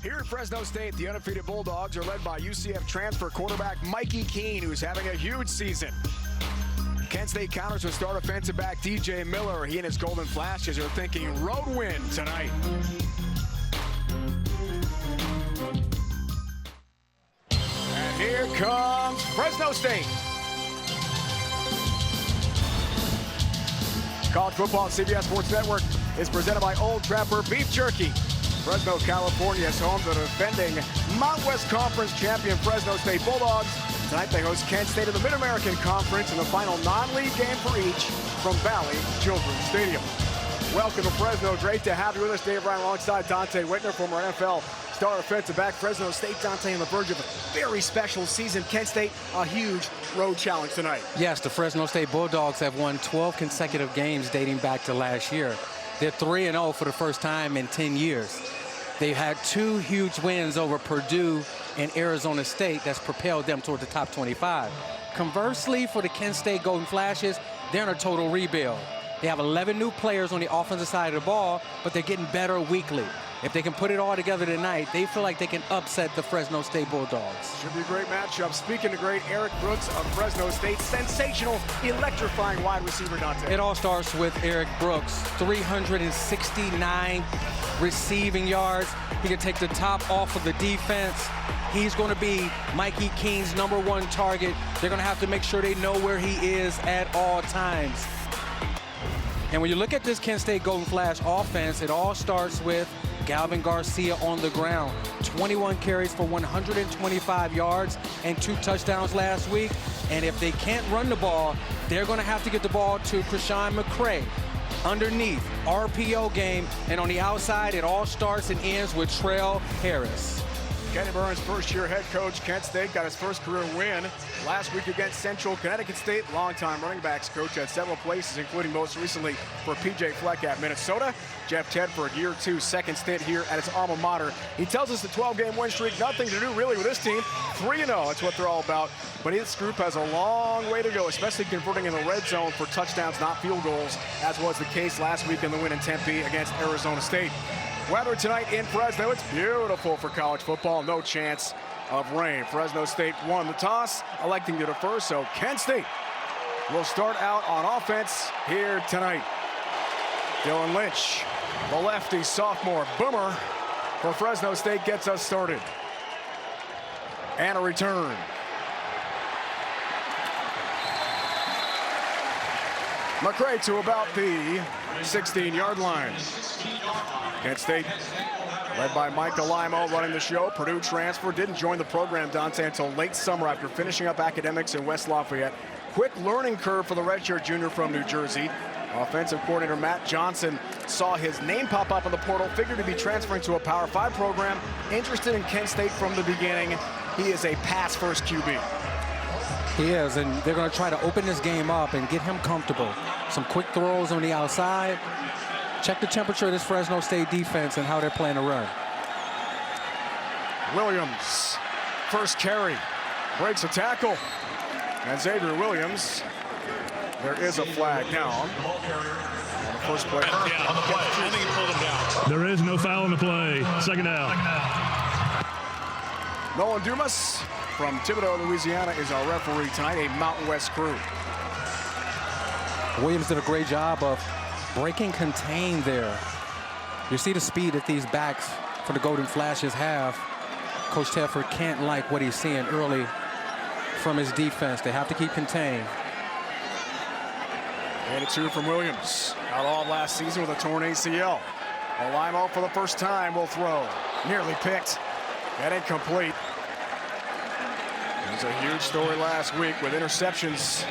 Here at Fresno State, the undefeated Bulldogs are led by UCF transfer quarterback Mikey Keene, who's having a huge season. Kent State counters with start offensive back DJ Miller. He and his Golden Flashes are thinking road win tonight. And here comes Fresno State. College football on CBS Sports Network is presented by Old Trapper Beef Jerky. Fresno, California is home to the defending Mountain West Conference champion Fresno State Bulldogs. Tonight they host Kent State in the Mid-American Conference in the final non-league game for each from Valley Children's Stadium. Welcome to Fresno. Great to have you with us. Dave Ryan alongside Dante Whitner, former NFL star offensive back. Fresno State, Dante, on the verge of a very special season. Kent State, a huge road challenge tonight. Yes, the Fresno State Bulldogs have won 12 consecutive games dating back to last year. They're 3-0 for the first time in 10 years. They've had two huge wins over Purdue and Arizona State that's propelled them toward the top 25. Conversely, for the Kent State Golden Flashes, they're in a total rebuild. They have 11 new players on the offensive side of the ball, but they're getting better weekly. If they can put it all together tonight, they feel like they can upset the Fresno State Bulldogs. Should be a great matchup. Speaking of great, Eric Brooks of Fresno State, sensational, electrifying wide receiver, Dante. It all starts with Eric Brooks, 369 receiving yards. He can take the top off of the defense. He's going to be Mikey Keene's #1 target. They're going to have to make sure they know where he is at all times. And when you look at this Kent State Golden Flash offense, it all starts with Galvin Garcia on the ground. 21 carries for 125 yards and 2 touchdowns last week. And if they can't run the ball, they're going to have to get the ball to Krishan McCray. Underneath, RPO game, and on the outside, it all starts and ends with Trell Harris. Kenny Burns, first-year head coach. Kent State got his first career win last week against Central Connecticut State. Longtime running backs coach at several places, including most recently for P.J. Fleck at Minnesota. Jeff Tedford, year 2, second stint here at his alma mater. He tells us the 12-game win streak, nothing to do really with this team. 3-0, that's what they're all about. But this group has a long way to go, especially converting in the red zone for touchdowns, not field goals, as was the case last week in the win in Tempe against Arizona State. Weather tonight in Fresno, it's beautiful for college football. No chance of rain. Fresno State won the toss, electing to defer, so Kent State will start out on offense here tonight. Dylan Lynch, the lefty sophomore boomer for Fresno State, gets us started. And a return. McCray to about the 16-yard line. Kent State, led by Mike Alimo, running the show. Purdue transfer, didn't join the program, Dante, until late summer after finishing up academics in West Lafayette. Quick learning curve for the redshirt junior from New Jersey. Offensive coordinator Matt Johnson saw his name pop up in the portal, figured to be transferring to a Power 5 program. Interested in Kent State from the beginning. He is a pass-first QB. He is, and they're going to try to open this game up and get him comfortable. Some quick throws on the outside. Check the temperature of this Fresno State defense and how they're playing to run. Williams, first carry, breaks a tackle. And Xavier Williams, there is a flag now. On the first play. Yeah, on the play. I think he pulled him down. There is no foul on the play. Second down. Nolan Dumas from Thibodaux, Louisiana, is our referee tonight, a Mountain West crew. Williams did a great job of breaking contain there. You see the speed that these backs for the Golden Flashes have. Coach Tedford can't like what he's seeing early from his defense. They have to keep contained. And a 2 from Williams. Out all last season with a torn ACL. Alimo for the first time will throw. Nearly picked. That incomplete. It was a huge story last week with interceptions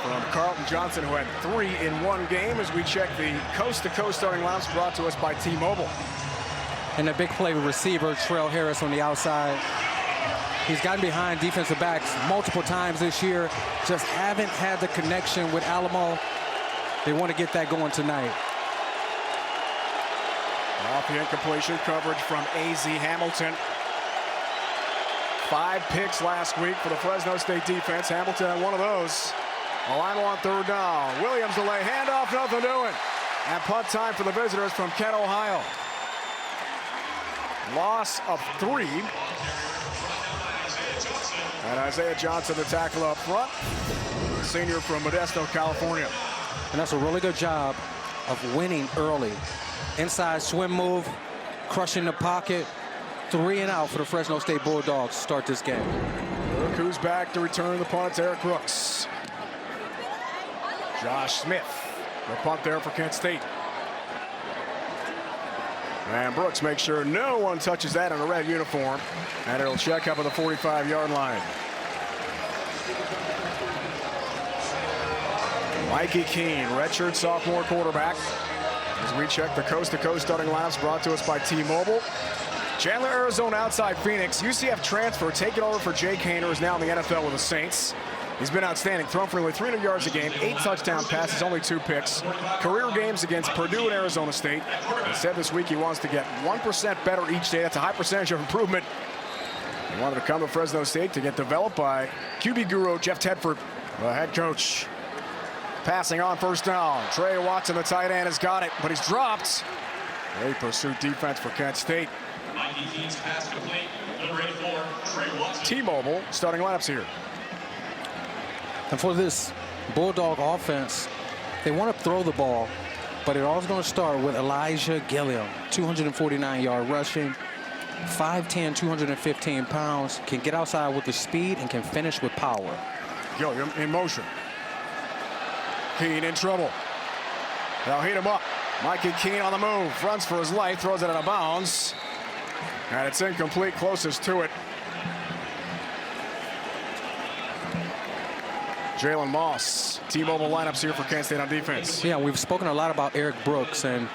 from Carlton Johnson, who had 3 in one game, as we check the coast-to-coast starting lineups brought to us by T-Mobile. And a big play with receiver Trell Harris on the outside. He's gotten behind defensive backs multiple times this year. Just haven't had the connection with Alamo. They want to get that going tonight. Off the incompletion, coverage from A.Z. Hamilton. 5 picks last week for the Fresno State defense. Hamilton had one of those. Alimo on third down. Williams delay handoff, nothing doing. And punt time for the visitors from Kent, Ohio. Loss of 3. And Isaiah Johnson, the tackle up front. Senior from Modesto, California. And that's a really good job of winning early. Inside swim move, crushing the pocket. 3 and out for the Fresno State Bulldogs to start this game. Look who's back to return the punt. Eric Brooks. Josh Smith, the punt there for Kent State. And Brooks makes sure no one touches that in a red uniform. And it'll check up at the 45-yard line. Mikey Keene, redshirt sophomore quarterback. As we check the coast-to-coast starting lineups brought to us by T-Mobile. Chandler, Arizona outside Phoenix. UCF transfer taking over for Jake Haener, is now in the NFL with the Saints. He's been outstanding, thrown for nearly 300 yards a game, 8 touchdown passes, only 2 picks. Career games against Purdue and Arizona State. He said this week he wants to get 1% better each day. That's a high percentage of improvement. He wanted to come to Fresno State to get developed by QB guru Jeff Tedford, the head coach. Passing on first down. Trey Watson, the tight end, has got it, but he's dropped. Great pursuit defense for Kent State. T-Mobile starting lineups here. And for this Bulldog offense, they want to throw the ball, but it all's going to start with Elijah Gilliam, 249-yard rushing, 5'10", 215 pounds, can get outside with the speed and can finish with power. Gilliam in motion. Keene in trouble. They'll heat him up. Mikey Keene on the move, runs for his life, throws it out of bounds. And it's incomplete, closest to it. Jalen Moss, T-Mobile lineups here for Kent State on defense. Yeah, we've spoken a lot about Eric Brooks and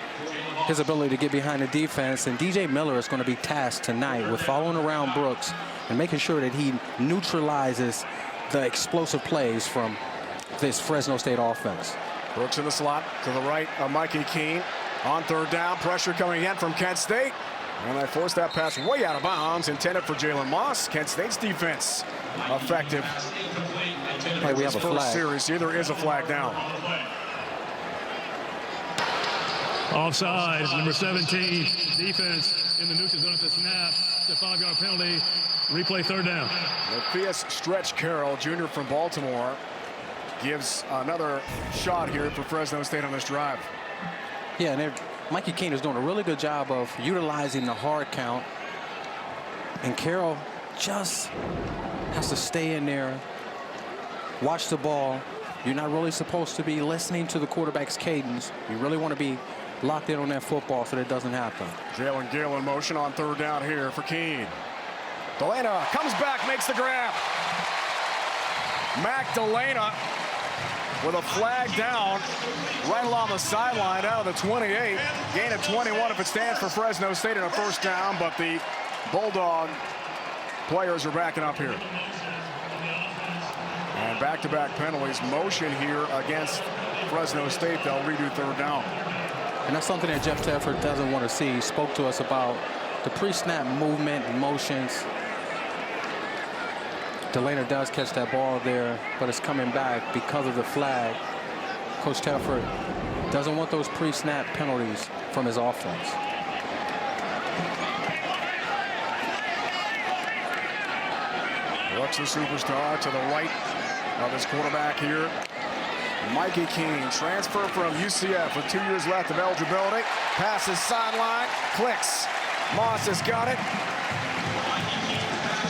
his ability to get behind the defense. And DJ Miller is going to be tasked tonight with following around Brooks and making sure that he neutralizes the explosive plays from this Fresno State offense. Brooks in the slot to the right of Mikey Keene. On third down, pressure coming in from Kent State. And they forced that pass way out of bounds, intended for Jalen Moss. Kent State's defense effective. Hey, we have a flag. Series here, there is a flag down. Offside, number 17. Defense in the neutral zone at the snap. It's a 5-yard penalty. Replay third down. Matthias Stretch Carroll, junior from Baltimore, gives another shot here for Fresno State on this drive. Yeah, and Mikey Keene is doing a really good job of utilizing the hard count. And Carroll just has to stay in there, watch the ball. You're not really supposed to be listening to the quarterback's cadence. You really want to be locked in on that football so that it doesn't happen. Jalen Gill in motion on third down here for Keene. Delana comes back, makes the grab. Mac Delana with a flag down right along the sideline out of the 28. Gain of 21 if it stands for Fresno State in a first down, but the Bulldog players are backing up here. And back-to-back penalties, motion here against Fresno State. They'll redo third down. And that's something that Jeff Tedford doesn't want to see. He spoke to us about the pre-snap movement and motions. Delana does catch that ball there, but it's coming back because of the flag. Coach Tedford doesn't want those pre-snap penalties from his offense. Brooks, the superstar, to the right of his quarterback here. Mikey Keene, transfer from UCF with 2 years left of eligibility. Passes sideline, clicks. Moss has got it.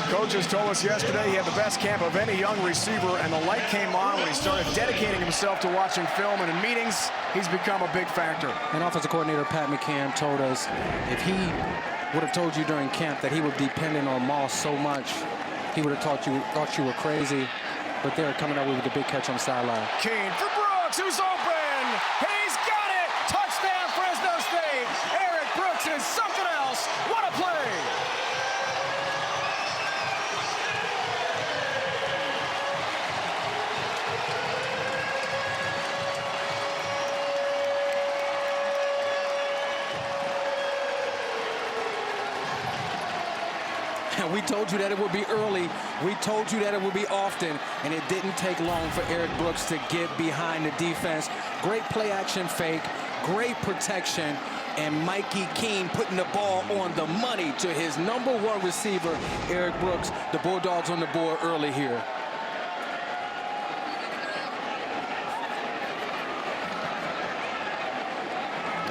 Coaches told us yesterday he had the best camp of any young receiver, and the light came on when he started dedicating himself to watching film, and in meetings, he's become a big factor. And offensive coordinator Pat McCann told us if he would have told you during camp that he was dependent on Moss so much, he would have thought you were crazy. But they're coming up with the big catch on the sideline. Keene for Brooks, who's open. He's got it. Touchdown, Fresno State. Eric Brooks is something else. What a play. And we told you that it would be early. We told you that it would be often. And it didn't take long for Eric Brooks to get behind the defense. Great play action fake. Great protection. And Mikey Keene putting the ball on the money to his #1 receiver, Eric Brooks. The Bulldogs on the board early here.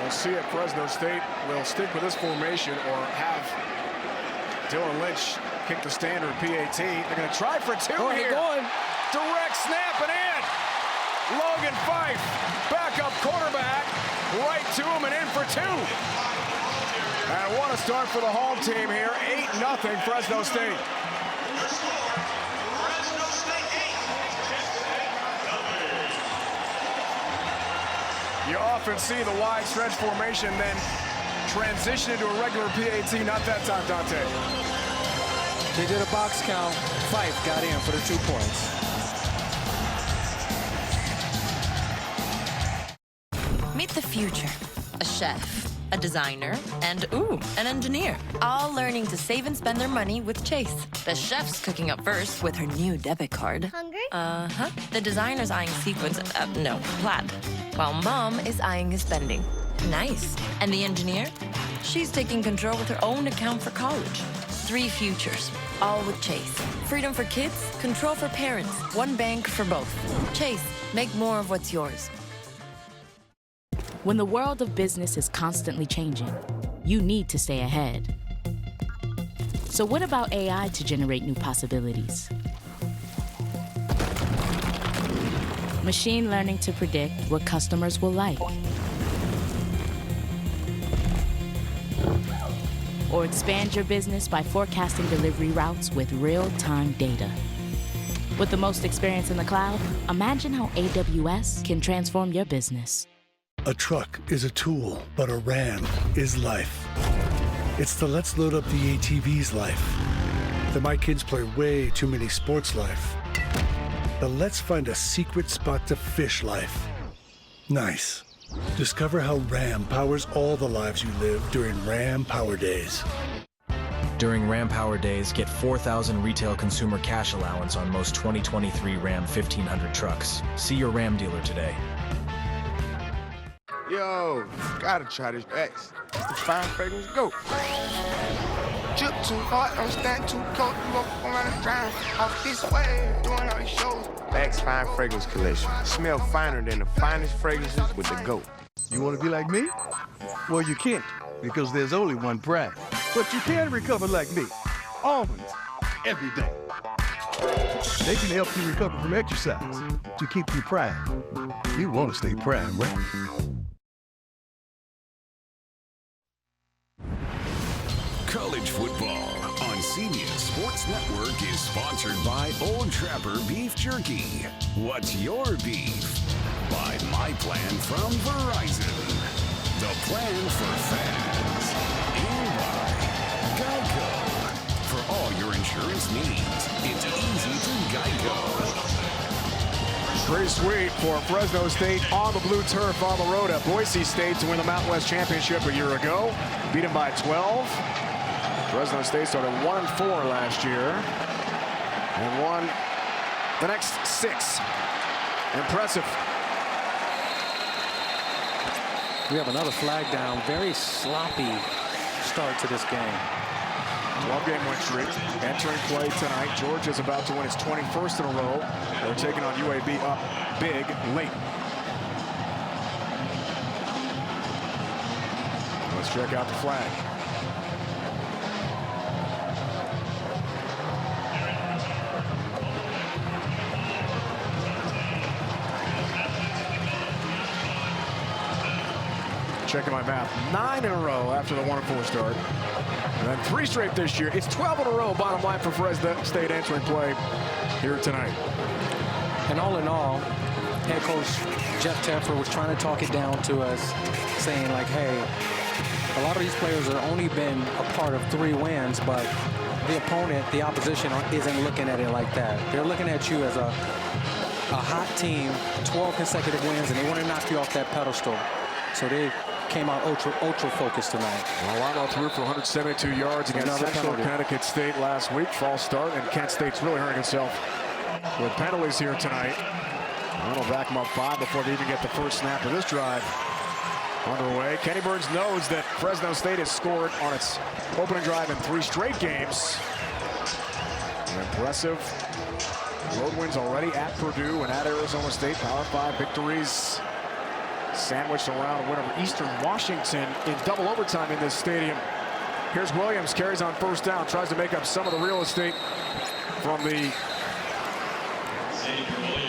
We'll see if Fresno State will stick with this formation or have Dylan Lynch kick the standard PAT. They're going to try for two here. Going. Direct snap and in. Logan Fife, backup quarterback, right to him and in for two. And what a start for the home team here. 8-0 Fresno State. You often see the wide stretch formation then transition into a regular PAT. Not that time, Dante. They did a box count. Fife got in for the 2 points. Meet the future. A chef, a designer, and an engineer. All learning to save and spend their money with Chase. The chef's cooking up first with her new debit card. Hungry? Uh-huh. The designer's eyeing sequins, no, plaid. While Mom is eyeing his spending. Nice. And the engineer? She's taking control with her own account for college. 3 futures, all with Chase. Freedom for kids, control for parents. One bank for both. Chase, make more of what's yours. When the world of business is constantly changing, you need to stay ahead. So what about AI to generate new possibilities? Machine learning to predict what customers will like. Or expand your business by forecasting delivery routes with real-time data. With the most experience in the cloud, imagine how AWS can transform your business. A truck is a tool, but a Ram is life. It's the let's load up the ATV's life. The my kids play way too many sports life. The let's find a secret spot to fish life. Nice. Discover how Ram powers all the lives you live during Ram Power Days. During Ram Power Days, get 4,000 retail consumer cash allowance on most 2023 Ram 1500 trucks. See your Ram dealer today. Yo, gotta try this X. The fine fragrance go. Drip too hard, don't stand too cold. You up around the drive, off this way, doing all these shows. X Fine Fragrance Collection. Smell finer than the finest fragrances with the GOAT. You want to be like me? Well, you can't, because there's only one brand. But you can recover like me. Almonds, every day. They can help you recover from exercise to keep you prime. You want to stay prime, right? College football on CBS Sports Network is sponsored by Old Trapper Beef Jerky. What's your beef? By My Plan from Verizon. The plan for fans. And by Geico. For all your insurance needs, it's easy to Geico. Pretty sweet for Fresno State on the blue turf on the road at Boise State to win the Mountain West Championship a year ago. Beat them by 12. Fresno State started 1-4 last year and won the next 6. Impressive. We have another flag down. Very sloppy start to this game. 12-game win streak. Entering play tonight. Georgia's about to win its 21st in a row. They're taking on UAB up big late. Let's check out the flag. Checking my math. 9 in a row after the 1-4 start. And then 3 straight this year. It's 12 in a row, bottom line, for Fresno State entering play here tonight. And all in all, head coach Jeff Teffer was trying to talk it down to us, saying like, hey, a lot of these players have only been a part of 3 wins, but the opponent, the opposition, isn't looking at it like that. They're looking at you as a hot team, 12 consecutive wins, and they want to knock you off that pedestal. So they came out ultra focused tonight. Well, Lano threw for 172 yards against Central Connecticut State last week. False start, and Kent State's really hurting himself with penalties here tonight. That'll back them up 5 before they even get the first snap of this drive. underway. Kenny Burns knows that Fresno State has scored on its opening drive in 3 straight games. An impressive road wins already at Purdue and at Arizona State. Power 5 victories sandwiched around a win over Eastern Washington in double overtime in this stadium. Here's Williams, carries on first down, tries to make up some of the real estate from the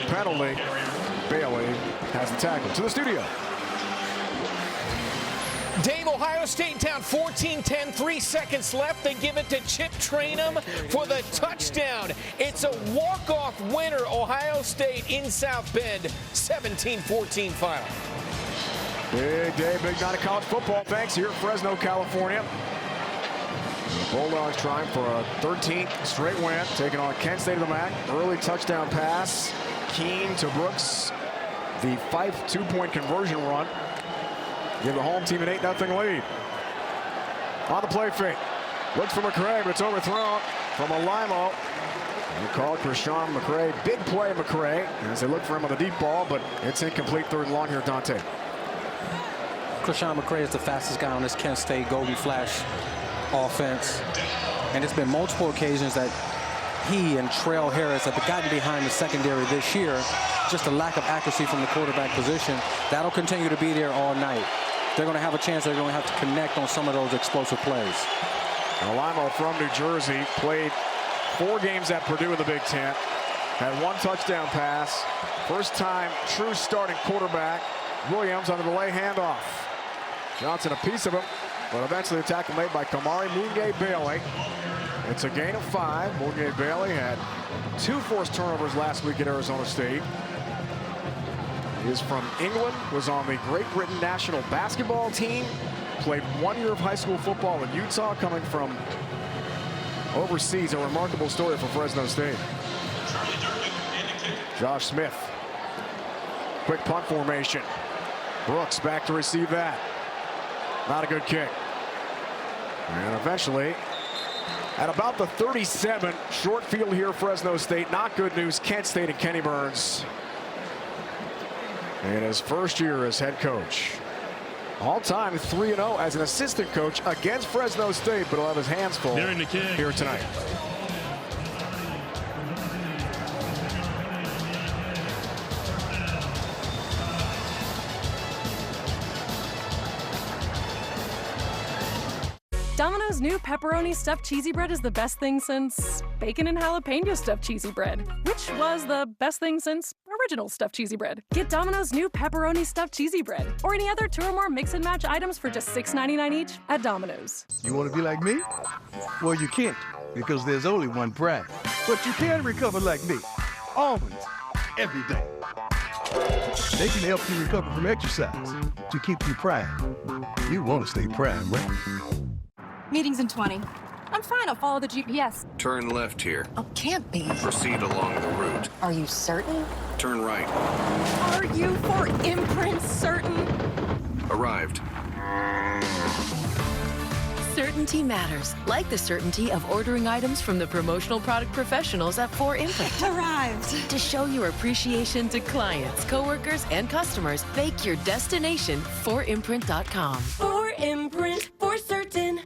penalty. Bailey has the tackle to the studio. Dave, Ohio State down 14-10, 3 seconds left. They give it to Chip Trainum for the touchdown. It's a walk-off winner, Ohio State in South Bend, 17-14 final. Big day, big night of college football. Thanks here in Fresno, California. The Bulldogs trying for a 13th straight win, taking on Kent State of the MAC. Early touchdown pass, Keene to Brooks. The Fife 2-point conversion run. Give the home team an 8-0 lead. On the play fake. Looks for McCray, but it's overthrown from Alimo. We call Krishan McCray. Big play, McCray. As they look for him on the deep ball, but it's incomplete. 3rd and long here, Dante. Krishan McCray is the fastest guy on this Kent State Golden Flash offense. And it's been multiple occasions that he and Trail Harris have gotten behind the secondary this year. Just a lack of accuracy from the quarterback position. That'll continue to be there all night. They're going to have a chance. They're going to have to connect on some of those explosive plays. Alimo from New Jersey played 4 games at Purdue in the Big Ten. Had 1 touchdown pass. First time true starting quarterback. Williams on the delay handoff. Johnson a piece of him, but eventually the tackle made by Kamari Munye-Bailey. It's a gain of 5. Munye-Bailey had 2 forced turnovers last week at Arizona State. He is from England, was on the Great Britain national basketball team, played 1 year of high school football in Utah, coming from overseas. A remarkable story for Fresno State. Josh Smith. Quick punt formation. Brooks back to receive that. Not a good kick. And eventually, at about the 37, short field here, Fresno State. Not good news, Kent State and Kenny Burns in his first year as head coach. All-time 3-0 as an assistant coach against Fresno State, but he'll have his hands full here tonight. Domino's new pepperoni stuffed cheesy bread is the best thing since bacon and jalapeno stuffed cheesy bread, which was the best thing since original stuffed cheesy bread. Get Domino's new pepperoni stuffed cheesy bread or any other 2 or more mix and match items for just $6.99 each at Domino's. You want to be like me? Well, you can't, because there's only one brand. But you can recover like me. Almonds, every day. They can help you recover from exercise to keep you prime. You want to stay prime, right? Meeting's in 20. I'm fine, I'll follow the GPS. Turn left here. Oh, can't be. Proceed along the route. Are you certain? Turn right. Are you for imprint certain? Arrived. Certainty matters, like the certainty of ordering items from the promotional product professionals at 4imprint. Arrived. To show your appreciation to clients, coworkers, and customers, make your destination 4imprint.com. 4imprint, for certain.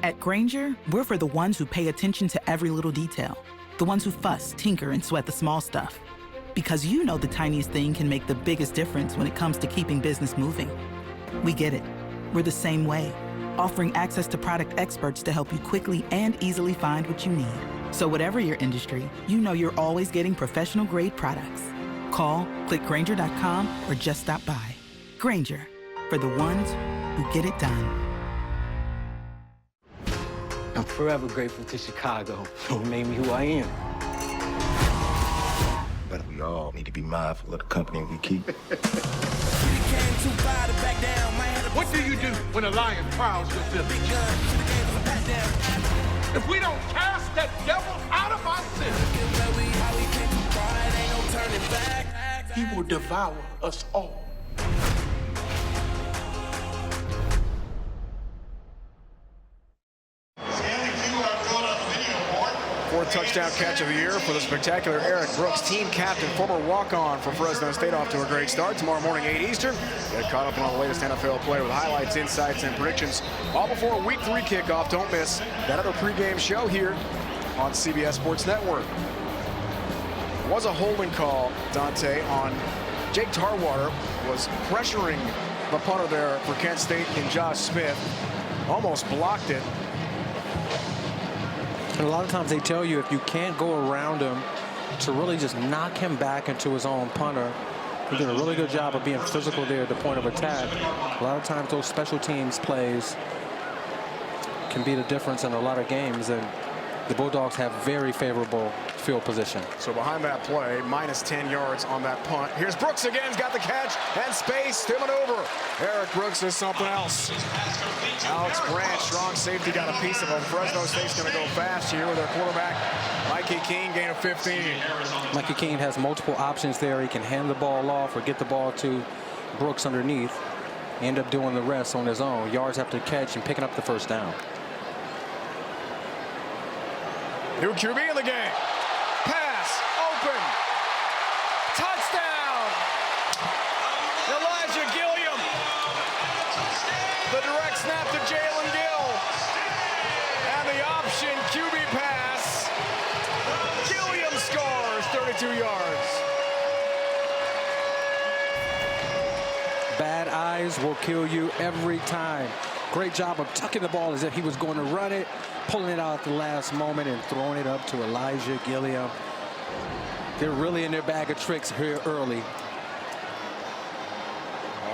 At Grainger, we're for the ones who pay attention to every little detail. The ones who fuss, tinker, and sweat the small stuff. Because you know the tiniest thing can make the biggest difference when it comes to keeping business moving. We get it. We're the same way, offering access to product experts to help you quickly and easily find what you need. So whatever your industry, you know you're always getting professional-grade products. Call, click Grainger.com, or just stop by. Grainger, for the ones who get it done. I'm forever grateful to Chicago for what made me who I am. But we all need to be mindful of the company we keep. What do you do when a lion prowls your village? If we don't cast that devil out of our city, he will devour us all. Fourth touchdown catch of the year for the spectacular Eric Brooks, team captain, former walk-on for Fresno State, off to a great start. Tomorrow morning, 8 Eastern. Get caught up on all the latest NFL player with highlights, insights, and predictions. All before Week 3 kickoff. Don't miss that other pregame show here on CBS Sports Network. Was a holding call, Dante, on Jake Tarwater. Was pressuring the punter there for Kent State in Josh Smith. Almost blocked it. And a lot of times they tell you if you can't go around him to really just knock him back into his own punter. He did a really good job of being physical there at the point of attack. A lot of times those special teams plays can be the difference in a lot of games, and the Bulldogs have very favorable field position. So behind that play, minus 10 yards on that punt. Here's Brooks again. He's got the catch and space to maneuver. Eric Brooks is something else. Alex Branch, strong safety, got a piece of him. Fresno State's going to go fast here with their quarterback, Mikey Keene, gain of 15. Mikey Keene has multiple options there. He can hand the ball off or get the ball to Brooks underneath. End up doing the rest on his own. Yards after catch and picking up the first down. New QB in the game. Pass, open. Touchdown. Elijah Gilliam. The direct snap to Jalen Gill. And the option QB pass. Gilliam scores 32 yards. Bad eyes will kill you every time. Great job of tucking the ball as if he was going to run it, pulling it out at the last moment and throwing it up to Elijah Gilliam. They're really in their bag of tricks here early.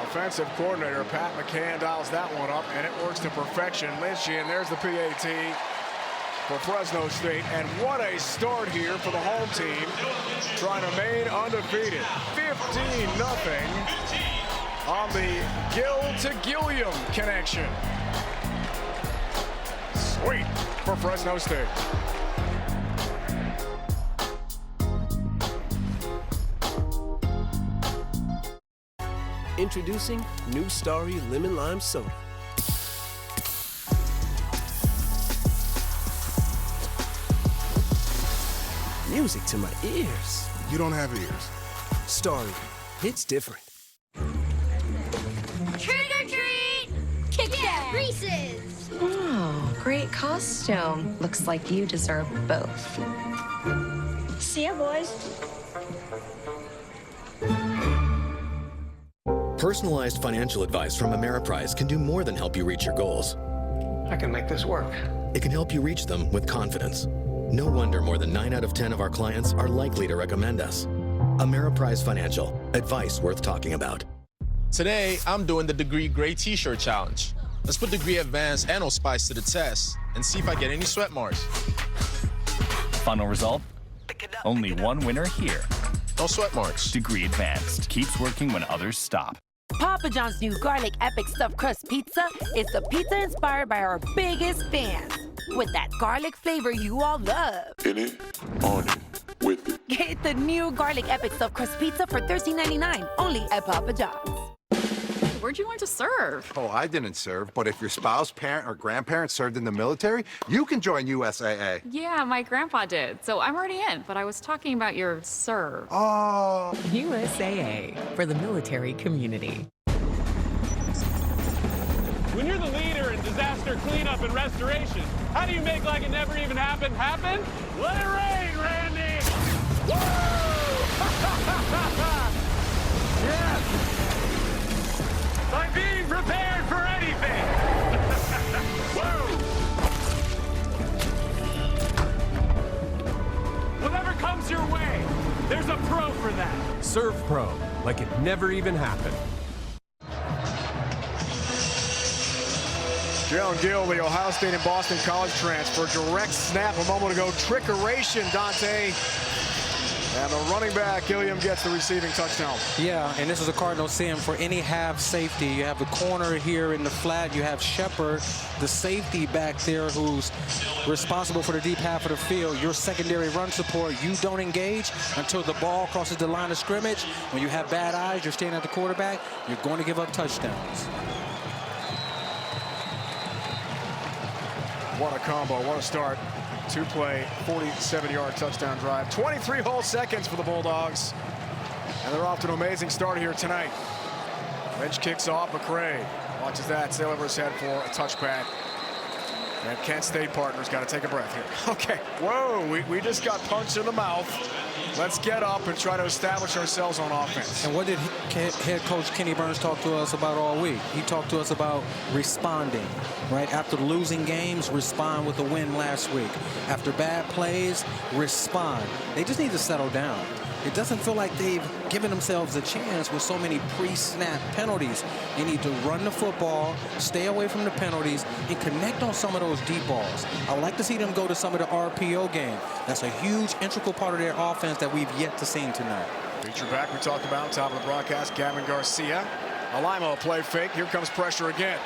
Offensive coordinator Pat McCann dials that one up, and it works to perfection. Lynchy, and there's the PAT for Fresno State. And what a start here for the home team, trying to remain undefeated. 15-0 on the Gill to Gilliam connection. Sweet for Fresno State. Introducing New Starry Lemon Lime Soda. Music to my ears. You don't have ears. Starry, it's different. Trick or treat! Kit Kat Reese's! Oh, great costume. Looks like you deserve both. See ya, boys. Personalized financial advice from Ameriprise can do more than help you reach your goals. I can make this work. It can help you reach them with confidence. No wonder more than 9 out of 10 of our clients are likely to recommend us. Ameriprise Financial. Advice worth talking about. Today, I'm doing the Degree Gray T-shirt challenge. Let's put Degree Advanced and Old Spice to the test and see if I get any sweat marks. Final result? Only one winner here. No sweat marks. Degree Advanced keeps working when others stop. Papa John's new garlic epic stuffed crust pizza is the pizza inspired by our biggest fans. With that garlic flavor you all love. In it, on it, with it. Get the new garlic epic stuffed crust pizza for $13.99 only at Papa John's. Where'd you learn to serve? Oh, I didn't serve, but if your spouse, parent, or grandparent served in the military, you can join USAA. Yeah, my grandpa did, so I'm already in, but I was talking about your serve. Oh. USAA, for the military community. When you're the leader in disaster cleanup and restoration, how do you make like it never even happened happen? Let it rain, Randy! Woo! Yes! Like being prepared for anything! Woo! Whatever comes your way, there's a pro for that. Serve Pro, like it never even happened. Jalen Gill, the Ohio State and Boston College transfer. Direct snap a moment ago. Trickeration, Dante. And the running back, Gilliam, gets the receiving touchdown. Yeah, and this is a Cardinal sim for any half safety. You have the corner here in the flat. You have Shepard, the safety back there, who's responsible for the deep half of the field. Your secondary run support, you don't engage until the ball crosses the line of scrimmage. When you have bad eyes, you're staying at the quarterback, you're going to give up touchdowns. What a combo, what a start Two-play, 47-yard touchdown drive. 23 whole seconds for the Bulldogs. And they're off to an amazing start here tonight. Bench kicks off. McCray watches that. Sail over his head for a touchback. And Kent State partners got to take a breath here. Okay. Whoa, we just got punched in the mouth. Let's get up and try to establish ourselves on offense. And what did head coach Kenny Burns talk to us about all week? He talked to us about responding, right? After losing games, respond with a win last week. After bad plays, respond. They just need to settle down. It doesn't feel like they've given themselves a chance with so many pre-snap penalties. They need to run the football, stay away from the penalties, and connect on some of those deep balls. I like to see them go to some of the RPO game. That's a huge, integral part of their offense that we've yet to see tonight. Feature back we talked about, top of the broadcast, Gavin Garcia. Alimo play fake. Here comes pressure again.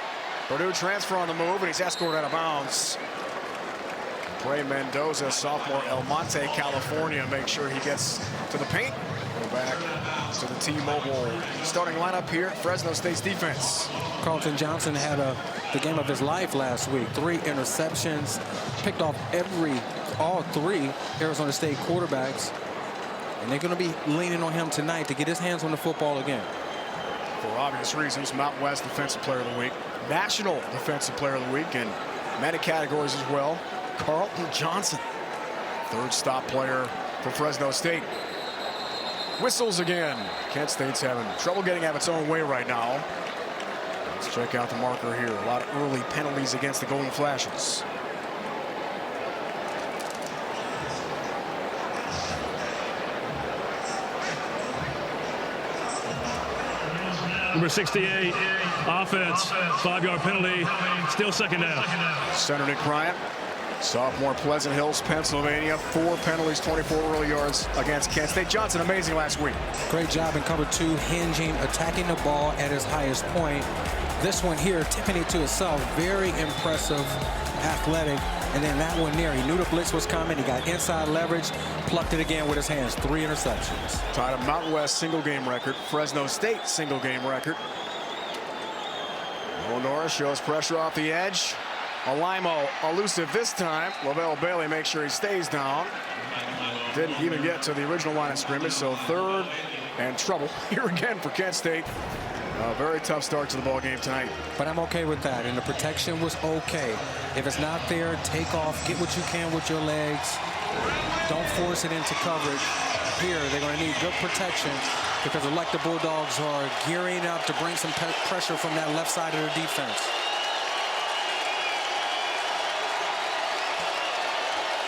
Purdue transfer on the move, and he's escorted out of bounds. Bray Mendoza, sophomore, El Monte, California. Make sure he gets to the paint. Go back to the T-Mobile starting lineup here at Fresno State's defense. Carlton Johnson had the game of his life last week. 3 interceptions, picked off all 3 Arizona State quarterbacks. And they're going to be leaning on him tonight to get his hands on the football again. For obvious reasons, Mountain West Defensive Player of the Week, National Defensive Player of the Week, and many categories as well. Carlton Johnson, third stop player for Fresno State. Whistles again. Kent State's having trouble getting out of its own way right now. Let's check out the marker here. A lot of early penalties against the Golden Flashes. Number 68, offense, 5-yard penalty, still second down. Center Nick Bryant. Sophomore, Pleasant Hills, Pennsylvania. 4 penalties, 24 early yards against Kent State. Johnson, amazing last week. Great job in cover 2, hinging, attacking the ball at his highest point. This one here, tipping it to itself, very impressive, athletic. And then that one there, he knew the blitz was coming. He got inside leverage, plucked it again with his hands. 3 interceptions. Tied a Mountain West single game record, Fresno State single game record. Norris shows pressure off the edge. Alimo elusive this time. Lavelle Bailey makes sure he stays down. Didn't even get to the original line of scrimmage, so 3rd and trouble here again for Kent State. A very tough start to the ball game tonight. But I'm okay with that, and the protection was okay. If it's not there, take off, get what you can with your legs. Don't force it into coverage. Here, they're going to need good protection because like the Bulldogs are gearing up to bring some pressure from that left side of their defense.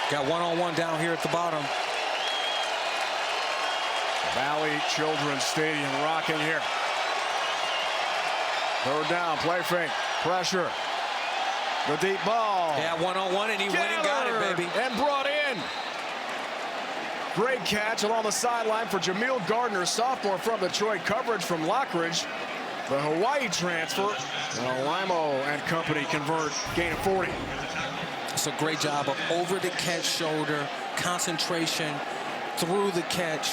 Got one-on-one down here at the bottom. Valley Children's Stadium rocking here. 3rd down, play fake, pressure. The deep ball. Yeah, one-on-one, and he went and got it, baby. And brought in. Great catch along the sideline for Jameel Gardner, sophomore from Detroit. Coverage from Lockridge. The Hawaii transfer. And Alimo and company convert, gain of 40. It's a great job of over-the-catch shoulder, concentration, through the catch.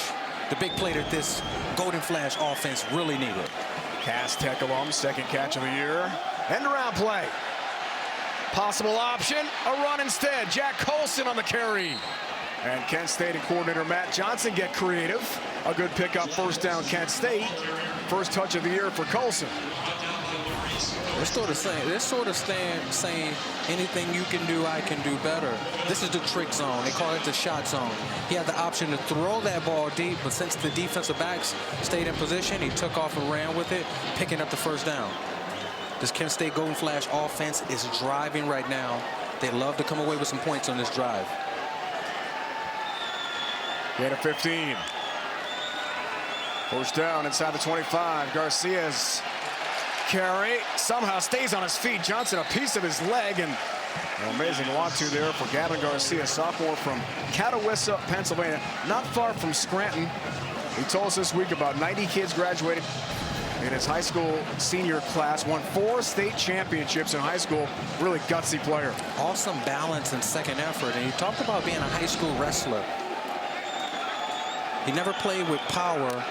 The big play that this Golden Flash offense really needed. Cass Tech alum, 2nd catch of the year. End around play. Possible option, a run instead. Jack Colson on the carry. And Kent State and coordinator Matt Johnson get creative. A good pickup, 1st down Kent State. First touch of the year for Colson. They're sort of saying anything you can do, I can do better. This is the trick zone. They call it the shot zone. He had the option to throw that ball deep, but since the defensive backs stayed in position, he took off and ran with it, picking up the 1st down. This Kent State Golden Flash offense is driving right now. They love to come away with some points on this drive. Gain of 15. 1st down inside the 25. Garcia's carry somehow stays on his feet. Johnson a piece of his leg, and an amazing walk-to there for Gavin Garcia, sophomore from Catawissa, Pennsylvania, not far from Scranton. He told us this week about 90 kids graduated in his high school senior class, won 4 state championships in high school. Really gutsy player. Awesome balance and second effort, and he talked about being a high school wrestler. He never played with power.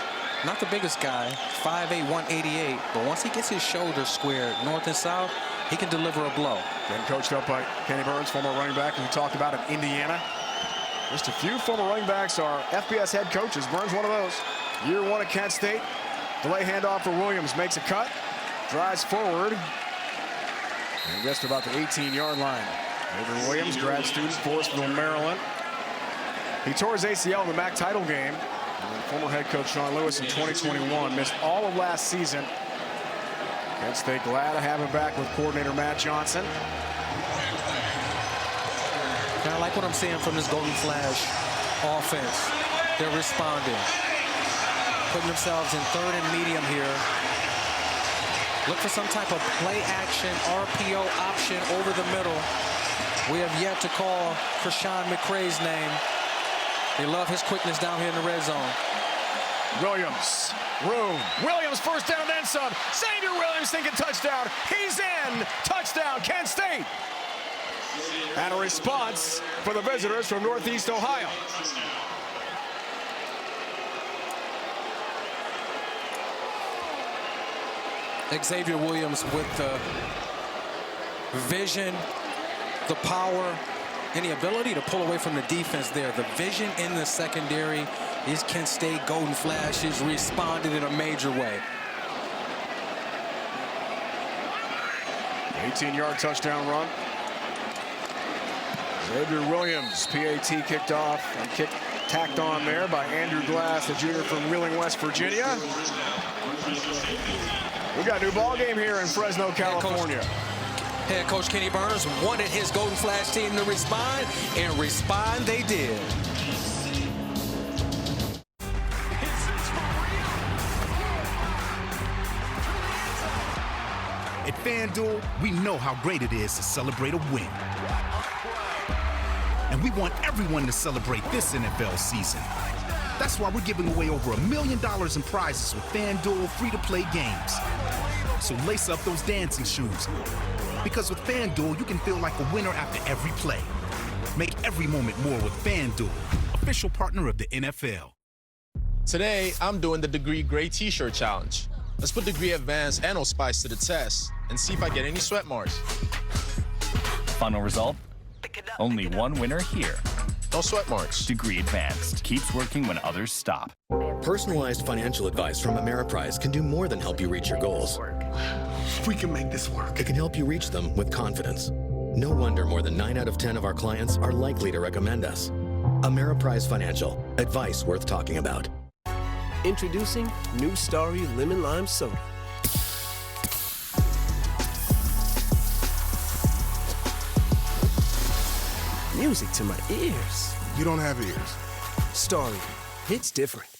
Not the biggest guy, 5'8", 188, but once he gets his shoulders squared north and south, he can deliver a blow. Getting coached up by Kenny Burns, former running back, who we talked about in Indiana. Just a few former running backs are FBS head coaches. Burns one of those. Year one at Kent State. Delay handoff for Williams. Makes a cut. Drives forward. And gets to about the 18-yard line. Avery Williams, grad student, Forestville, Maryland. He tore his ACL in the MAC title game. And former head coach Sean Lewis in 2021 missed all of last season. Kent State glad to have him back with coordinator Matt Johnson. I like what I'm seeing from this Golden Flash offense. They're responding. Putting themselves in third and medium here. Look for some type of play action, RPO option over the middle. We have yet to call Krishan McCray's name. They love his quickness down here in the red zone. Williams, room. Williams first down, then some. Xavier Williams thinking touchdown. He's in. Touchdown, Kent State. And a response for the visitors from Northeast Ohio. Xavier Williams with the vision, the power, and the ability to pull away from the defense there. The vision in the secondary. These Kent State Golden Flashes responded in a major way. 18-yard touchdown run. Xavier Williams, PAT kicked off and tacked on there by Andrew Glass, the junior from Wheeling, West Virginia. We got a new ball game here in Fresno, California. Head coach Kenny Burns wanted his Golden Flash team to respond, and respond they did. At FanDuel, we know how great it is to celebrate a win. And we want everyone to celebrate this NFL season. That's why we're giving away over $1 million in prizes with FanDuel free-to-play games. So lace up those dancing shoes. Because with FanDuel, you can feel like a winner after every play. Make every moment more with FanDuel, official partner of the NFL. Today, I'm doing the Degree Gray T-shirt challenge. Let's put Degree Advanced and Old Spice to the test and see if I get any sweat marks. Final result? Only one winner here. No sweat marks. Degree Advanced keeps working when others stop. Personalized financial advice from Ameriprise can do more than help you reach your goals. We can make this work. It can help you reach them with confidence. No wonder more than 9 out of 10 of our clients are likely to recommend us. Ameriprise Financial. Advice worth talking about. Introducing New Starry Lemon Lime Soda. Music to my ears. You don't have ears. Starry, hits different.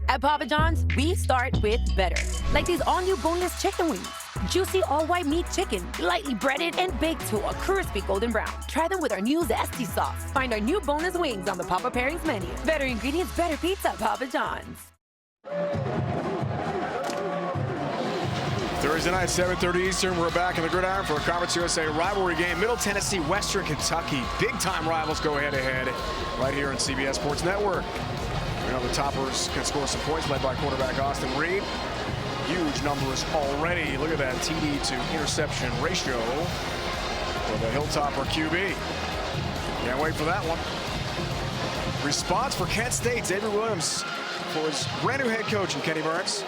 At Papa John's, we start with better. Like these all-new boneless chicken wings. Juicy all-white meat chicken, lightly breaded and baked to a crispy golden brown. Try them with our new zesty sauce. Find our new boneless wings on the Papa Pairings menu. Better ingredients, better pizza, Papa John's. Thursday night, 7:30 Eastern. We're back in the gridiron for a Conference USA rivalry game. Middle Tennessee, Western Kentucky. Big-time rivals go head-to-head right here on CBS Sports Network. We know the Toppers can score some points, led by quarterback Austin Reed. Huge numbers already. Look at that TD to interception ratio for the Hilltopper QB. Can't wait for that one. Response for Kent State. Xavier Williams for his brand new head coach, Kenny Burns.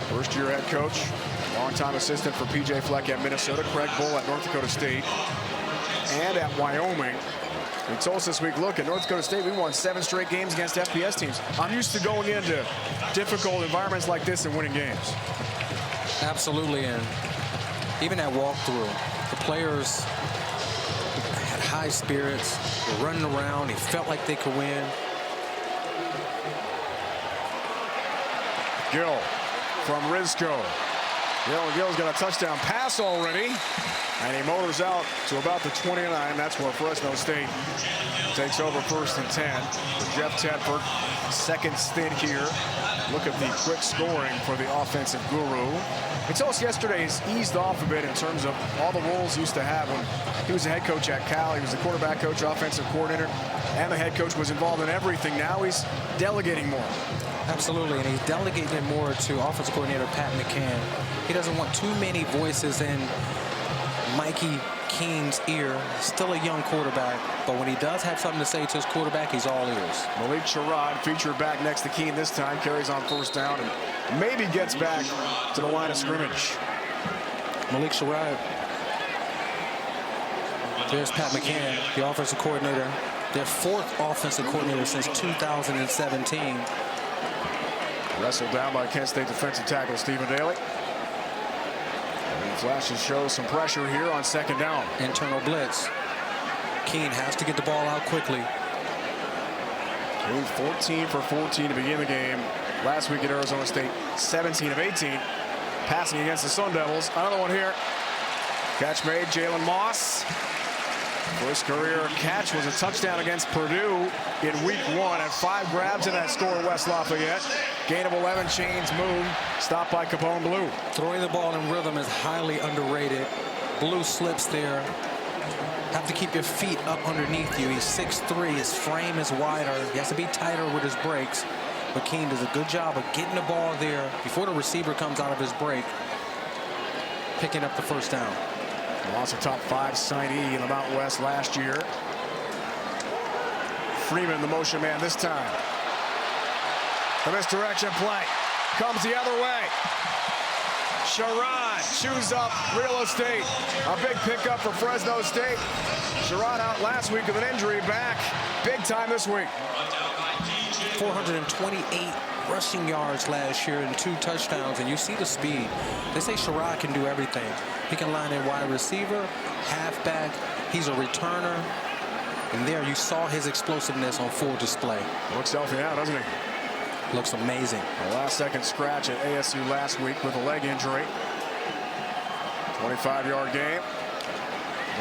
First-year head coach, longtime assistant for P.J. Fleck at Minnesota, Craig Bull at North Dakota State, and at Wyoming. He told us this week, look, at North Dakota State, we won 7 straight games against FBS teams. I'm used to going into difficult environments like this and winning games. Absolutely, and even at walkthrough, the players had high spirits, were running around, they felt like they could win. Gill from Risco. Dylan Gill's got a touchdown pass already. And he motors out to about the 29. That's where Fresno State takes over 1st and 10. For Jeff Tedford, second stint here. Look at the quick scoring for the offensive guru. He told us yesterday he's eased off a bit in terms of all the roles he used to have when he was the head coach at Cal. He was the quarterback coach, offensive coordinator, and the head coach was involved in everything. Now he's delegating more. Absolutely, and he's delegating more to offensive coordinator Pat McCann. He doesn't want too many voices in Mikey Keene's ear. Still a young quarterback, but when he does have something to say to his quarterback, he's all ears. Malik Sherrod, featured back next to Keene this time, carries on 1st down and maybe gets back to the line of scrimmage. Malik Sherrod. There's Pat McCann, the offensive coordinator. Their 4th offensive coordinator since 2017. Wrestled down by Kent State defensive tackle Stephen Daly. Flashes show some pressure here on 2nd down. Internal blitz. Keene has to get the ball out quickly. Keene 14 for 14 to begin the game. Last week at Arizona State, 17 of 18. Passing against the Sun Devils. Another one here. Catch made, Jalen Moss. First career catch was a touchdown against Purdue in week 1. And 5 grabs in that score, West Lafayette. Gain of 11, chains move. Stopped by Capone Blue. Throwing the ball in rhythm is highly underrated. Blue slips there. Have to keep your feet up underneath you. He's 6'3". His frame is wider. He has to be tighter with his breaks. But Keene does a good job of getting the ball there before the receiver comes out of his break. Picking up the 1st down. Lost a top 5 signee in the Mountain West last year. Freeman, the motion man this time. The misdirection play comes the other way. Sherrod chews up real estate. A big pickup for Fresno State. Sherrod out last week with an injury, back big time this week. 428 rushing yards last year and 2 touchdowns, and you see the speed. They say Sherrod can do everything. He can line in wide receiver, halfback. He's a returner. And there you saw his explosiveness on full display. Looks healthy now, doesn't he? Looks amazing. A last-second scratch at ASU last week with a leg injury. 25-yard game.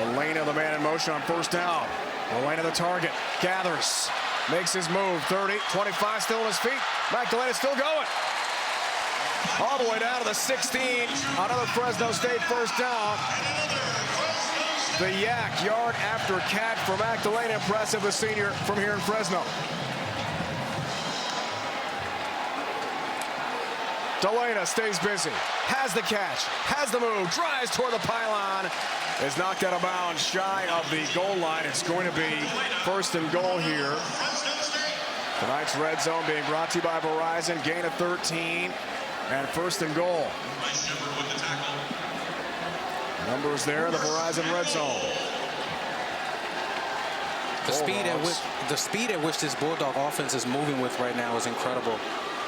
Elena, the man in motion on 1st down. Elena, the target, gathers, makes his move. 30, 25, still on his feet. Magdalena's still going. All the way down to the 16. Another Fresno State 1st down. The yak, yard after catch for Magdalena. Impressive, the senior from here in Fresno. Delana stays busy, has the catch, has the move, drives toward the pylon, is knocked out of bounds shy of the goal line. It's going to be 1st and goal here. Tonight's red zone being brought to you by Verizon. Gain of 13 and 1st and goal. Numbers there, the Verizon red zone. The speed at which this Bulldog offense is moving with right now is incredible.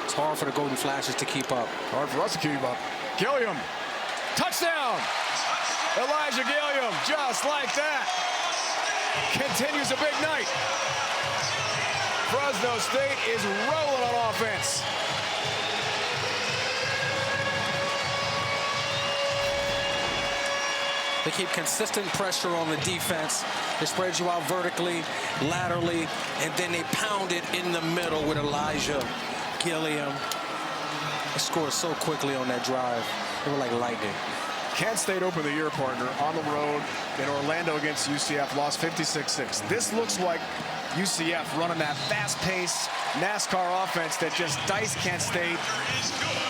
It's hard for the Golden Flashes to keep up. Hard for us to keep up. Gilliam, touchdown! Elijah Gilliam, just like that. Continues a big night. Fresno State is rolling on offense. They keep consistent pressure on the defense. They spread you out vertically, laterally, and then they pound it in the middle with Elijah Gilliam. They scored so quickly on that drive. They were like lightning. Kent State opened the year, partner, on the road in Orlando against UCF, lost 56-6. This looks like UCF running that fast-paced NASCAR offense that just diced Kent State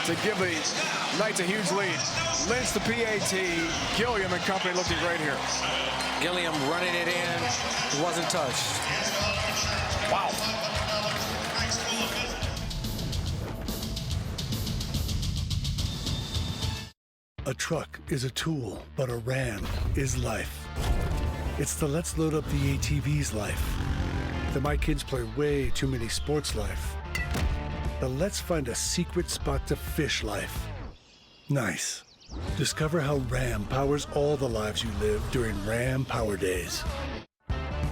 to give the Knights a huge lead. Lynch the PAT, Gilliam and company looking great here. Gilliam running it in, it wasn't touched. Wow. A truck is a tool, but a Ram is life. It's the let's load up the ATV's life. The my kids play way too many sports life. The let's find a secret spot to fish life. Nice. Discover how Ram powers all the lives you live during Ram Power Days.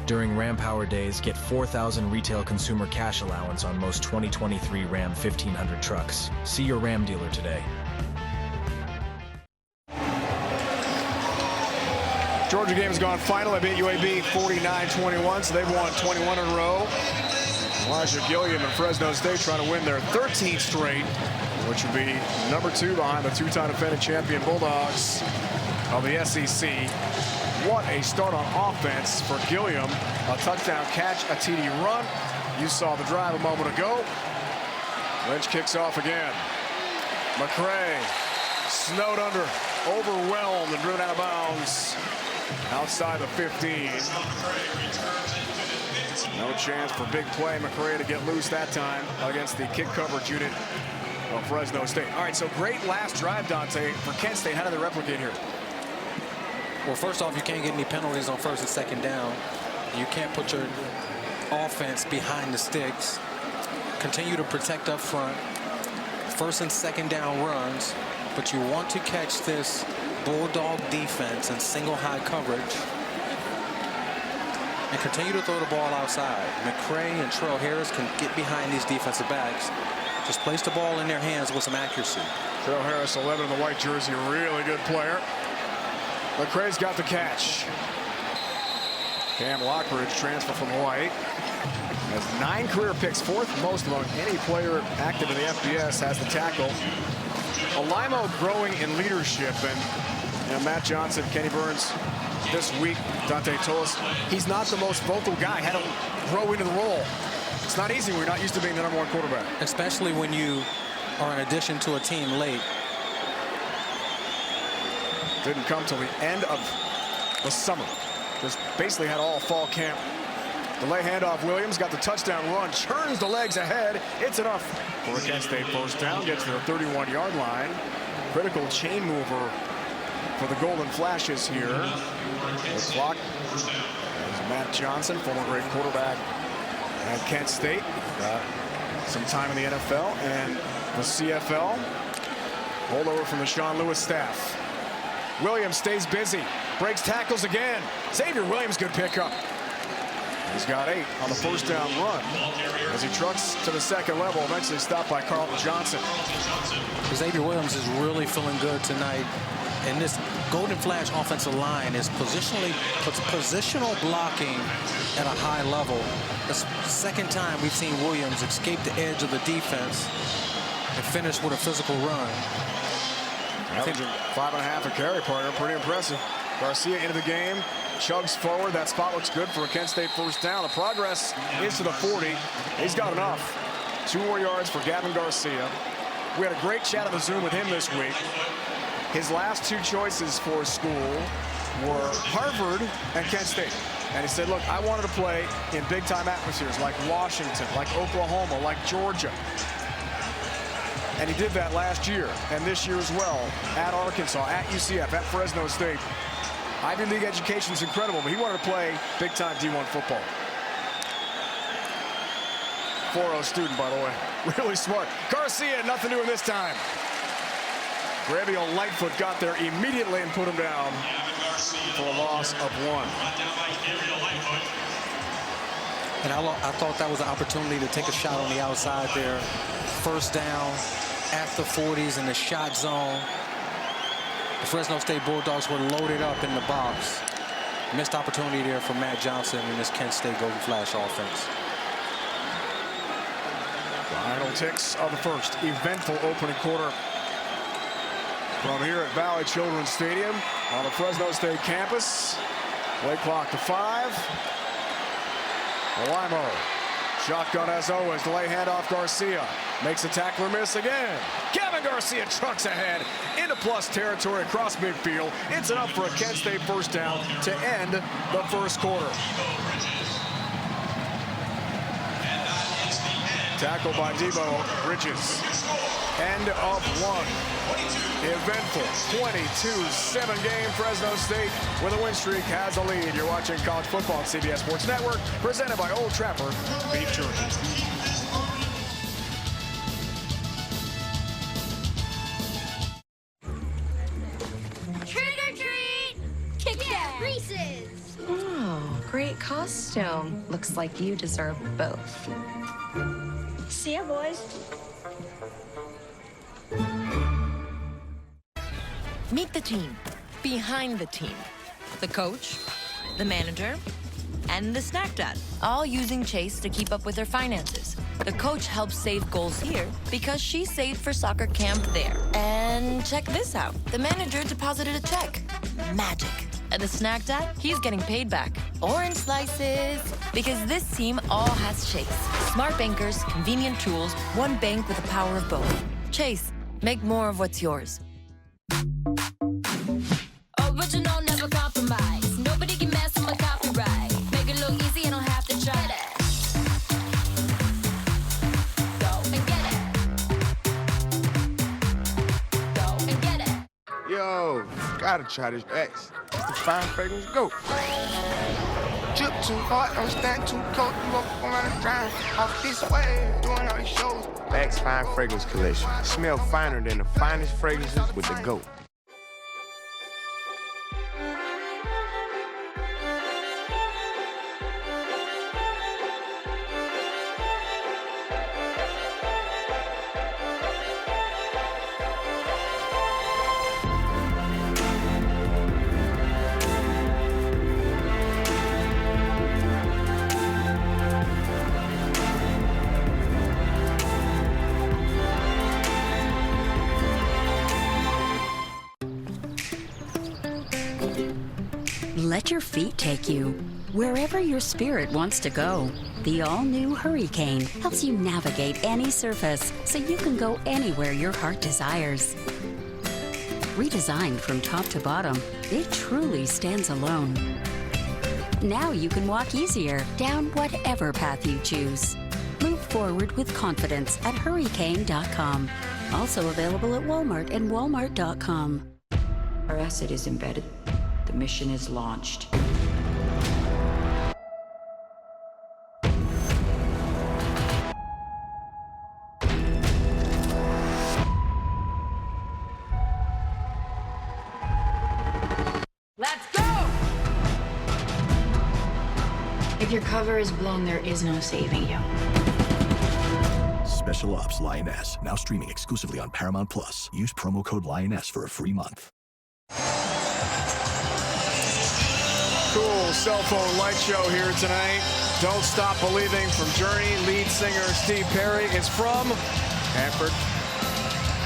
During Ram Power Days, get $4,000 retail consumer cash allowance on most 2023 Ram 1500 trucks. See your Ram dealer today. Georgia game has gone final. They beat UAB 49-21, so they've won 21 in a row. Elijah Gilliam and Fresno State trying to win their 13th straight, which would be number 2 behind the 2-time defending champion Bulldogs of the SEC. What a start on offense for Gilliam. A touchdown catch, a TD run. You saw the drive a moment ago. Lynch kicks off again. McCray snowed under, overwhelmed and driven out of bounds outside the 15. No chance for big play. McCray to get loose that time against the kick coverage unit of Fresno State. All right, so great last drive, Dante, for Kent State. How do they replicate here? Well, first off, you can't get any penalties on 1st and 2nd down. You can't put your offense behind the sticks. Continue to protect up front. 1st and 2nd down runs, but you want to catch this Bulldog defense in single high coverage and continue to throw the ball outside. McCray and Terrell Harris can get behind these defensive backs. Just place the ball in their hands with some accuracy. Terrell Harris, 11 in the white jersey, a really good player. McCray's got the catch. Cam Lockridge, transfer from White, has 9 career picks, 4th most among any player active in the FBS, has the tackle. Alimo growing in leadership, and Matt Johnson, Kenny Burns, this week, Dante told us he's not the most vocal guy, had to grow into the role. It's not easy when you're not used to being the #1 quarterback. Especially when you are an addition to a team late. Didn't come till the end of the summer. Just basically had all fall camp. Delay handoff, Williams got the touchdown run, churns the legs ahead. It's enough for a Kent State first down, gets to the 31-yard line. Critical chain mover for the Golden Flashes here. The clock is Matt Johnson, former great quarterback at Kent State. Got some time in the NFL and the CFL. Holdover from the Sean Lewis staff. Williams stays busy, breaks tackles again. Xavier Williams, good pickup. He's got 8 on the first down run as he trucks to the 2nd level, eventually stopped by Carlton Johnson. Xavier Williams is really feeling good tonight. And this Golden Flash offensive line is positional blocking at a high level. It's the 2nd time we've seen Williams escape the edge of the defense and finish with a physical run. Averaging 5.5 a carry, partner. Pretty impressive. Garcia into the game, chugs forward. That spot looks good for a Kent State first down. The progress is to the 40. He's got enough. 2 more yards for Gavin Garcia. We had a great chat on the Zoom with him this week. His last 2 choices for school were Harvard and Kent State. And he said, look, I wanted to play in big-time atmospheres like Washington, like Oklahoma, like Georgia. And he did that last year and this year as well, at Arkansas, at UCF, at Fresno State. Ivy League education is incredible, but he wanted to play big-time D1 football. 4.0 student, by the way. Really smart. Garcia, nothing doing this time. Gravio Lightfoot got there immediately and put him down for a loss of 1. And I thought that was an opportunity to take a shot on the outside there. First down at the 40s in the shot zone. The Fresno State Bulldogs were loaded up in the box. Missed opportunity there for Matt Johnson in this Kent State Golden Flash offense. Final ticks of the first eventful opening quarter from here at Valley Children's Stadium on the Fresno State campus. Play clock to 5. Limo, shotgun as always. Delay handoff, Garcia makes a tackler miss again. Gavin Garcia trucks ahead into plus territory across midfield. It's enough for a Kent State first down to end the first quarter. Tackle by Debo Bridges. End of 1. Eventful 22-7 game. Fresno State with a win streak has a lead. You're watching college football on CBS Sports Network, presented by Old Trapper Beef Jerky. Trick or treat! Kit Kat Reese's! Oh, great costume. Looks like you deserve both. See ya, boys. Meet the team behind the team. the coach, the manager, and the snack dad, all using Chase to keep up with their finances. The coach helps save goals here because she saved for soccer camp there. And check this out. The manager deposited a check. Magic. And the snack dad, he's getting paid back. Orange slices. Because this team all has Chase. Smart bankers, convenient tools, one bank with the power of both. Chase, make more of what's yours. Original, never compromise. Nobody can mess with my copyright. Make it look easy and don't have to try it. Go and get it. Go and get it. Yo, gotta try this X. It's the fine fragrance goat. Drip too hard, don't stand too cold. You up around the drive, off this way, doing all these shows. The X Fine Fragrance Collection. Smell finer than the finest fragrances with the goat. Let your feet take you wherever your spirit wants to go. The all-new Hurricane helps you navigate any surface so you can go anywhere your heart desires. Redesigned from top to bottom, it truly stands alone. Now you can walk easier down whatever path you choose. Move forward with confidence at hurricane.com. Also available at Walmart and walmart.com. Our asset is embedded. The mission is launched. Let's go! If your cover is blown, there is no saving you. Special Ops Lioness, now streaming exclusively on Paramount Plus. Use promo code Lioness for a free month. Cool cell phone light show here tonight. Don't Stop Believing from Journey. Lead singer Steve Perry is from Hanford,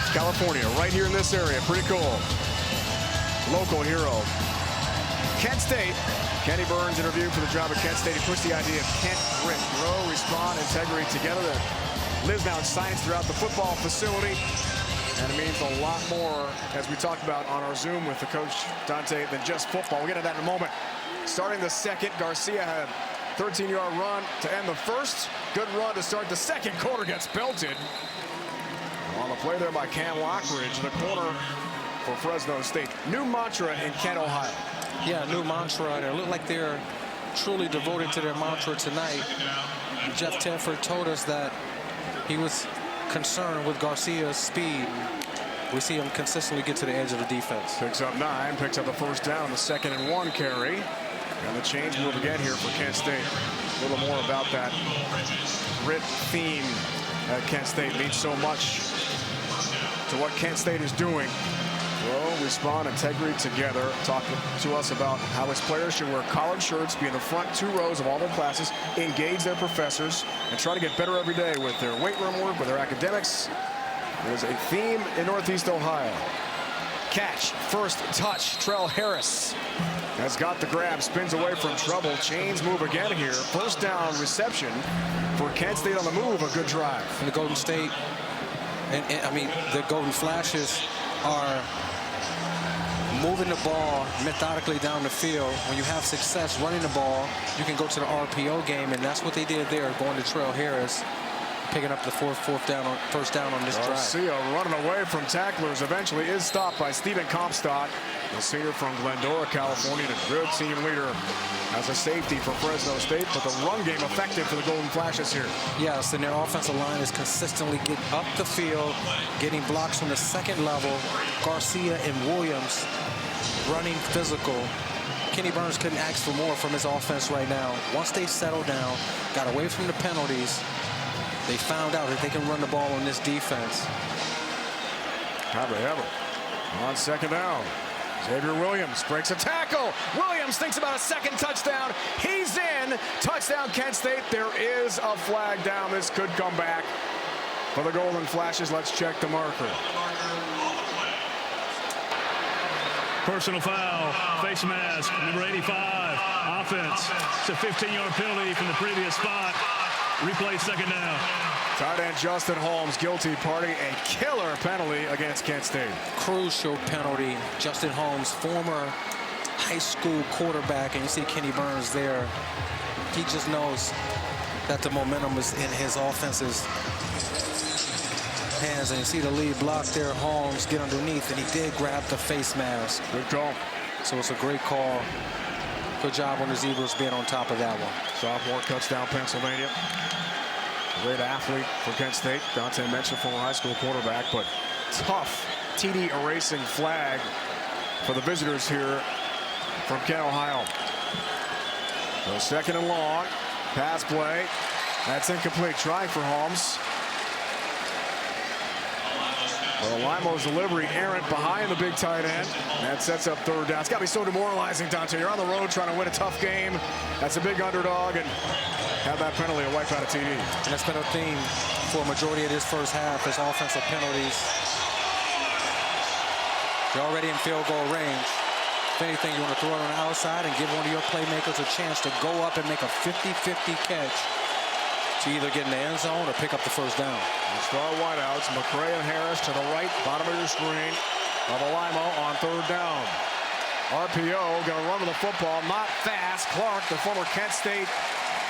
California, right here in this area. Pretty cool. Local hero. Kent State. Kenny Burns interviewed for the job at Kent State. He pushed the idea of Kent grit, grow, respond, integrity together that lives now in science throughout the football facility. And it means a lot more, as we talked about on our Zoom with the coach, Dante, than just football. We'll get to that in a moment. Starting the second, Garcia had a 13-yard run to end the first. Good run to start the second quarter, gets belted. On the play there by Cam Lockridge, the corner for Fresno State. New mantra in Kent, Ohio. Yeah, new mantra, and it looked like they're truly devoted to their mantra tonight. Jeff Tedford told us that he was concerned with Garcia's speed. We see him consistently get to the edge of the defense. Picks up 9, picks up the first down on the 2nd and 1 carry. And the change move again here for Kent State. A little more about that grit theme at Kent State means so much to what Kent State is doing. Grow, respond, integrity together. Talk to us about how his players should wear collared shirts, be in the front 2 rows of all their classes, engage their professors, and try to get better every day with their weight room work, with their academics. There's a theme in Northeast Ohio. Catch, first touch, Trell Harris has got the grab, spins away from trouble. Chains move again here. First down reception for Kent State on the move. A good drive. And the Golden State, and I mean, the Golden Flashes are moving the ball methodically down the field. When you have success running the ball, you can go to the RPO game, and that's what they did there, going to Trell Harris, picking up the first down on this drive. Garcia running away from tacklers eventually is stopped by Stephen Comstock, the senior from Glendora, California, and a good team leader as a safety for Fresno State, but the run game effective for the Golden Flashes here. Yes, and their offensive line is consistently getting up the field, getting blocks from the second level. Garcia and Williams running physical. Kenny Burns couldn't ask for more from his offense right now. Once they settled down, got away from the penalties, they found out that they can run the ball on this defense. Have they ever? On 2nd down. Xavier Williams breaks a tackle. Williams thinks about a second touchdown. He's in. Touchdown, Kent State. There is a flag down. This could come back for the Golden Flashes. Let's check the marker. Personal foul, face mask, number 85, offense. It's a 15-yard penalty from the previous spot. Replay, second down. Tight end Justin Holmes guilty, party a killer penalty against Kent State. Crucial penalty. Justin Holmes, former high school quarterback, and you see Kenny Burns there. He just knows that the momentum is in his offense's hands, and you see the lead block there. Holmes get underneath, and he did grab the face mask. Good call. So it's a great call. Good job on the Zebras being on top of that one. Sophomore cuts down Pennsylvania. Great athlete for Kent State. Dante mentioned former high school quarterback, but tough TD erasing flag for the visitors here from Kent, Ohio. So second and long. Pass play. That's incomplete. Trying for Holmes. Well, Limo's delivery errant behind the big tight end. That sets up third down. It's got to be so demoralizing, Dante. You're on the road trying to win a tough game. That's a big underdog, and have that penalty, a wipe out of TD. And that's been a theme for a majority of this first half, is offensive penalties. You're already in field goal range. If anything, you want to throw it on the outside and give one of your playmakers a chance to go up and make a 50-50 catch to either get in the end zone or pick up the first down. The star wideouts, McCray and Harris to the right, bottom of your screen. Limo on third down. RPO going to run with the football, not fast. Clark, the former Kent State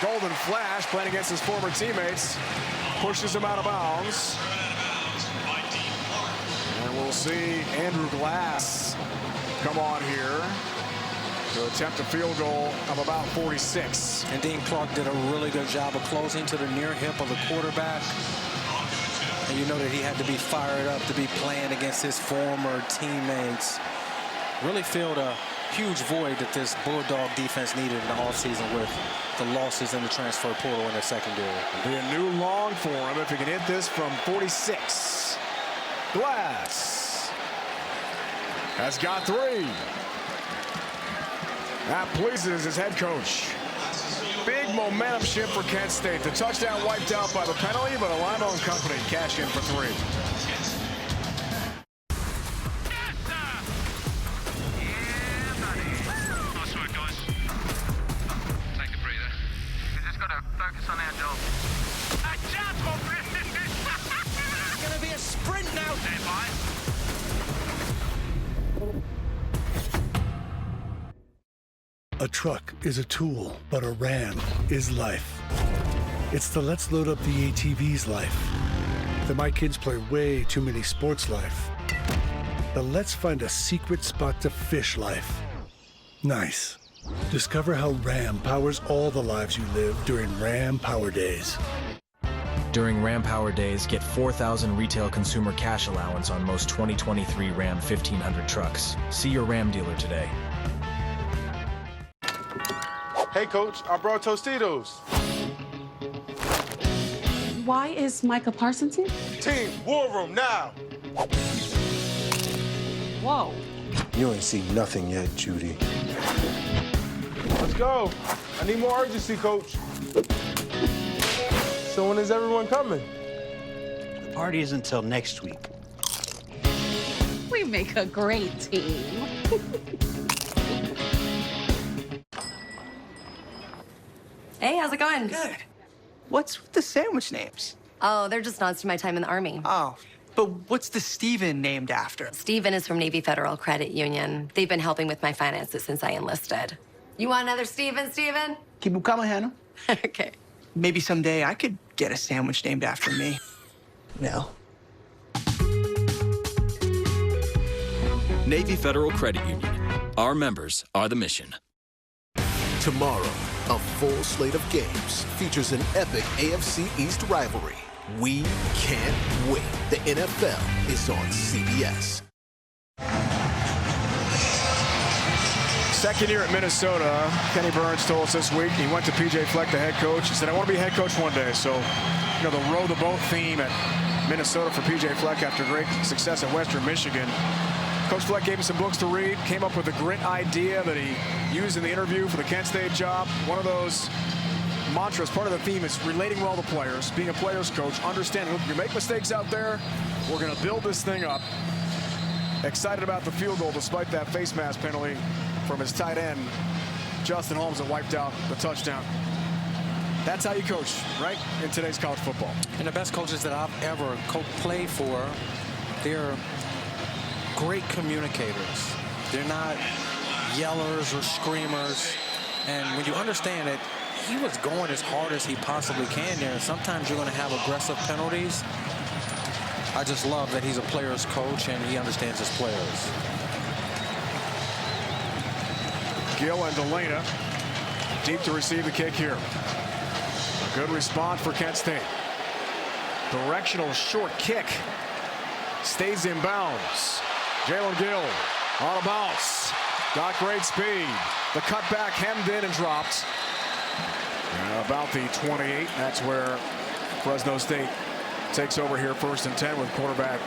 Golden Flash, playing against his former teammates, pushes him out of bounds. And we'll see Andrew Glass come on here to attempt a field goal of about 46. And Dean Clark did a really good job of closing to the near hip of the quarterback. And you know that he had to be fired up to be playing against his former teammates. Really filled a huge void that this Bulldog defense needed in the offseason with the losses in the transfer portal in the secondary. It'll be a new long for him if he can hit this from 46. Glass has got 3. That pleases his head coach. Big momentum shift for Kent State. The touchdown wiped out by the penalty, but Limo and company cash in for 3. Take a breather. You just got to focus on our job. A jump! It's going to be a sprint now. Stand by. A truck is a tool, but a Ram is life. It's the let's load up the ATV's life. The my kids play way too many sports life. The let's find a secret spot to fish life. Nice. Discover how Ram powers all the lives you live during Ram Power Days. During Ram Power Days, get 4,000 retail consumer cash allowance on most 2023 Ram 1500 trucks. See your Ram dealer today. Hey, Coach, I brought Tostitos. Why is Micah Parsons here? Team, war room now. Whoa. You ain't seen nothing yet, Judy. Let's go. I need more urgency, Coach. So when is everyone coming? The party isn't until next week. We make a great team. Hey, how's it going? Good. What's with the sandwich names? Oh, they're just nods to my time in the Army. Oh, but what's the Steven named after? Steven is from Navy Federal Credit Union. They've been helping with my finances since I enlisted. You want another Steven, Steven? Keep them coming, Hannah. Okay. Maybe someday I could get a sandwich named after me. No. Navy Federal Credit Union. Our members are the mission. Tomorrow, a full slate of games features an epic AFC East rivalry. We can't wait. The NFL is on CBS. Second year at Minnesota, Kenny Burns told us this week he went to PJ Fleck, the head coach. He said, I want to be head coach one day. So, you know, the row the boat theme at Minnesota for PJ Fleck after great success at Western Michigan. Coach Fleck gave him some books to read, came up with a grit idea that he used in the interview for the Kent State job. One of those mantras, part of the theme is relating well to players, being a player's coach, understanding, look, you make mistakes out there, we're going to build this thing up. Excited about the field goal despite that face mask penalty from his tight end, Justin Holmes, that wiped out the touchdown. That's how you coach, right, in today's college football. And the best coaches that I've ever played for, they're great communicators. They're not yellers or screamers. And when you understand it, he was going as hard as he possibly can there. And sometimes you're going to have aggressive penalties. I just love that he's a player's coach and he understands his players. Gill and Delana deep to receive the kick here. A good response for Kent State. Directional short kick. Stays in bounds. Jalen Gill on a bounce. Got great speed. The cutback hemmed in and dropped. And about the 28. That's where Fresno State takes over here 1st and 10 with quarterback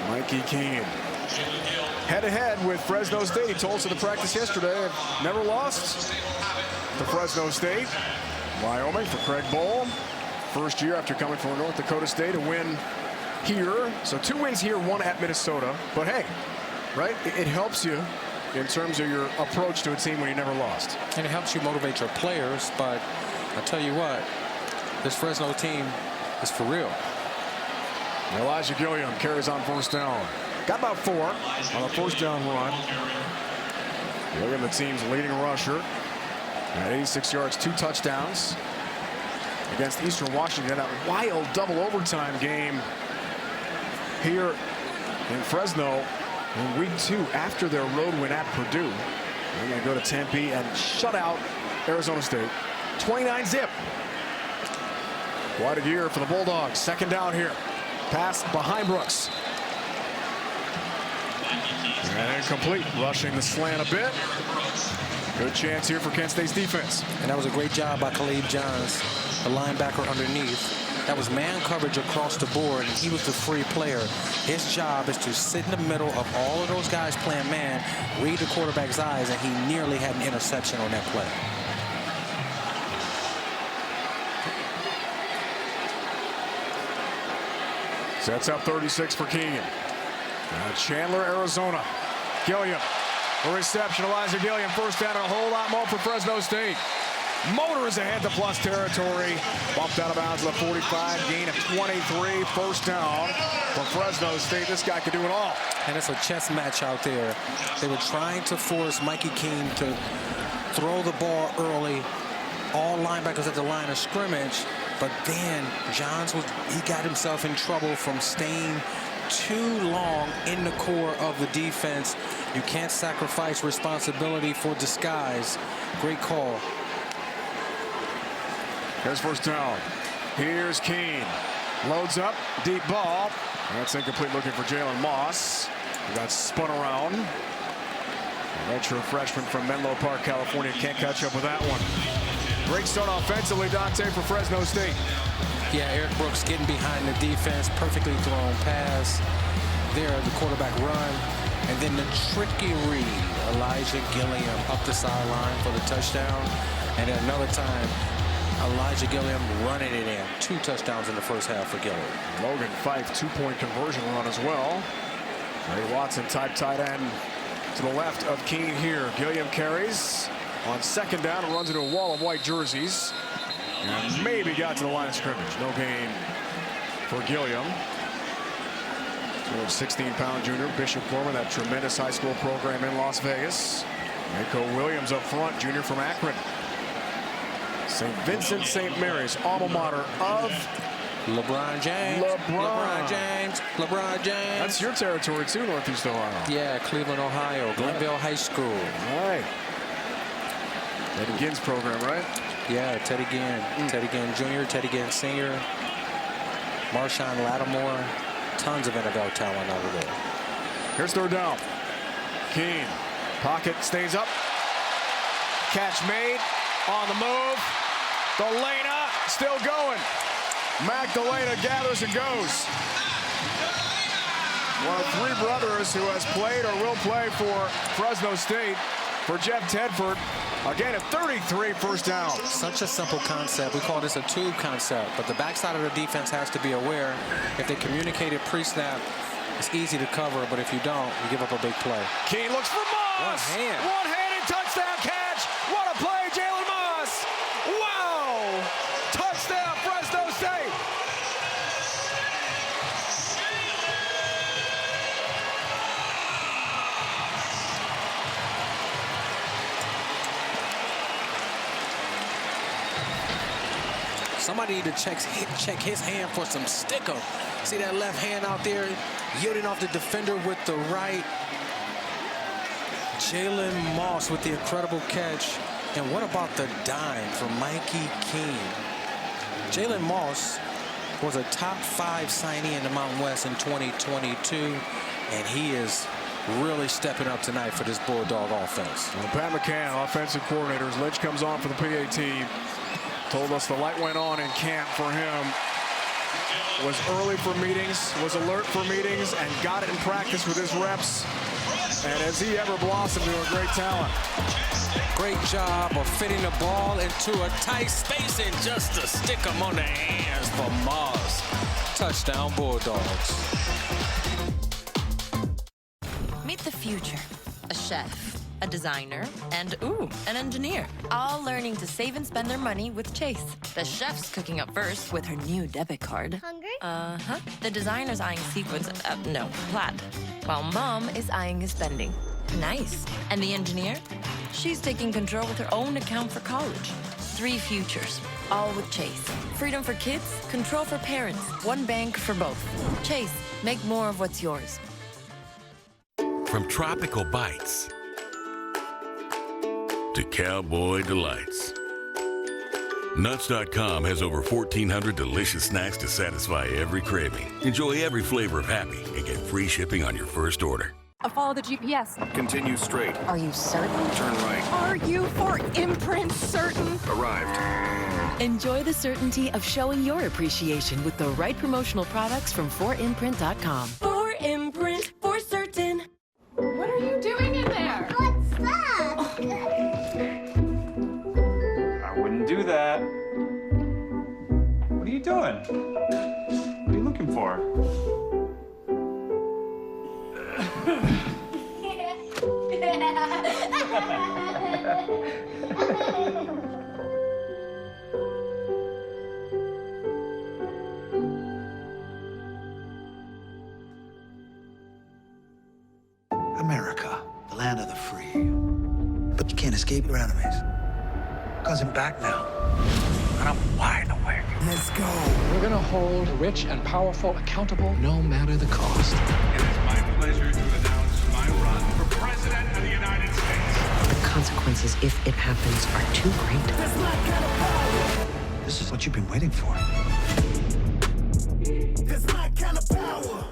Mikey Keene. Head-to-head with Fresno State. He told us in the practice yesterday, never lost to Fresno State. Wyoming for Craig Bowl. First year after coming from North Dakota State, a win here. So 2 wins here, 1 at Minnesota. But hey, right, it helps you in terms of your approach to a team when you never lost. And it helps you motivate your players. But I tell you what, this Fresno team is for real. Elijah Gilliam carries on 1st down. Got about 4 on a 1st down run. Gilliam, the team's leading rusher. At 86 yards, 2 touchdowns against Eastern Washington. That wild double overtime game here in Fresno in week 2 after their road win at Purdue. They're going to go to Tempe and shut out Arizona State. 29-zip. Quite a year for the Bulldogs. 2nd down here. Pass behind Brooks. And incomplete. Rushing the slant a bit. Good chance here for Kent State's defense. And that was a great job by Khalid Johns, the linebacker underneath. That was man coverage across the board, and he was the free player. His job is to sit in the middle of all of those guys playing man, read the quarterback's eyes, and he nearly had an interception on that play. Sets up 36 for Keene. Chandler, Arizona. Gilliam. A reception. Elijah Gilliam. 1st down and a whole lot more for Fresno State. Motors ahead to plus territory. Bumped out of bounds at the 45. Gain of 23. 1st down for Fresno State. This guy could do it all. And it's a chess match out there. They were trying to force Mikey Keene to throw the ball early. All linebackers at the line of scrimmage. But then Johns he got himself in trouble from staying too long in the core of the defense. You can't sacrifice responsibility for disguise. Great call. Here's 1st down. Here's Keene. Loads up. Deep ball. That's incomplete, looking for Jalen Moss. He got spun around. Retro freshman from Menlo Park, California. Can't catch up with that one. Great start offensively, Dante, for Fresno State. Yeah, Eric Brooks getting behind the defense. Perfectly thrown pass. There, the quarterback run. And then the tricky read. Elijah Gilliam up the sideline for the touchdown. And then another time, Elijah Gilliam running it in. 2 touchdowns in the 1st half for Gilliam. Logan Fife, 2-point conversion run as well. Ray Watson, type tight end to the left of Keene here. Gilliam carries on 2nd down and runs into a wall of white jerseys. And maybe got to the line of scrimmage. No gain for Gilliam. 16-pound junior, Bishop Gorman, that tremendous high school program in Las Vegas. Nico Williams up front, junior from Akron. St. Vincent St. Mary's, alma mater of LeBron James. LeBron James. LeBron James. That's your territory too, Northeast Ohio. Yeah, Cleveland, Ohio. Glenville High School. All right. Teddy Ginn's program, right? Yeah, Teddy Ginn. Teddy Ginn Jr., Teddy Ginn Sr., Marshawn Lattimore. Tons of NFL talent over there. Here's 3rd down. Keene. Pocket stays up. Catch made. On the move. Delana still going. Mac Delana gathers and goes. One of three brothers who has played or will play for Fresno State. For Jeff Tedford, again, a 33 first down. Such a simple concept. We call this a tube concept, but the backside of the defense has to be aware. If they communicate it pre-snap, it's easy to cover, but if you don't, you give up a big play. Keene looks for Moss. One-handed touchdown catch. What a play, Jalen Moss. Wow. Touchdown, Fresno State. Somebody need to check his hand for some stick-up. See that left hand out there, yielding off the defender with the right. Jalen Moss with the incredible catch. And what about the dime from Mikey Keene? Jalen Moss was a top 5 signee in the Mountain West in 2022, and he is really stepping up tonight for this Bulldog offense. Well, Pat McCann, offensive coordinators. Lynch comes on for the PAT. Told us the light went on in camp for him. Was early for meetings, was alert for meetings, and got it in practice with his reps. And has he ever blossomed into a great talent? Great job of fitting the ball into a tight space and just to stick him on the hands for Moss. Touchdown, Bulldogs. Meet the future. A chef, a designer, and an engineer. All learning to save and spend their money with Chase. The chef's cooking up first with her new debit card. Hungry? Uh-huh. The designer's eyeing sequins, no, plaid. While mom is eyeing his spending. Nice. And the engineer? She's taking control with her own account for college. 3 futures, all with Chase. Freedom for kids, control for parents. One bank for both. Chase, make more of what's yours. From tropical bites to cowboy delights, Nuts.com has over 1,400 delicious snacks to satisfy every craving. Enjoy every flavor of happy and get free shipping on your first order. Follow the GPS. Continue straight. Are you certain? Turn right. Are you for imprint certain? Arrived. Enjoy the certainty of showing your appreciation with the right promotional products from 4imprint.com. 4imprint, for certain. What are you doing in there? What's that? I wouldn't do that. What are you doing? What are you looking for? America, the land of the free. But you can't escape your enemies. Cause I'm back now. And I'm wide awake. Let's go. We're gonna hold the rich and powerful accountable no matter the cost. It is my pleasure to announce my run for President of the United States. The consequences, if it happens, are too great. That's my kind of power. This is what you've been waiting for. That's my kind of power.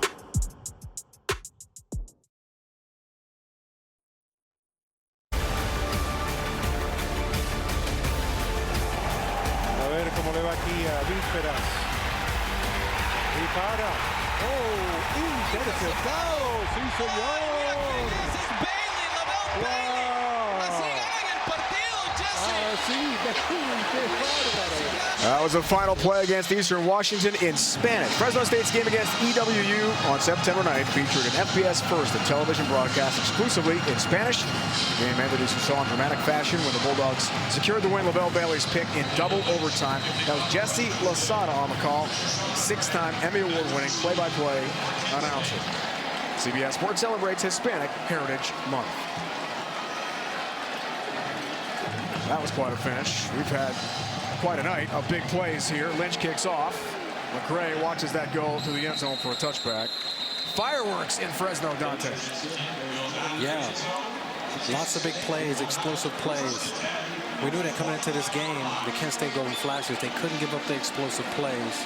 A ver cómo le va aquí a Vísperas. Dispara. ¡Oh! ¡Interceptado! ¡Sí, señor! ¡Wow! That was the final play against Eastern Washington in Spanish. Fresno State's game against EWU on September 9th featured an FPS First, a television broadcast exclusively in Spanish. The game ended, as you saw, in dramatic fashion when the Bulldogs secured the win. Lavelle Bailey's pick in double overtime. That was Jesse Lasada on the call, 6-time Emmy Award-winning play-by-play announcer. CBS Sports celebrates Hispanic Heritage Month. That was quite a finish. We've had quite a night of big plays here. Lynch kicks off. McRae watches that go to the end zone for a touchback. Fireworks in Fresno, Dante. Yeah, lots of big plays, explosive plays. We knew that coming into this game, the Kent State Golden Flashes, they couldn't give up the explosive plays.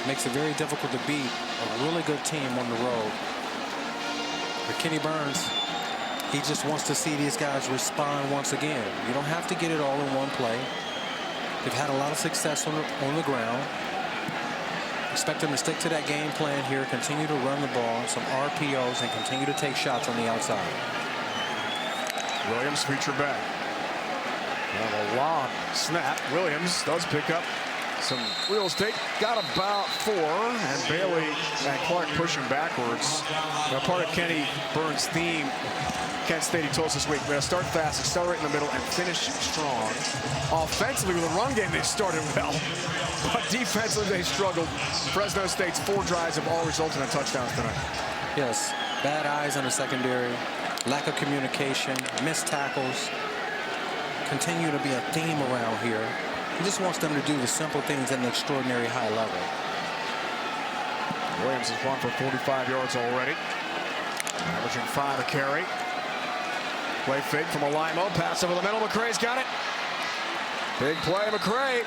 Makes it very difficult to beat a really good team on the road. But Kenny Burns, he just wants to see these guys respond once again. You don't have to get it all in one play. They've had a lot of success on the ground. Expect them to stick to that game plan here, continue to run the ball, some RPOs, and continue to take shots on the outside. Williams feature back. A long snap. Williams does pick up some real estate. Got about 4, and Bailey and Clark pushing backwards. Now, part of Kenny Burns' theme, Kent State, he told us this week, we're going to start fast, accelerate in the middle, and finish strong. Offensively, with the run game, they started well. But defensively, they struggled. Fresno State's 4 drives have all resulted in touchdowns tonight. Yes, bad eyes on the secondary, lack of communication, missed tackles. Continue to be a theme around here. He just wants them to do the simple things at an extraordinary high level. Williams has run for 45 yards already. Averaging 5 a carry. Play fake from Alimo. Pass over the middle. McCray's got it. Big play, McCray.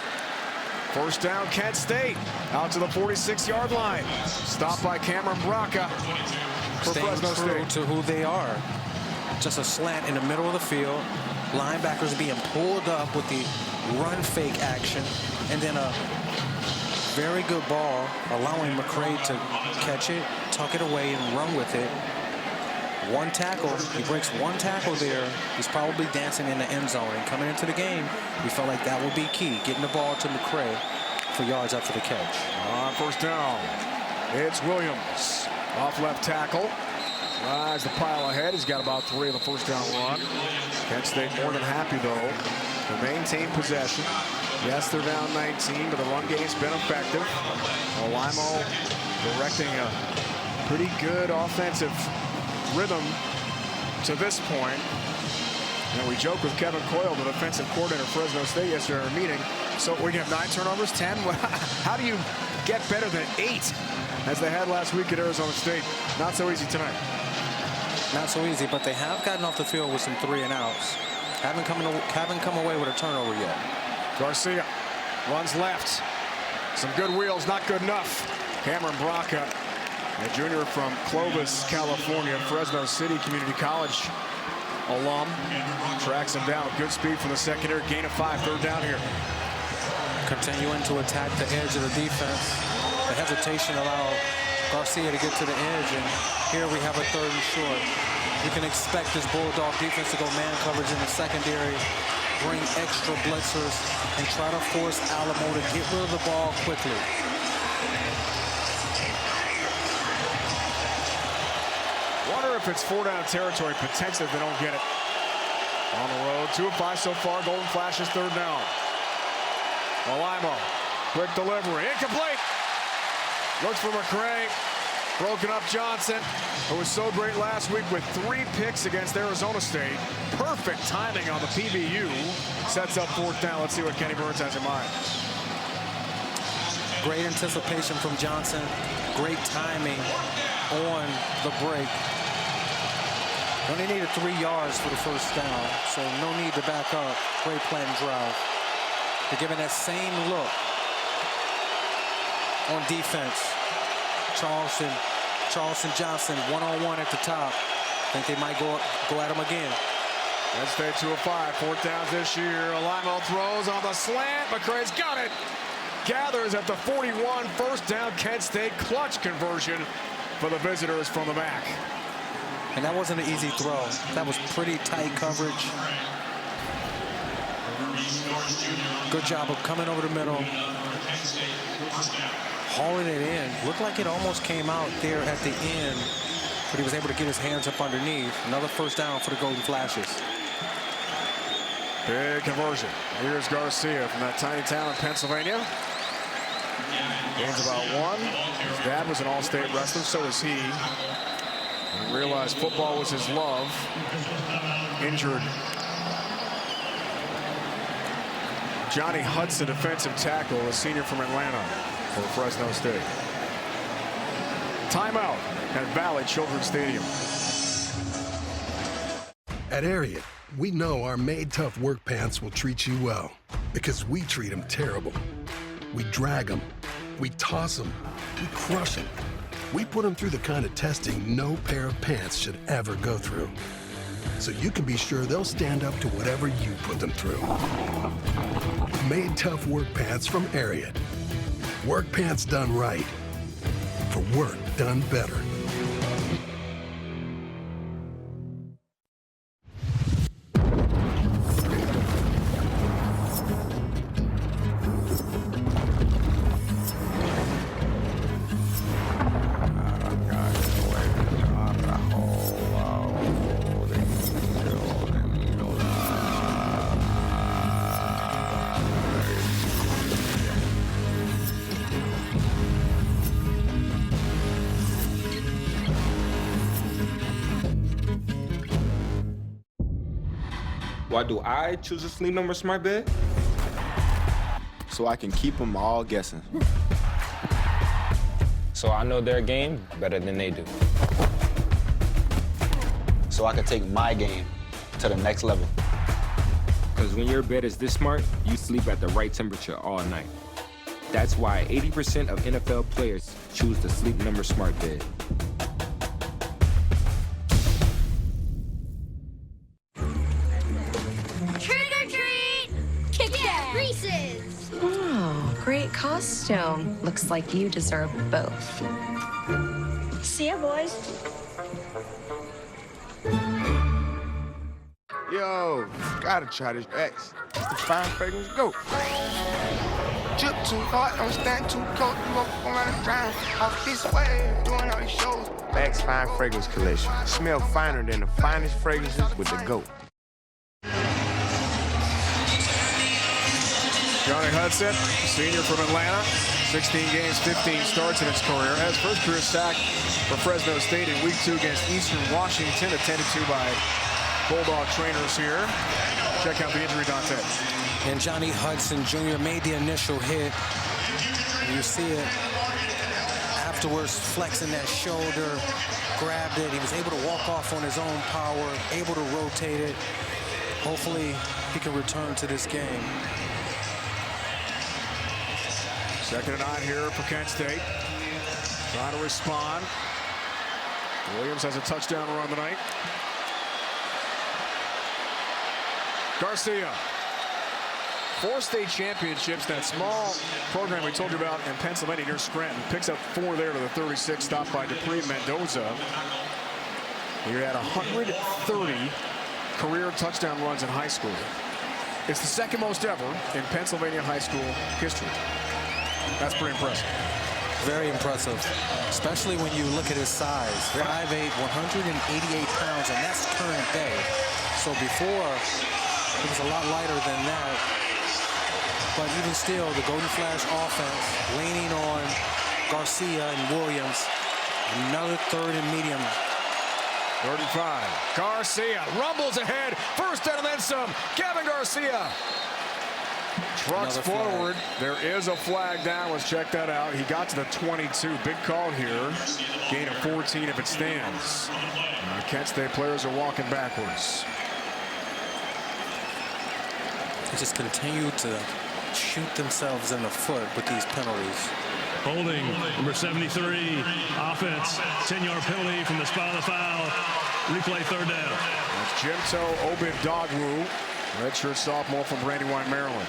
First down, Kent State. Out to the 46-yard line. Stopped by Cameron Braca for Fresno State. To who they are. Just a slant in the middle of the field. Linebackers being pulled up with the run fake action, and then a very good ball, allowing McCray to catch it, tuck it away, and run with it. One tackle, he breaks one tackle there. He's probably dancing in the end zone, and coming into the game, we felt like that would be key, getting the ball to McCray for yards after the catch. On first down, it's Williams off left tackle. Rides the pile ahead. He's got about 3 of the first down run. Kent State more than happy, though, to maintain possession. Yes, they're down 19, but the run game's been effective. Alimo directing a pretty good offensive rhythm to this point. And we joke with Kevin Coyle, the defensive coordinator of Fresno State, yesterday in our meeting. So we have 9 turnovers, 10. How do you get better than 8 as they had last week at Arizona State? Not so easy tonight. Not so easy, but they have gotten off the field with some 3 and outs. Haven't come away with a turnover yet. Garcia runs left. Some good wheels, not good enough. Cameron Braca, a junior from Clovis, California, Fresno City Community College alum, tracks him down. Good speed from the secondary. Gain of 5, third down here. Continuing to attack the edge of the defense. The hesitation allowed Garcia to get to the edge, and here we have a 3rd and short. You can expect this Bulldog defense to go man coverage in the secondary, bring extra blitzers, and try to force Alamo to get rid of the ball quickly. Wonder if it's 4-down territory, potentially if they don't get it. On the road, 2 of 5 so far. Golden Flashes, 3rd down. Alimo, quick delivery, incomplete. Looks for McCray. Broken up Johnson, who was so great last week with 3 picks against Arizona State. Perfect timing on the PBU. Sets up 4th down. Let's see what Kenny Burns has in mind. Great anticipation from Johnson. Great timing on the break. Only needed 3 yards for the first down, so no need to back up. Great planned drive. They're giving that same look on defense. Charleston Johnson, one-on-one at the top. Think they might go at him again. Let's stay 2 of 5, 4th downs this year. Alimo throws on the slant. McCray's got it. Gathers at the 41. First down, Kent State. Clutch conversion for the visitors from the back. And that wasn't an easy throw. That was pretty tight coverage. Good job of coming over the middle, hauling it in. Looked like it almost came out there at the end, but he was able to get his hands up underneath. Another first down for the Golden Flashes. Big conversion. Here's Garcia from that tiny town in Pennsylvania. Gains about 1. His dad was an all-state wrestler, so was he. And realized football was his love. Injured Johnny Hudson, defensive tackle, a senior from Atlanta for Fresno State. Timeout at Valley Children's Stadium. At Ariat, we know our Made Tough work pants will treat you well, because we treat them terrible. We drag them, we toss them, we crush them. We put them through the kind of testing no pair of pants should ever go through. So you can be sure they'll stand up to whatever you put them through. Made Tough work pants from Ariat. Work pants done right. For work done better. Why do I choose a sleep number smart bed? So I can keep them all guessing. So I know their game better than they do. So I can take my game to the next level. Because when your bed is this smart, you sleep at the right temperature all night. That's why 80% of NFL players choose the Sleep Number smart bed. Great costume. Looks like you deserve both. See ya, boys. Yo, gotta try this X. The fine fragrance go. Drip too hard, don't stand too close. You up around and drive off this way, doing all these shows. X Fine Fragrance Collection. Smell finer than the finest fragrances with the GOAT. Johnny Hudson, senior from Atlanta, 16 games, 15 starts in his career. Has first career sack for Fresno State in Week 2 against Eastern Washington, attended to by Bulldog trainers here. Check out the injury, Dante. And Johnny Hudson Jr. made the initial hit. And you see it afterwards, flexing that shoulder, grabbed it. He was able to walk off on his own power, able to rotate it. Hopefully, he can return to this game. 2nd and 9 here for Kent State. Trying to respond. Williams has a touchdown run tonight. Garcia. 4 state championships. That small program we told you about in Pennsylvania near Scranton. Picks up 4 there to the 36, stopped by Dupree Mendoza. He had 130 career touchdown runs in high school. It's the 2nd most ever in Pennsylvania high school history. That's pretty impressive. Very impressive, especially when you look at his size. 5'8", 188 pounds, and that's current day. So before, he was a lot lighter than that. But even still, the Golden Flash offense, leaning on Garcia and Williams. Another 3rd and medium. 3rd and 5. Garcia rumbles ahead. First down and then some. Gavin Garcia. Trucks forward. There is a flag down. Let's check that out. He got to the 22. Big call here. Gain of 14 if it stands. Kent State players are walking backwards. They just continue to shoot themselves in the foot with these penalties. Holding, number 73, offense, 10-yard penalty from the spot of the foul. Replay 3rd down. That's Jimto Obid-Dogwu, redshirt sophomore from Brandywine, Maryland.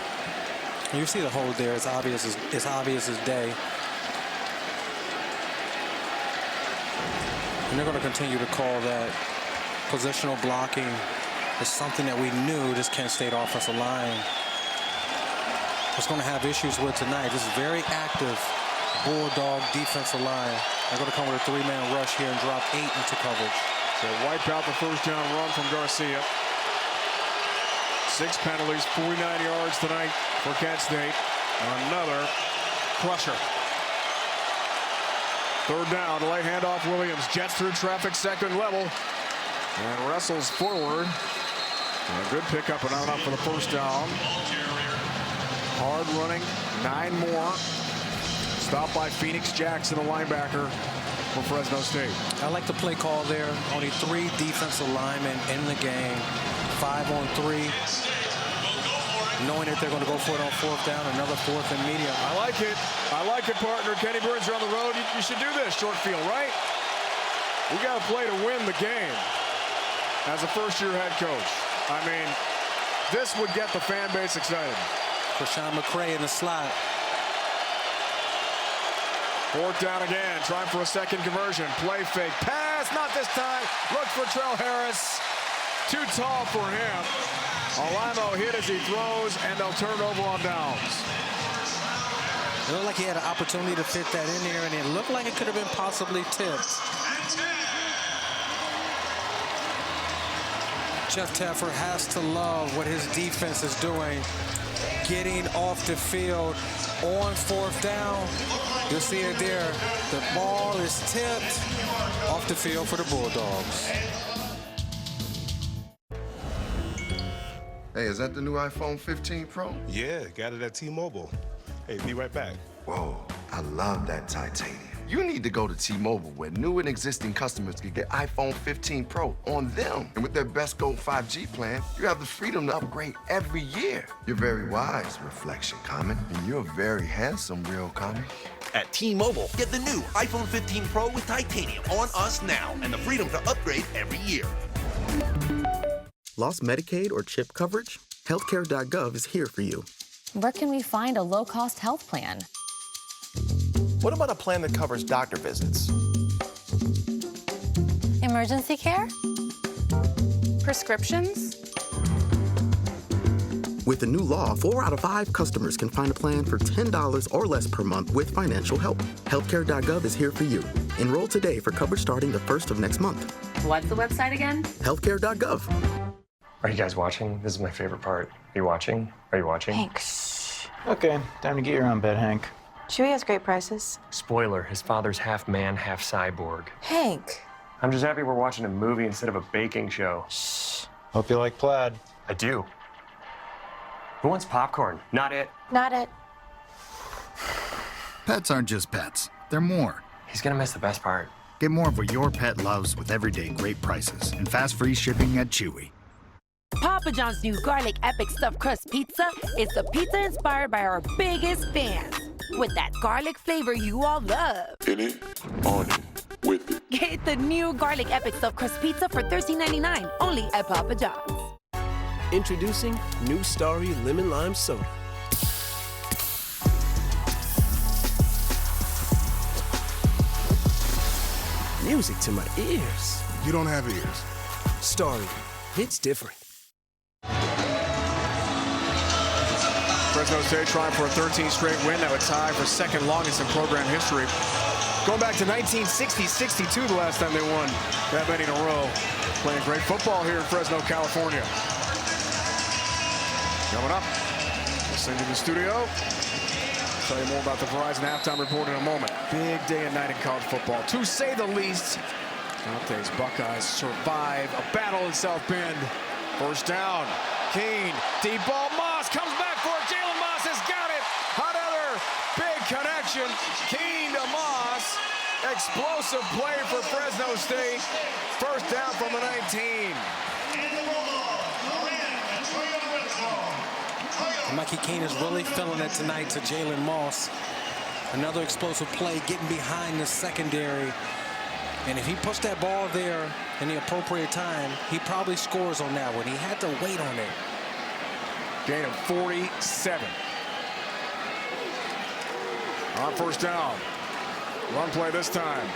You see the hold there. It's obvious as day. And they're going to continue to call that positional blocking. It's something that we knew this Kent State offensive line was going to have issues with tonight. This is very active Bulldog defensive line. They're going to come with a 3-man rush here and drop 8 into coverage. So wipe out the first down run from Garcia. 6 penalties, 49 yards tonight for Kent State. Another crusher. 3rd down, lay handoff Williams. Jets through traffic, 2nd level. And wrestles forward. And a good pickup and on up for the 1st down. Hard running, 9 more. Stopped by Phoenix Jackson, a linebacker for Fresno State. I like the play call there. Only 3 defensive linemen in the game. 5 on 3. Knowing that they're going to go for it on 4th down, another 4th and medium. I like it. I like it, partner. Kenny Burns, you're on the road. You should do this, short field, right? We got to play to win the game as a first-year head coach. I mean, this would get the fan base excited. Rashawn McCray in the slot. Fourth down again, trying for a second conversion. Play fake, pass, not this time. Look for Trell Harris. Too tall for him. Alamo hit as he throws, and they'll turn over on downs. It looked like he had an opportunity to fit that in there, and it looked like it could have been possibly tipped. Jeff Taffer has to love what his defense is doing. Getting off the field on fourth down. You'll see it there. The ball is tipped off the field for the Bulldogs. Hey, is that the new iPhone 15 Pro? Yeah, got it at T-Mobile. Hey, be right back. Whoa, I love that titanium. You need to go to T-Mobile, where new and existing customers can get iPhone 15 Pro on them. And with their Best Gold 5G plan, you have the freedom to upgrade every year. You're very wise, Reflection Common, and you're very handsome, Real Common. At T-Mobile, get the new iPhone 15 Pro with titanium on us now and the freedom to upgrade every year. Lost Medicaid or CHIP coverage? Healthcare.gov is here for you. Where can we find a low-cost health plan? What about a plan that covers doctor visits? Emergency care? Prescriptions? With the new law, 4 out of 5 customers can find a plan for $10 or less per month with financial help. Healthcare.gov is here for you. Enroll today for coverage starting the 1st of next month. What's the website again? Healthcare.gov. Are you guys watching? This is my favorite part. Are you watching? Are you watching? Hank, shh. Okay, time to get your own bed, Hank. Chewie has great prices. Spoiler, his father's half man, half cyborg. Hank. I'm just happy we're watching a movie instead of a baking show. Shh. Hope you like plaid. I do. Who wants popcorn? Not it. Not it. Pets aren't just pets. They're more. He's gonna miss the best part. Get more of what your pet loves with everyday great prices and fast free shipping at Chewy. Papa John's new garlic epic stuffed crust pizza is the pizza inspired by our biggest fans. With that garlic flavor you all love. In it, on it, with it. Get the new garlic epic stuffed crust pizza for $13.99 only at Papa John's. Introducing new Starry Lemon Lime Soda. Music to my ears. You don't have ears. Starry, it's different. Fresno State trying for a 13th straight win. That would tie for second longest in program history. Going back to 1960-62, the last time they won that many in a row. Playing great football here in Fresno, California. Coming up, listening to the studio. I'll tell you more about the Verizon halftime report in a moment. Big day and night in college football, to say the least. Dante's Buckeyes survive a battle in South Bend. First down, Keene, deep ball, Moss comes back for it. Jalen Moss has got it. Another big connection. Keene to Moss. Explosive play for Fresno State. First down from the 19. Mikey Keene is really feeling it tonight to Jalen Moss. Another explosive play, getting behind the secondary. And if he puts that ball there in the appropriate time, he probably scores on that one. He had to wait on it. Gain of 47. On first down. Run play this time.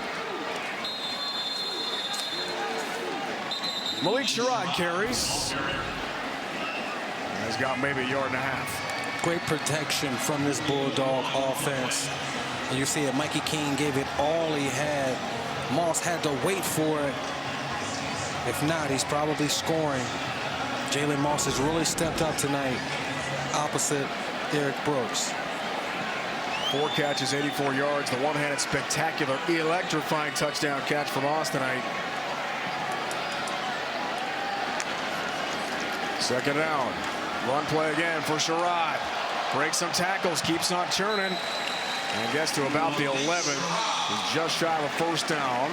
Malik Sherrod carries. He's got maybe a yard and a half. Great protection from this Bulldog offense. And you see it, Mikey Keene gave it all he had. Moss had to wait for it. If not, he's probably scoring. Jalen Moss has really stepped up tonight opposite Eric Brooks. 4 catches, 84 yards. The one-handed spectacular, electrifying touchdown catch for Moss tonight. Second down. Run play again for Sherrod. Breaks some tackles, keeps on churning, and gets to about the 11. He's just shy of a first down.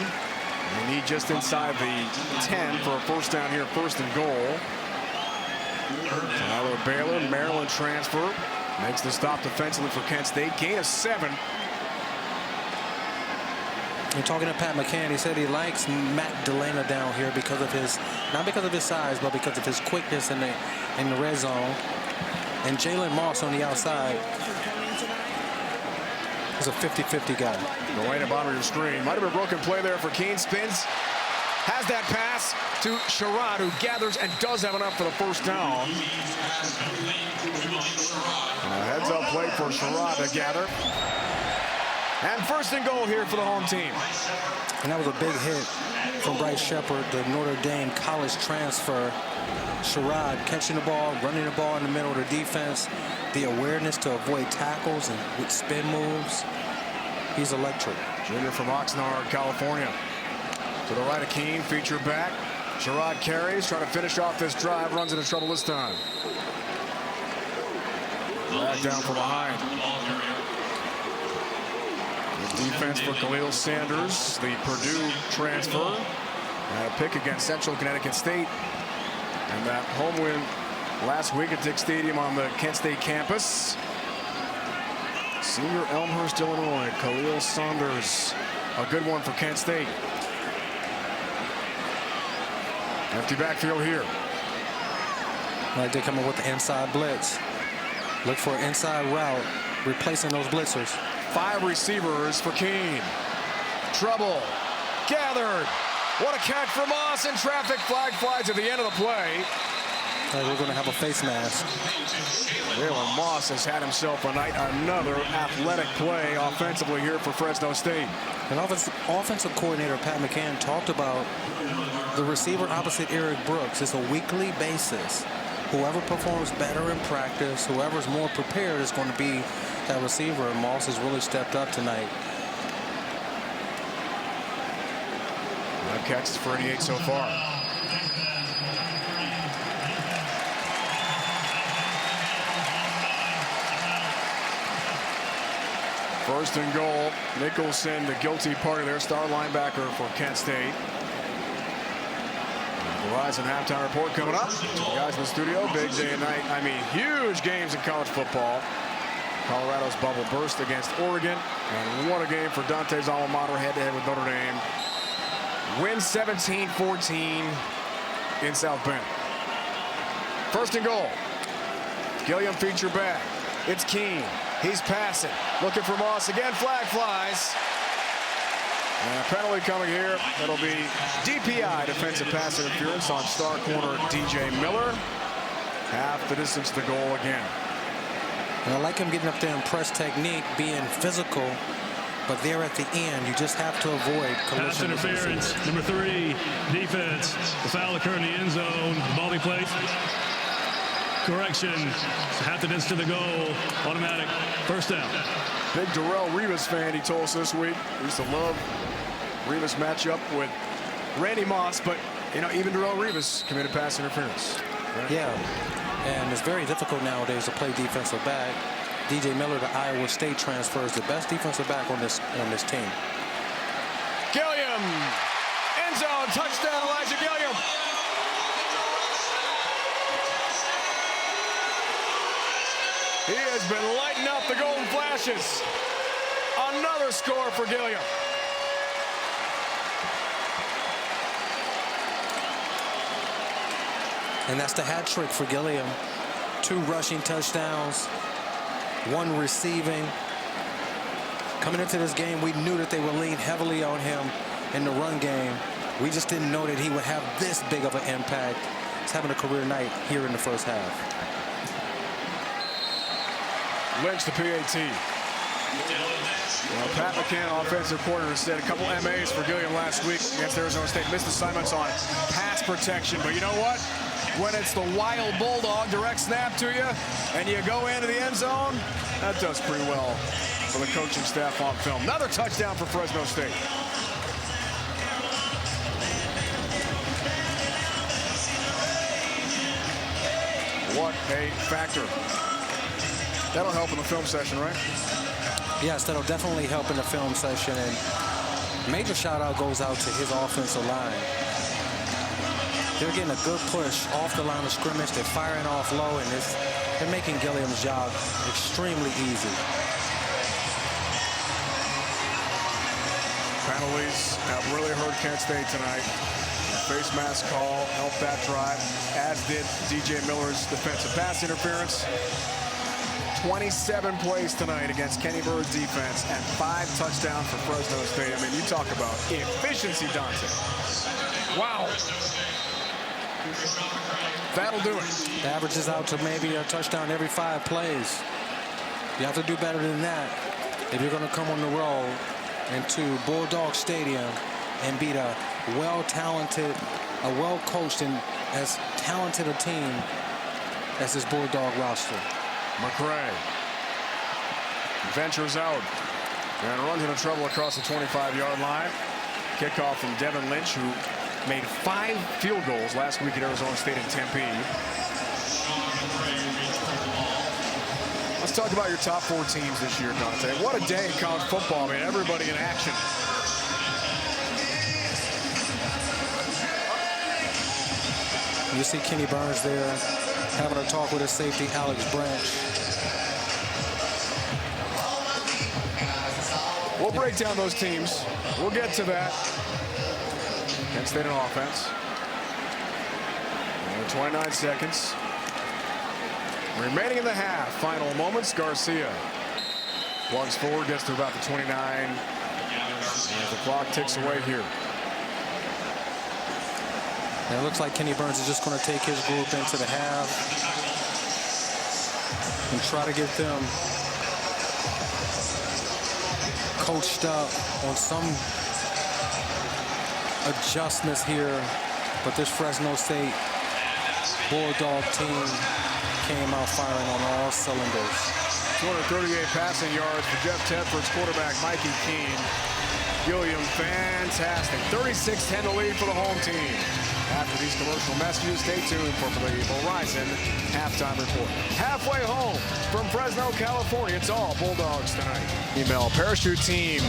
We need just inside the 10 for a first down here, first and goal. Tyler Baylor, Maryland transfer, makes the stop defensively for Kent State. Gain of 7. And talking to Pat McCann, he said he likes Matt Delana down here because of his, not because of his size, but because of his quickness in the red zone. And Jalen Moss on the outside. He's a 50-50 guy. The lane at bottom of your screen. Might have been a broken play there for Keene. Spins. Has that pass to Sherrod, who gathers and does have enough for the first down. Heads up play for Sherrod to gather. And first and goal here for the home team. And that was a big hit from Bryce Shepard, the Notre Dame college transfer. Sherrod catching the ball, running the ball in the middle of the defense. The awareness to avoid tackles and with spin moves. He's electric. Junior from Oxnard, California. To the right of Keene, feature back. Sherrod carries, trying to finish off this drive, runs into trouble this time. Back down from behind. Good defense for Khalil Sanders, the Purdue transfer. And a pick against Central Connecticut State. And that home win last week at Dick Stadium on the Kent State campus. Senior Elmhurst, Illinois, Khalil Sanders. A good one for Kent State. Empty backfield here. Like they come up with the inside blitz. Look for an inside route, replacing those blitzers. 5 receivers for Keene. Trouble. Gathered. What a catch for Moss in traffic. Flag flies at the end of the play. We're going to have a face mask. Waylon Moss has had himself a night. Another athletic play offensively here for Fresno State. And offensive coordinator Pat McCann talked about the receiver opposite Eric Brooks. It's a weekly basis. Whoever performs better in practice, whoever's more prepared is going to be that receiver. And Moss has really stepped up tonight. 5 catches for 88 so far. First and goal. Nicholson, the guilty party there, star linebacker for Kent State. Verizon halftime report coming up. Guys in the studio, big day and night. I mean, huge games in college football. Colorado's bubble burst against Oregon. And what a game for Dante's alma mater, head-to-head with Notre Dame. Win 17-14 in South Bend. First and goal. Gilliam feature back. It's Keene. He's passing. Looking for Moss again. Flag flies. And a penalty coming here. That'll be DPI, defensive pass interference on star corner DJ Miller. Half the distance to goal again. And I like him getting up there and press technique, being physical. But there at the end, you just have to avoid collision. Pass interference, number 3, defense. The foul occurred in the end zone. The ball be placed. Correction, half the distance to the goal. Automatic first down. Big Darrelle Revis fan, he told us this week. He used to love Revis matchup with Randy Moss, but you know, even Darrelle Revis committed pass interference. Right? Yeah, and it's very difficult nowadays to play defensive back. DJ Miller, the Iowa State transfer, is the best defensive back on this team. Gilliam, end zone, touchdown, Elijah Gilliam. He has been lighting up the Golden Flashes. Another score for Gilliam. And that's the hat trick for Gilliam. 2 rushing touchdowns, 1 receiving. Coming into this game, we knew that they would lean heavily on him in the run game. We just didn't know that he would have this big of an impact. He's having a career night here in the first half. Lynch, the PAT. Well, Pat McCann, offensive coordinator, said a couple MAs for Gilliam last week against Arizona State. Missed assignments on pass protection. But you know what? When it's the wild bulldog direct snap to you and you go into the end zone, that does pretty well for the coaching staff on film. Another touchdown for Fresno State. What a factor. That'll help in the film session, right? Yes, that'll definitely help in the film session. And major shout out goes out to his offensive line. They're getting a good push off the line of scrimmage. They're firing off low, and they're making Gilliam's job extremely easy. Penalties have really hurt Kent State tonight. Face mask call helped that drive, as did DJ Miller's defensive pass interference. 27 plays tonight against Kenny Burr's defense and 5 touchdowns for Fresno State. I mean, you talk about efficiency, Dante. Wow. That'll do it. It averages out to maybe a touchdown every 5 plays. You have to do better than that if you're going to come on the road into Bulldog Stadium and beat a well-talented, a well-coached, and as talented a team as this Bulldog roster. McRae ventures out and runs into trouble across the 25-yard line. Kickoff from Devin Lynch, who made 5 field goals last week at Arizona State in Tempe. Let's talk about your top 4 teams this year, Dante. What a day in college football. I mean, everybody in action. You see Kenny Burns there having a talk with his safety, Alex Branch. We'll break down those teams. We'll get to that. Kent State on offense. 29 seconds remaining in the half. Final moments. Garcia plugs forward, gets to about the 29. And the clock ticks away here. And it looks like Kenny Burns is just going to take his group into the half and try to get them coached up on some adjustments here. But this Fresno State Bulldog team came out firing on all cylinders. 238 passing yards for Jeff Tedford's quarterback, Mikey Keene. Gilliam, fantastic. 36-10 the lead for the home team. After these commercial messages, stay tuned for the Verizon halftime report. Halfway home from Fresno, California, it's all Bulldogs tonight. Email parachute team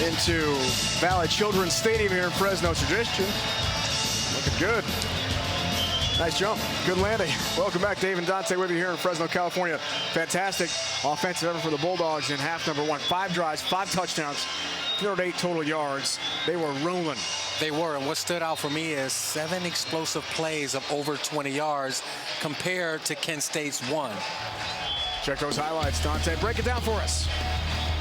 into Valley Children's Stadium here in Fresno. Tradition. Looking good. Nice jump. Good landing. Welcome back. Dave and Dante with you here in Fresno, California. Fantastic offensive effort for the Bulldogs in half number 1. 5 drives, 5 touchdowns, 308 total yards. They were rolling. They were, and what stood out for me is 7 explosive plays of over 20 yards compared to Kent State's 1. Check those highlights, Dante. Break it down for us.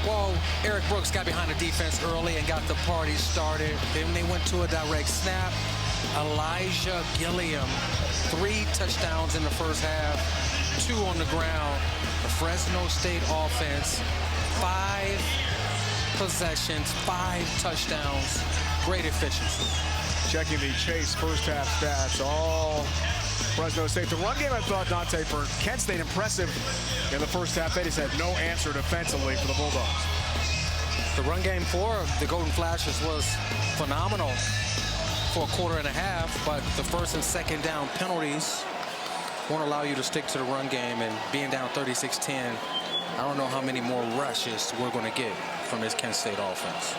Well, Eric Brooks got behind the defense early and got the party started. Then they went to a direct snap. Elijah Gilliam, 3 touchdowns in the first half, 2 on the ground. The Fresno State offense, 5 possessions, 5 touchdowns. Great efficiency. Checking the Chase first half stats, all Fresno State. The run game, I thought, Dante, for Kent State, impressive in the first half. They just had no answer defensively for the Bulldogs. The run game for the Golden Flashes was phenomenal for a quarter and a half, but the first and second down penalties won't allow you to stick to the run game, and being down 36-10, I don't know how many more rushes we're going to get from this Kent State offense.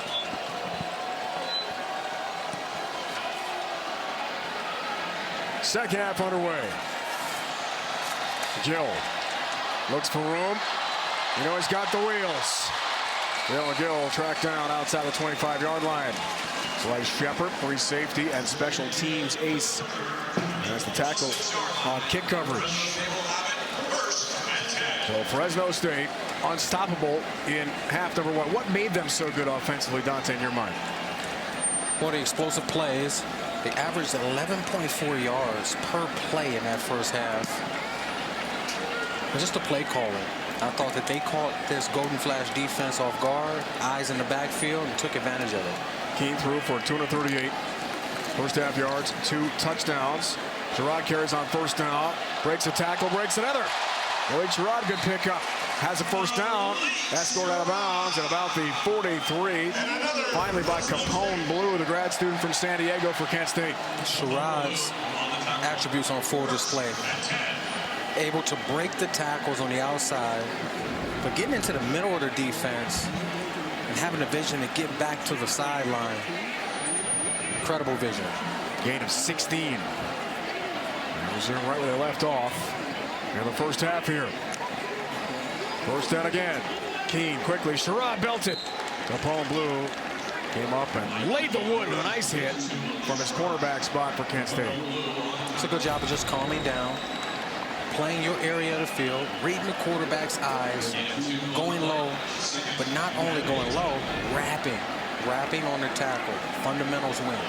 Second half underway. Gill looks for room. You know he's got the wheels. Dylan Gill tracked down outside the 25-yard line. Bryce Shepard, free safety and special teams ace. And that's the tackle on kick coverage. So Fresno State unstoppable in half number 1. What made them so good offensively, Dante, in your mind? Well, the explosive plays. They averaged 11.4 yards per play in that first half. And just the play calling. I thought that they caught this Golden Flash defense off guard, eyes in the backfield, and took advantage of it. Keene threw for 238 first half yards, 2 touchdowns. Sherrod carries on first down, breaks a tackle, breaks another. Malik Sherrod, good pickup. Has a first down. That's scored out of bounds at about the 43. Finally by Capone Blue, the grad student from San Diego for Kent State. Sherrod's attributes on full display. Able to break the tackles on the outside, but getting into the middle of the defense and having the vision to get back to the sideline. Incredible vision. Gain of 16. Resume right where they left off in the first half here. First down again. Keene quickly. Sherrod belted. Capone Blue came up and laid the wood with a nice hit from his cornerback spot for Kent State. It's a good job of just calming down, playing your area of the field, reading the quarterback's eyes, going low, but not only going low, wrapping on the tackle. Fundamentals win.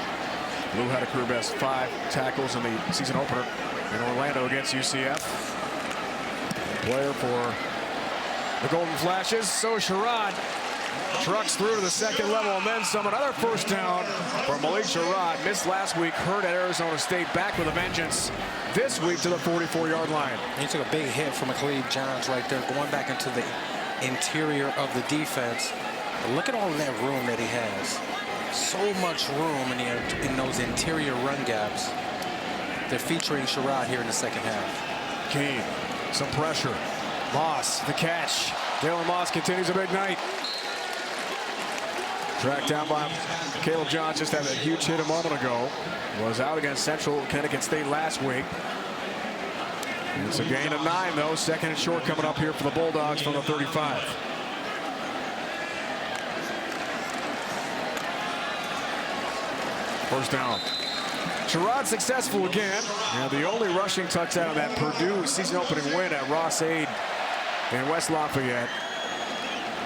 Lou had a career best 5 tackles in the season opener in Orlando against UCF. Player for the Golden Flashes. So Sherrod trucks through to the second level and then some. Another first down for Malik Sherrod. Missed last week, hurt at Arizona State. Back with a vengeance this week to the 44-yard line. He took a big hit from Khalid Johns right there, going back into the interior of the defense. But look at all of that room that he has. So much room in those interior run gaps. They're featuring Sherrod here in the second half. Keene, some pressure. Moss, the catch. Dalen Moss continues a big night. Tracked down by Caleb Johns. Just had a huge hit a moment ago. Was out against Central Connecticut State last week. It's a gain of 9, though. Second and short coming up here for the Bulldogs from the 35. First down. Sherrod successful again. And the only rushing touchdown of that Purdue season opening win at Ross Ade in West Lafayette.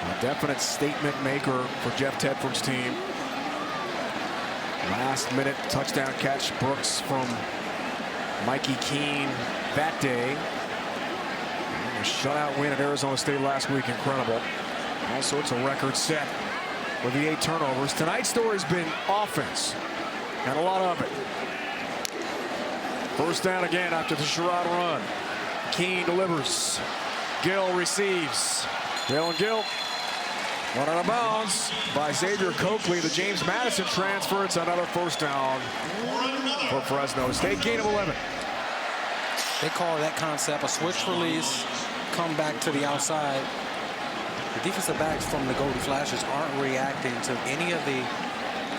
A definite statement maker for Jeff Tedford's team. Last minute touchdown catch, Brooks from Mikey Keene that day. And a shutout win at Arizona State last week, incredible. All sorts of records set with the 8 turnovers. Tonight's story's been offense, and a lot of it. First down again after the Sherrod run. Keene delivers. Gill receives. Jalen Gill. One out of bounds by Xavier Coakley. The James Madison transfer. It's another first down for Fresno State. Gain of 11. They call that concept a switch release, come back to the outside. The defensive backs from the Golden Flashes aren't reacting to any of the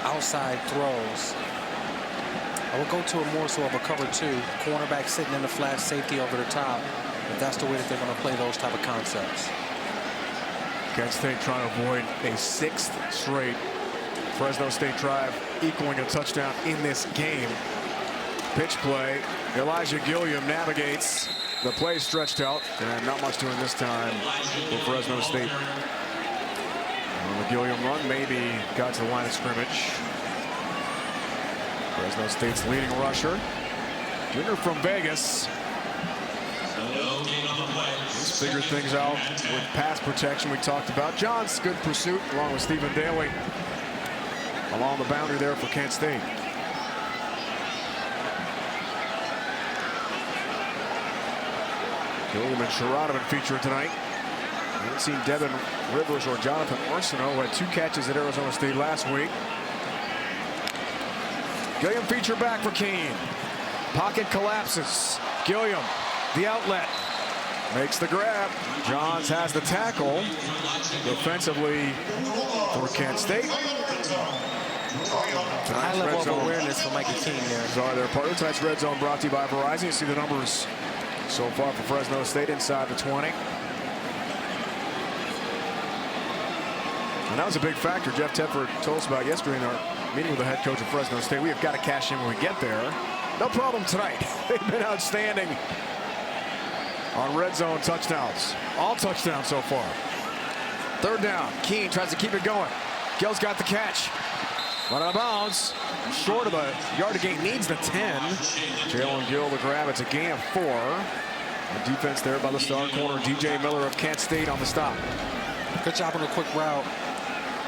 outside throws. I will go to a more so of a cover 2. Cornerback sitting in the flat, safety over the top. If that's the way that they're going to play those type of concepts. Kent State trying to avoid a 6th straight Fresno State drive, equaling a touchdown in this game. Pitch play. Elijah Gilliam navigates. The play stretched out, and not much doing this time for Fresno State. On the Gilliam run, maybe got to the line of scrimmage. Fresno State's leading rusher, junior from Vegas. He's figured things out with pass protection we talked about. John's good pursuit along with Stephen Daly along the boundary there for Kent State. Gilliam and Sherrod have been featured tonight. We haven't seen Devin Rivers or Jonathan Arsenault, who had 2 catches at Arizona State last week. Gilliam feature back for Keene. Pocket collapses. Gilliam, the outlet, makes the grab. Johns has the tackle defensively for Kent State. High level of awareness for Mikey Keene there. Sorry, they're part of tonight's Red Zone brought to you by Verizon. You see the numbers so far for Fresno State inside the 20. And that was a big factor Jeff Tedford told us about yesterday in our meeting with the head coach of Fresno State. We have got to cash in when we get there. No problem tonight. They've been outstanding on red zone touchdowns. All touchdowns so far. Third down. Keene tries to keep it going. Gill's got the catch. One out of bounds. Short of a yard to gain. Needs the 10. Jalen Gill the grab. It's a gain of 4. The defense there by the star corner DJ Miller of Kent State on the stop. Good job on the quick route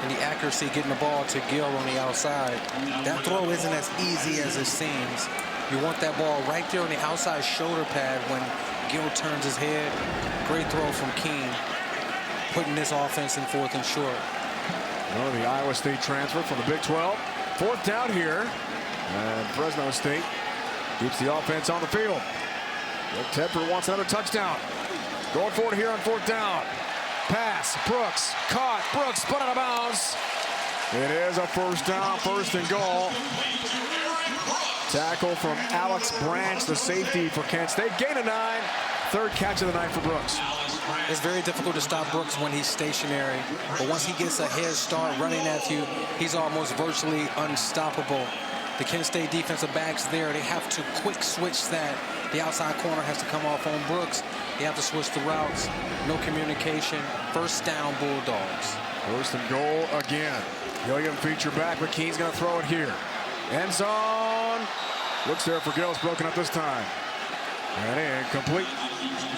and the accuracy getting the ball to Gill on the outside. That throw isn't as easy as it seems. You want that ball right there on the outside shoulder pad when Gill turns his head. Great throw from Keene, putting this offense in 4th and short. Well, the Iowa State transfer from the Big 12. 4th down here. And Fresno State keeps the offense on the field. Tedford wants another touchdown. Going forward here on 4th down. Pass, Brooks, caught, Brooks spun out of bounds. It is a first down, 1st and goal. Tackle from Alex Branch, the safety for Kent State. Gain of 9, 3rd catch of the night for Brooks. It's very difficult to stop Brooks when he's stationary, but once he gets a head start running at you, he's almost virtually unstoppable. The Kent State defensive backs there, they have to quick switch that. The outside corner has to come off on Brooks. You have to switch the routes. No communication. First down, Bulldogs. First and goal again. Gilliam feature back, but Keene's going to throw it here. End zone. Looks there for Gills, broken up this time. And incomplete.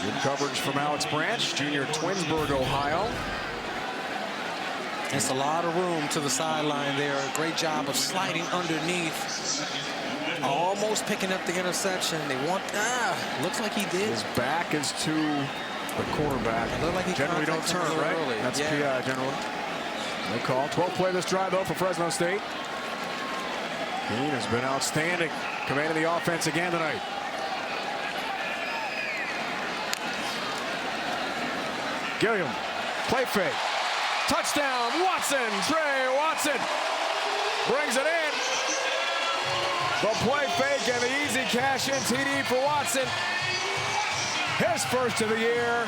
Good coverage from Alex Branch, junior, Twinsburg, Ohio. It's a lot of room to the sideline there. Great job of sliding underneath. Almost picking up the interception. They want, looks like he did. His back is to the quarterback. It looked like he generally don't turn, right? Early. That's PI generally. No call. 12th play this drive, though, for Fresno State. Keene has been outstanding, commanding the offense again tonight. Gilliam, play fake. Touchdown, Watson. Trey Watson brings it in. The play fake and the easy cash-in TD for Watson. His first of the year.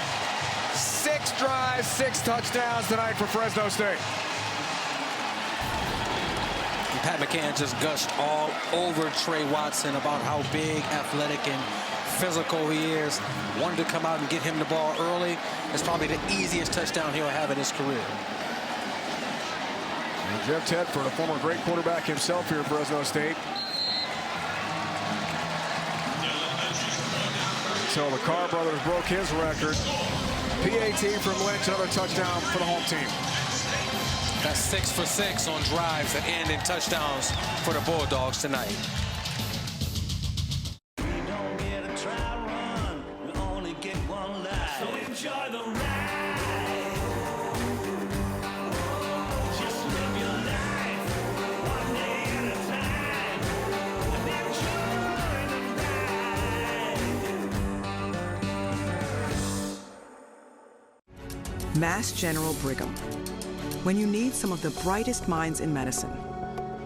6 drives, 6 touchdowns tonight for Fresno State. Pat McCann just gushed all over Trey Watson about how big, athletic, and physical he is. Wanted to come out and get him the ball early. It's probably the easiest touchdown he'll have in his career. And Jeff Tedford, a former great quarterback himself here at Fresno State. Until the Carr brothers broke his record. PAT from Lynch, another touchdown for the home team. That's 6 for 6 on drives that end in touchdowns for the Bulldogs tonight. Mass General Brigham. When you need some of the brightest minds in medicine,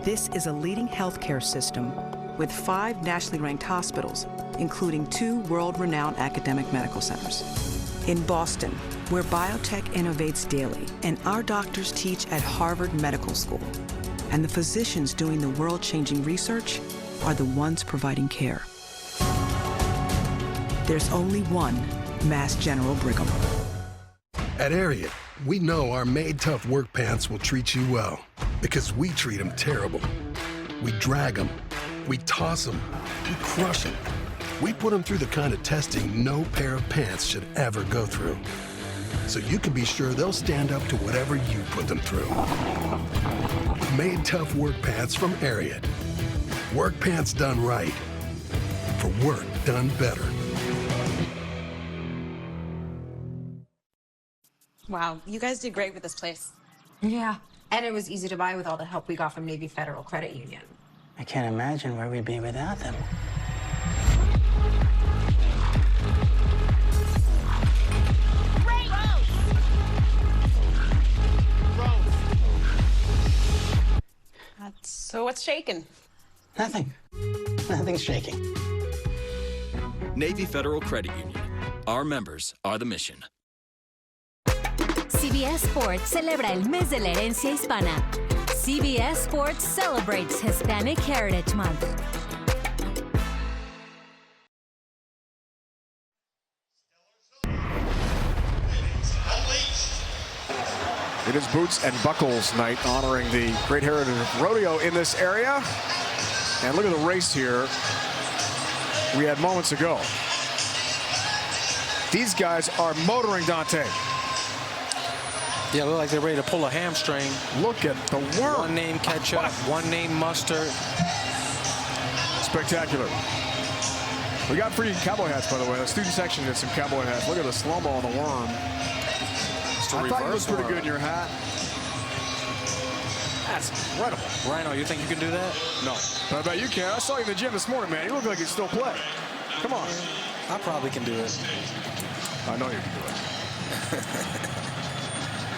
this is a leading healthcare system with 5 nationally ranked hospitals, including 2 world-renowned academic medical centers. In Boston, where biotech innovates daily, and our doctors teach at Harvard Medical School, and the physicians doing the world-changing research are the ones providing care. There's only one Mass General Brigham. At Ariat, we know our made tough work pants will treat you well, because we treat them terrible. We drag them, we toss them, we crush them. We put them through the kind of testing no pair of pants should ever go through. So you can be sure they'll stand up to whatever you put them through. Made tough work pants from Ariat. Work pants done right, for work done better. Wow, you guys did great with this place. Yeah, and it was easy to buy with all the help we got from Navy Federal Credit Union. I can't imagine where we'd be without them. So what's shaking? Nothing. Nothing's shaking. Navy Federal Credit Union. Our members are the mission. CBS Sports celebra el mes de la herencia hispana. CBS Sports celebrates Hispanic Heritage Month. It is Boots and Buckles night, honoring the great heritage of rodeo in this area. And look at the race here we had moments ago. These guys are motoring Dante. Yeah, look like they're ready to pull a hamstring. Look at the worm. One name Ketchup, one name Mustard. Spectacular. We got free cowboy hats, by the way. The student section did some cowboy hats. Look at the slow-mo on the worm. I thought you looked pretty good in your hat. That's incredible. Rhino, you think you can do that? No. But I bet you can. I saw you in the gym this morning, man. You look like you still play. Come on. I probably can do it. I know you can do it.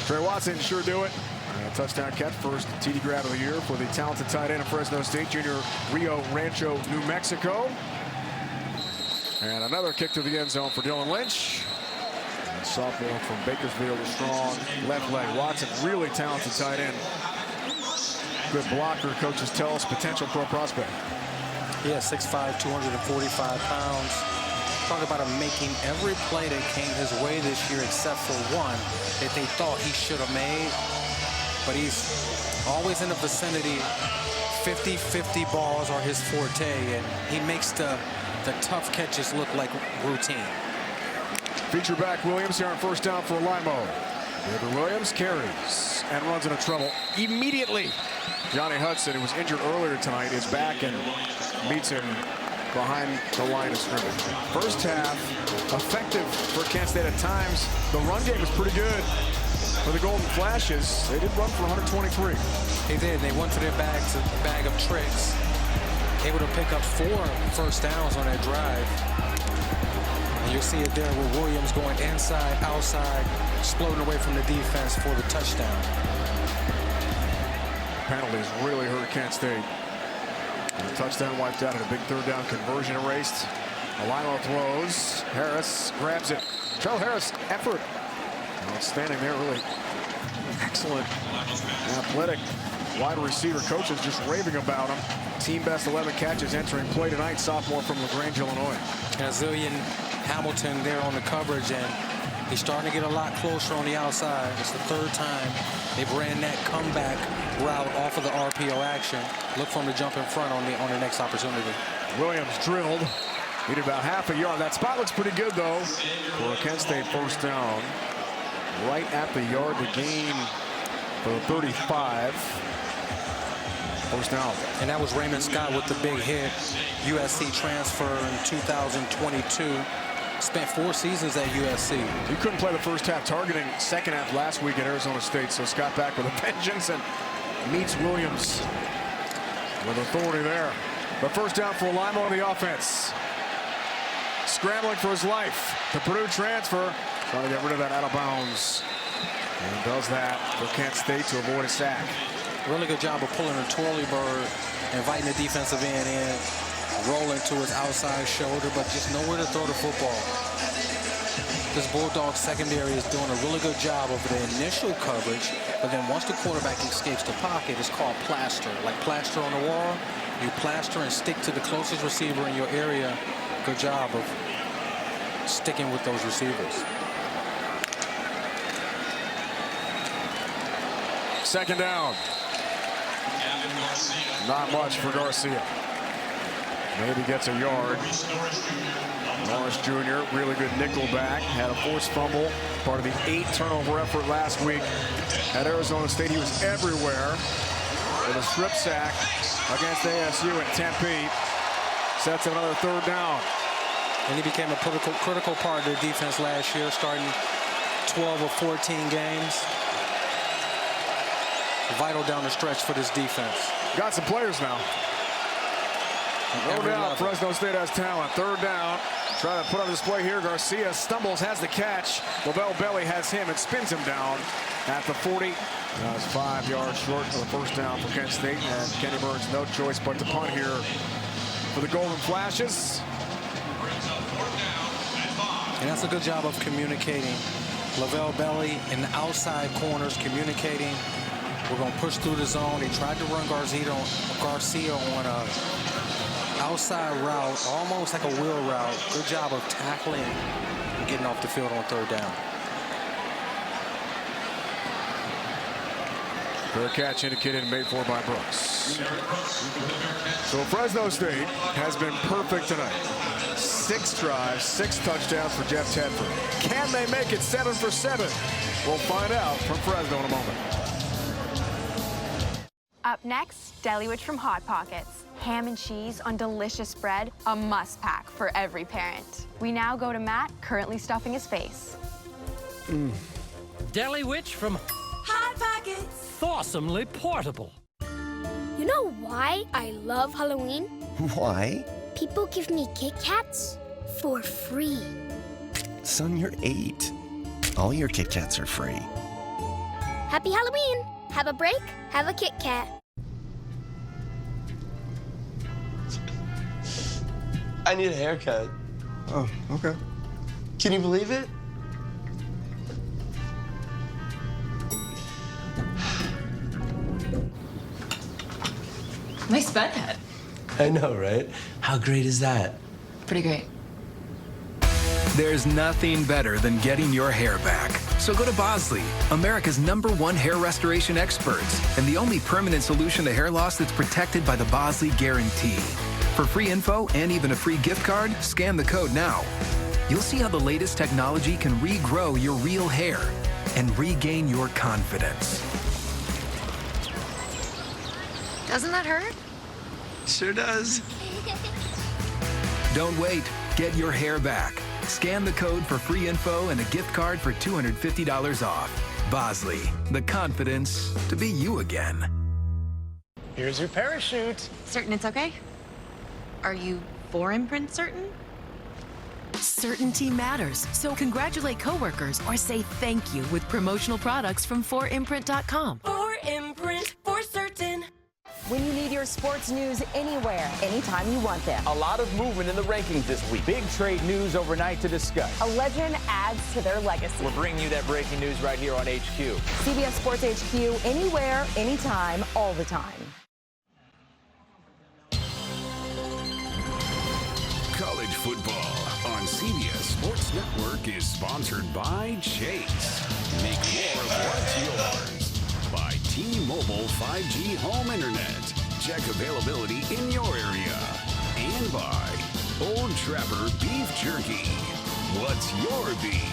Trey Watson sure do it. Touchdown catch, first TD grab of the year for the talented tight end of Fresno State, junior Rio Rancho, New Mexico. And another kick to the end zone for Dylan Lynch. And sophomore from Bakersfield, a strong left leg. Watson, really talented tight end. Good blocker, coaches tell us, potential pro prospect. Yeah, 6'5", 245 pounds. Talk about him making every play that came his way this year except for one that they thought he should have made. But he's always in the vicinity. 50-50 balls are his forte, and he makes the tough catches look like routine. Feature back Williams here on first down for Limo. David Williams carries and runs into trouble immediately. Johnny Hudson, who was injured earlier tonight, is back and meets him behind the line of scrimmage. First half, effective for Kent State at times. The run game was pretty good for the Golden Flashes. They did run for 123. They did. They went to their bag of tricks. Able to pick up 4 first downs on that drive. And you'll see it there with Williams going inside, outside, exploding away from the defense for the touchdown. Penalties really hurt Kent State. And the touchdown wiped out and a big third down conversion erased. Alino throws. Harris grabs it. Charles Harris, effort. Outstanding there, really excellent, athletic wide receiver. Coaches just raving about him. Team best 11 catches entering play tonight. Sophomore from LaGrange, Illinois. Zillion Hamilton there on the coverage, and he's starting to get a lot closer on the outside. It's the 3rd time they've ran that comeback route off of the RPO action. Look for him to jump in front on the next opportunity. Williams drilled. Needed about half a yard. That spot looks pretty good, though, for a Kent State first down. Right at the yard to gain for the 35. First down. And that was Raymond Scott with the big hit. USC transfer in 2022. Spent 4 seasons at USC. He couldn't play the first half, targeting second half last week at Arizona State. So Scott back with a vengeance and meets Williams with authority there. But first down for Limo on the offense. Scrambling for his life. The Purdue transfer. Trying to get rid of that out of bounds. And does that for Kent State to avoid a sack. Really good job of pulling a twirly bird, inviting the defensive end in, rolling to his outside shoulder, but just nowhere to throw the football. This Bulldog secondary is doing a really good job of the initial coverage, but then once the quarterback escapes the pocket, it's called plaster. Like plaster on the wall, you plaster and stick to the closest receiver in your area. Good job of sticking with those receivers. Second down. Not much for Garcia. Maybe gets a yard. Morris Jr., really good nickel back. Had a forced fumble. Part of the 8 turnover effort last week at Arizona State. He was everywhere with a strip sack against ASU at Tempe. Sets another 3rd down. And he became a critical part of the defense last year, starting 12 of 14 games. Vital down the stretch for this defense. Got some players now. No doubt Fresno State has talent. 3rd down. Trying to put on display here. Garcia stumbles, has the catch. Lavelle Belly has him and spins him down at the 40. That's 5 yards short for the first down for Kent State. And Kenny Burns, no choice but to punt here for the Golden Flashes. And that's a good job of communicating. Lavelle Belly in the outside corners communicating. We're going to push through the zone. They tried to run Garcia on a outside route, almost like a wheel route. Good job of tackling and getting off the field on 3rd down. Fair catch indicated and made for by Brooks. So Fresno State has been perfect tonight. 6 drives, 6 touchdowns for Jeff Tedford. Can they make it 7 for 7? We'll find out from Fresno in a moment. Up next, Deli Witch from Hot Pockets. Ham and cheese on delicious bread, a must-pack for every parent. We now go to Matt, currently stuffing his face. Deli Witch from Hot Pockets. Awesomely portable. You know why I love Halloween? Why? People give me Kit Kats for free. Son, you're 8. All your Kit Kats are free. Happy Halloween! Have a break, have a Kit Kat. I need a haircut. Oh, okay. Can you believe it? Nice bed head. I know, right? How great is that? Pretty great. There's nothing better than getting your hair back. So go to Bosley, America's #1 hair restoration experts, and the only permanent solution to hair loss that's protected by the Bosley Guarantee. For free info and even a free gift card, scan the code now. You'll see how the latest technology can regrow your real hair and regain your confidence. Doesn't that hurt? Sure does. Don't wait. Get your hair back. Scan the code for free info and a gift card for $250 off. Bosley, the confidence to be you again. Here's your parachute. Certain it's okay? Are you for imprint certain? Certainty matters, so congratulate coworkers or say thank you with promotional products from 4imprint.com. 4imprint, for certain. When you need your sports news anywhere, anytime you want them. A lot of movement in the rankings this week. Big trade news overnight to discuss. A legend adds to their legacy. We're bringing you that breaking news right here on HQ. CBS Sports HQ, anywhere, anytime, all the time. College football on CBS Sports Network is sponsored by Chase. Make more of what's yours. By T-Mobile 5G home internet. Check availability in your area. And by Old Trapper Beef Jerky. What's your beef?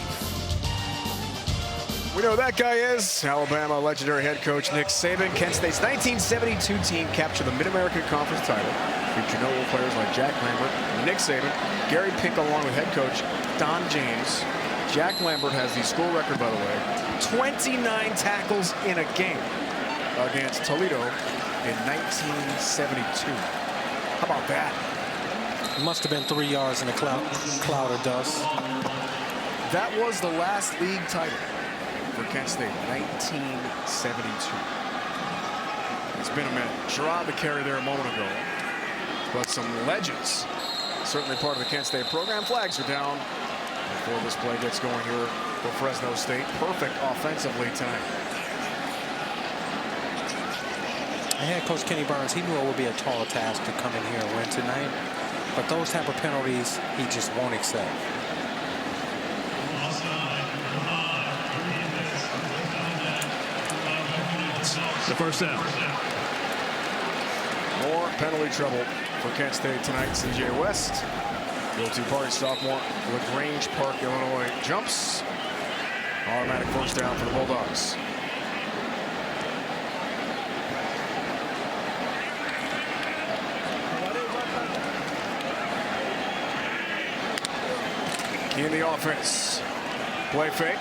We know who that guy is. Alabama legendary head coach Nick Saban. Kent State's 1972 team captured the Mid-American Conference title. Featured notable players like Jack Lambert, Nick Saban, Gary Pink, along with head coach Don James. Jack Lambert has the school record, by the way, 29 tackles in a game against Toledo in 1972. How about that? It must have been 3 yards in a cloud of dust. That was the last league title for Kent State, 1972. It's been a minute. Sherrod the carry there a moment ago. But some legends, certainly part of the Kent State program. Flags are down before this play gets going here for Fresno State. Perfect offensively tonight. And head coach Kenny Burns, he knew it would be a tall task to come in here and win tonight. But those type of penalties, he just won't accept. The first down. More penalty trouble for Kent State tonight. CJ West, go-to party sophomore, LaGrange Park, Illinois, jumps. Automatic first down for the Bulldogs. In the offense, play fake,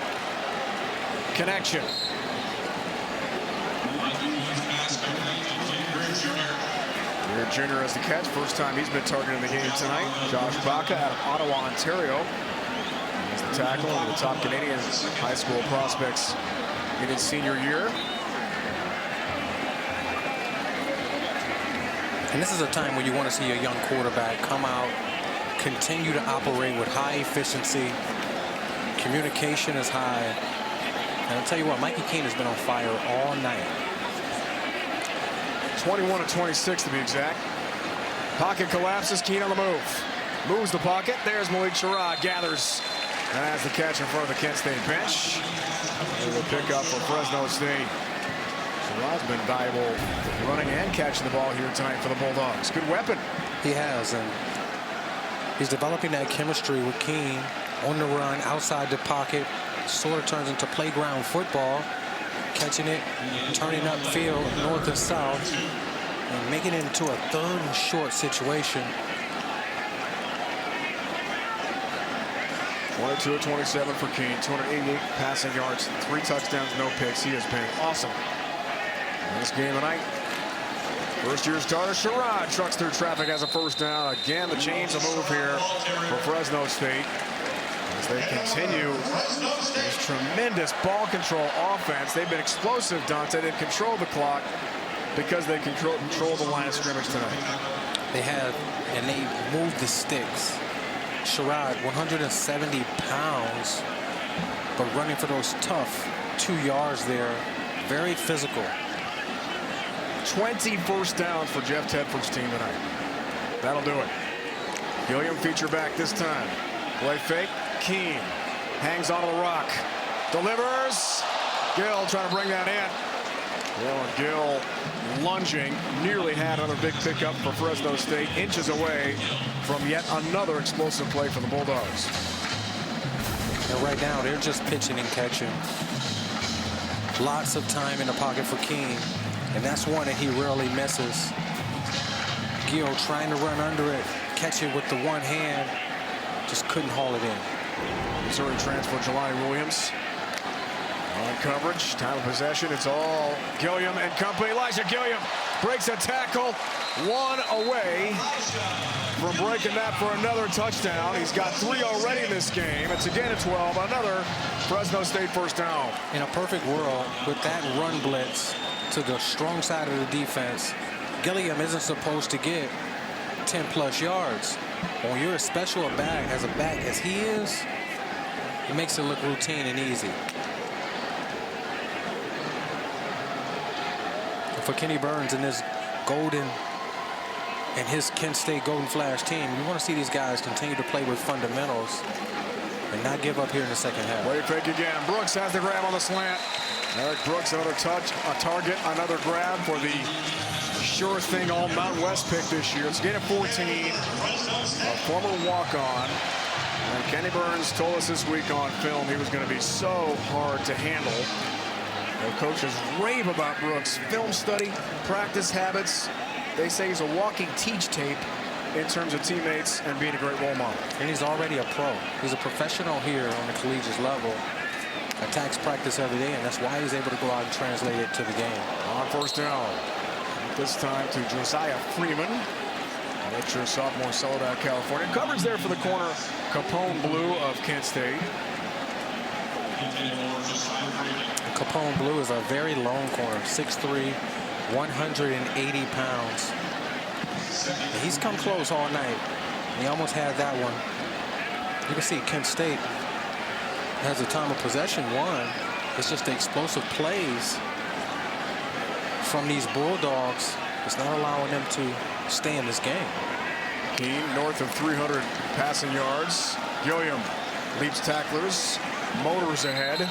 connection. Weir Jr. has the catch. First time he's been targeted in the game tonight. Josh Baca out of Ottawa, Ontario. He's the tackle, one of the top Canadian high school prospects in his senior year. And this is a time when you want to see a young quarterback come out, continue to operate with high efficiency. Communication is high. And I'll tell you what, Mikey Keene has been on fire all night. 21 of 26 to be exact. Pocket collapses, Keene on the move. Moves the pocket. There's Malik Sherrod, gathers and has the catch in front of the Kent State bench. The pickup for Fresno State. Sherrod's been valuable running and catching the ball here tonight for the Bulldogs. Good weapon. He has, and he's developing that chemistry with Keene on the run, outside the pocket. Sort of turns into playground football. Catching it, turning upfield, north and south, and making it into a third and short situation. 22 of 27 for Keene, 288 passing yards, 3 touchdowns, no picks. He has been awesome in this game tonight. First-year starter Sherrod trucks through traffic as a first down. Again, the chains of move here for Fresno State as they continue this tremendous ball control offense. They've been explosive, Dante. They've controlled the clock because they control the line of scrimmage tonight. They have, and they moved the sticks. Sherrod, 170 pounds, but running for those tough 2 yards there. Very physical. 20 first downs for Jeff Tedford's team tonight. That'll do it. Gilliam feature back this time. Play fake, Keene. Hangs onto the rock. Delivers. Gill trying to bring that in. Gill lunging. Nearly had another big pickup for Fresno State. Inches away from yet another explosive play for the Bulldogs. And right now, they're just pitching and catching. Lots of time in the pocket for Keene. And that's one that he rarely misses. Gill trying to run under it. Catch it with the one hand. Just couldn't haul it in. Missouri transfer Jelani Williams. On coverage, time of possession, it's all Gilliam and company. Elijah Gilliam breaks a tackle, one away from breaking that for another touchdown. He's got 3 already in this game. It's again a 12, another Fresno State first down. In a perfect world, with that run blitz to the strong side of the defense, Gilliam isn't supposed to get 10+ yards. When you're as special a back as he is, it makes it look routine and easy. For Kenny Burns and this Golden and his Kent State Golden Flash team, you want to see these guys continue to play with fundamentals and not give up here in the second half. Play fake again. Brooks has the grab on the slant. Eric Brooks, another touch, a target, another grab for the sure thing all Mountain West pick this year. It's gain of 14. A former walk-on. And Kenny Burns told us this week on film he was going to be so hard to handle. The coaches rave about Brooks' film study, practice habits. They say he's a walking teach tape in terms of teammates and being a great role model. And he's already a pro. He's a professional here on the collegiate level. Attacks practice every day, and that's why he's able to go out and translate it to the game. On first down. This time to Josiah Freeman. Lecture sophomore, Soledad, California. Coverage there for the corner, Capone Blue of Kent State. Capone Blue is a very long corner, 6'3", 180 pounds. And he's come close all night. He almost had that one. You can see Kent State has a time of possession won. It's just the explosive plays from these Bulldogs. It's not allowing them to stay in this game. Keene north of 300 passing yards. Gilliam leaps tacklers, motors ahead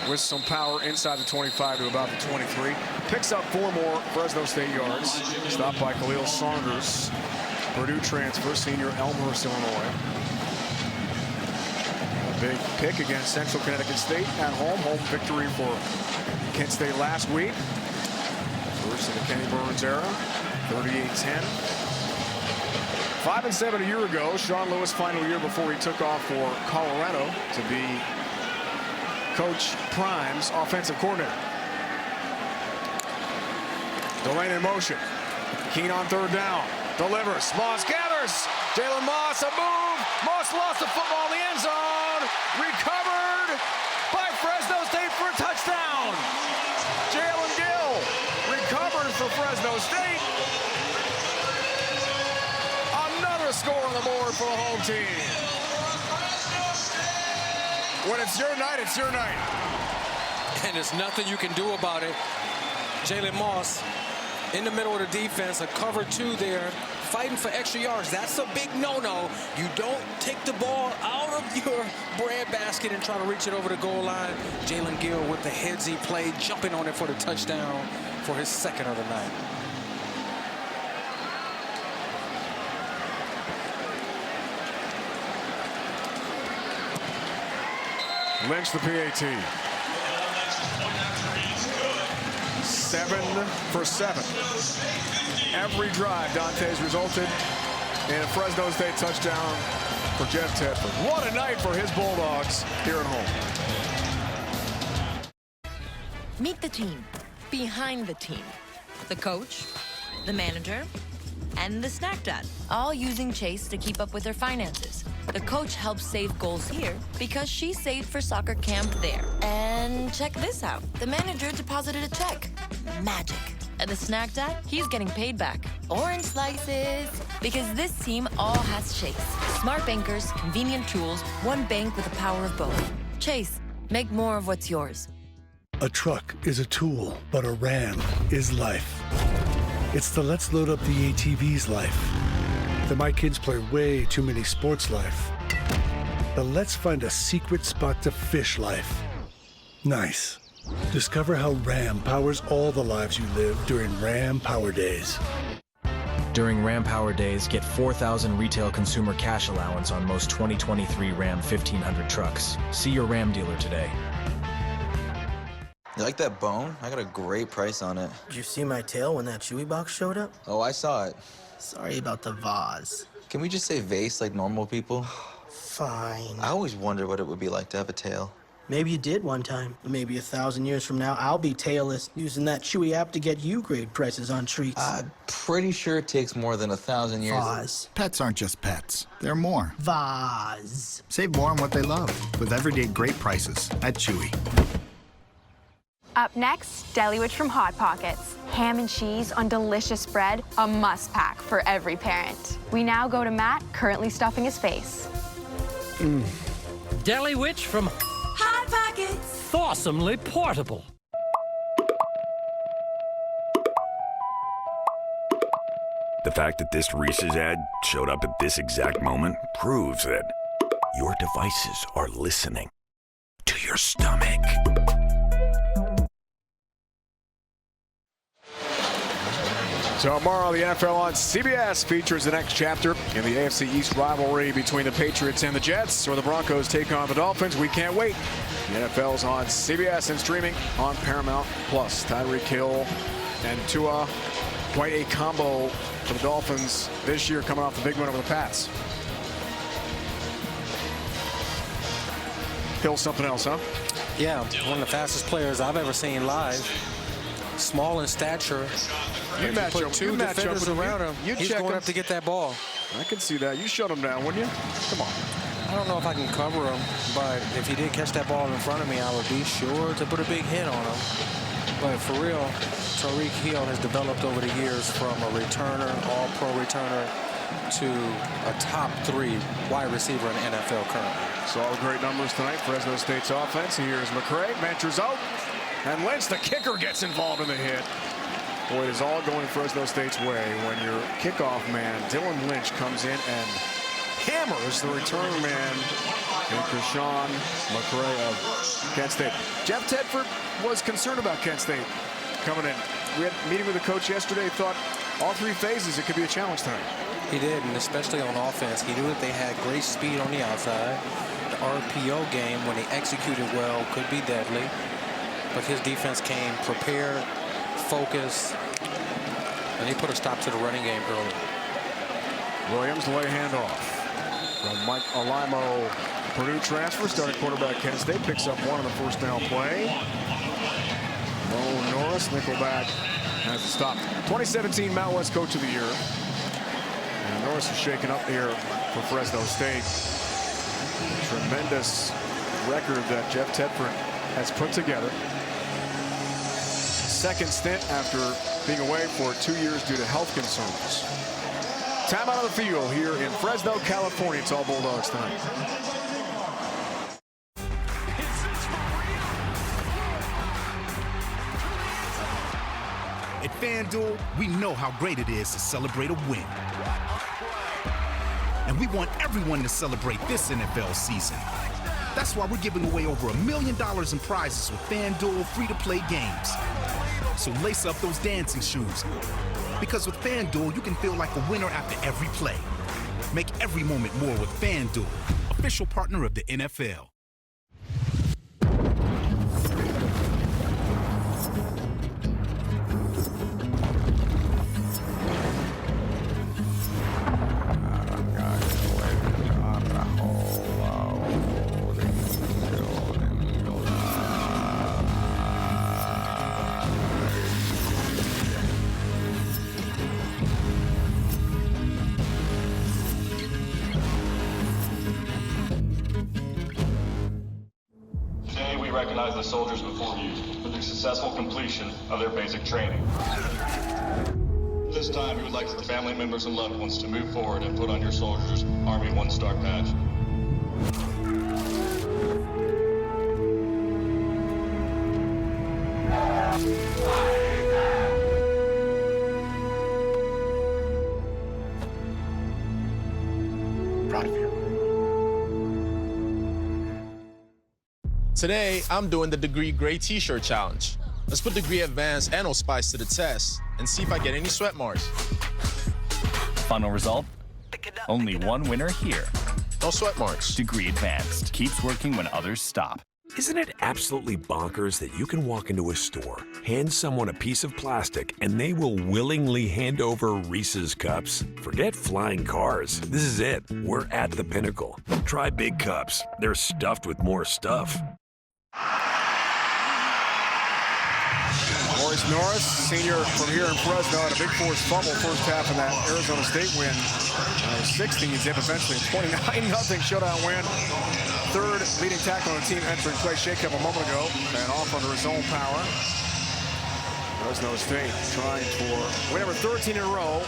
with some power inside the 25 to about the 23. Picks up 4 more Fresno State yards. Stopped by Khalil Saunders. Purdue transfer, senior Elmhurst, Illinois. A big pick against Central Connecticut State at home. Home victory for Kent State last week. First in the Kenny Burns era, 38-10. 5-7 a year ago. Sean Lewis' final year before he took off for Colorado to be Coach Prime's offensive coordinator. Delane in motion. Keene on third down. Delivers. Moss gathers. Jalen Moss, a move. Moss lost the football in the end zone. Recovered by Fresno State for a touchdown. Jalen Gill recovers for Fresno State. Another score on the board for the home team. When it's your night, it's your night. And there's nothing you can do about it. Jalen Moss in the middle of the defense, a cover 2 there, fighting for extra yards. That's a big no-no. You don't take the ball out of your breadbasket and try to reach it over the goal line. Jalen Gill with the heads he played, jumping on it for the touchdown for his second of the night. Lynch the PAT. 7 for 7. Every drive, Dante's resulted in a Fresno State touchdown for Jeff Tedford. What a night for his Bulldogs here at home. Meet the team behind the team. The coach, the manager, and the snack dad, all using Chase to keep up with their finances. The coach helps save goals here because she saved for soccer camp there. And check this out. The manager deposited a check. Magic. And the snack dad, he's getting paid back. Orange slices. Because this team all has Chase. Smart bankers, convenient tools, one bank with the power of both. Chase, make more of what's yours. A truck is a tool, but a Ram is life. It's the let's load up the ATV's life. The my kids play way too many sports life. the let's find a secret spot to fish life. Nice. Discover how Ram powers all the lives you live during Ram Power Days. During Ram Power Days, get 4,000 retail consumer cash allowance on most 2023 Ram 1500 trucks. See your Ram dealer today. You like that bone? I got a great price on it. Did you see my tail when that Chewy box showed up? Oh, I saw it. Sorry about the vase. Can we just say vase like normal people? Fine. I always wonder what it would be like to have a tail. Maybe you did one time. Maybe 1,000 years from now, I'll be tailless, using that Chewy app to get you great prices on treats. I'm pretty sure it takes more than 1,000 years. Vase. Pets aren't just pets. They're more. Vase. Save more on what they love with everyday great prices at Chewy. Up next, Deli Witch from Hot Pockets. Ham and cheese on delicious bread, a must-pack for every parent. We now go to Matt, currently stuffing his face. Deli Witch from Hot Pockets. Awesomely portable. The fact that this Reese's ad showed up at this exact moment proves that your devices are listening to your stomach. So tomorrow, the NFL on CBS features the next chapter in the AFC East rivalry between the Patriots and the Jets, or the Broncos take on the Dolphins. We can't wait. The NFL's on CBS and streaming on Paramount+. Tyreek Hill and Tua, quite a combo for the Dolphins this year, coming off the big win over the Pats. Hill, something else, huh? Yeah, one of the fastest players I've ever seen live. Small in stature. You match put up, two defenders around him. He's going up to get that ball. I can see that. You shut him down, wouldn't you? Come on. I don't know if I can cover him, but if he did catch that ball in front of me, I would be sure to put a big hit on him. But for real, Tyreek Hill has developed over the years from a returner, all-pro returner, to a top 3 wide receiver in the NFL currently. Saw the great numbers tonight. Fresno State's offense. Here's McCray. Ventures out. And Lynch, the kicker, gets involved in the hit. Boy, it is all going Fresno State's way when your kickoff man, Dylan Lynch, comes in and hammers the return man, Krishan McCray of Kent State. Jeff Tedford was concerned about Kent State coming in. We had a meeting with the coach yesterday. Thought all 3 phases, it could be a challenge tonight. He did, and especially on offense. He knew that they had great speed on the outside. The RPO game, when he executed well, could be deadly. But his defense came prepared, focused, and he put a stop to the running game early. Williams, the way handoff from Mike Alimo, Purdue transfer, starting quarterback Kent State, picks up 1 on the first down play. Mo Norris, nickelback, has the stop. 2017 Mountain West Coach of the Year. And Norris is shaken up here for Fresno State. Tremendous record that Jeff Tedford has put together. Second stint after being away for 2 years due to health concerns. Time out on the field here in Fresno, California. It's all Bulldogs tonight. At FanDuel, we know how great it is to celebrate a win. And we want everyone to celebrate this NFL season. That's why we're giving away over $1 million in prizes with FanDuel free-to-play games. So lace up those dancing shoes. Because with FanDuel, you can feel like a winner after every play. Make every moment more with FanDuel, official partner of the NFL. Recognize the soldiers before you for the successful completion of their basic training. This time, we would like the family members and loved ones to move forward and put on your soldiers' Army 1-Star badge. Proud of you. Today, I'm doing the Degree Gray T-shirt challenge. Let's put Degree Advanced and Old Spice to the test and see if I get any sweat marks. Final result? Only one winner here. No sweat marks. Degree Advanced keeps working when others stop. Isn't it absolutely bonkers that you can walk into a store, hand someone a piece of plastic, and they will willingly hand over Reese's Cups? Forget flying cars. This is it. We're at the pinnacle. Try Big Cups. They're stuffed with more stuff. Maurice Norris, senior from here in Fresno, had a big forced fumble first half of that Arizona State win. 16 zip, eventually 29-0 shutdown win. Third leading tackle on the team entering play shakeup a moment ago, and off under his own power. Fresno State trying for win number 13 in a row.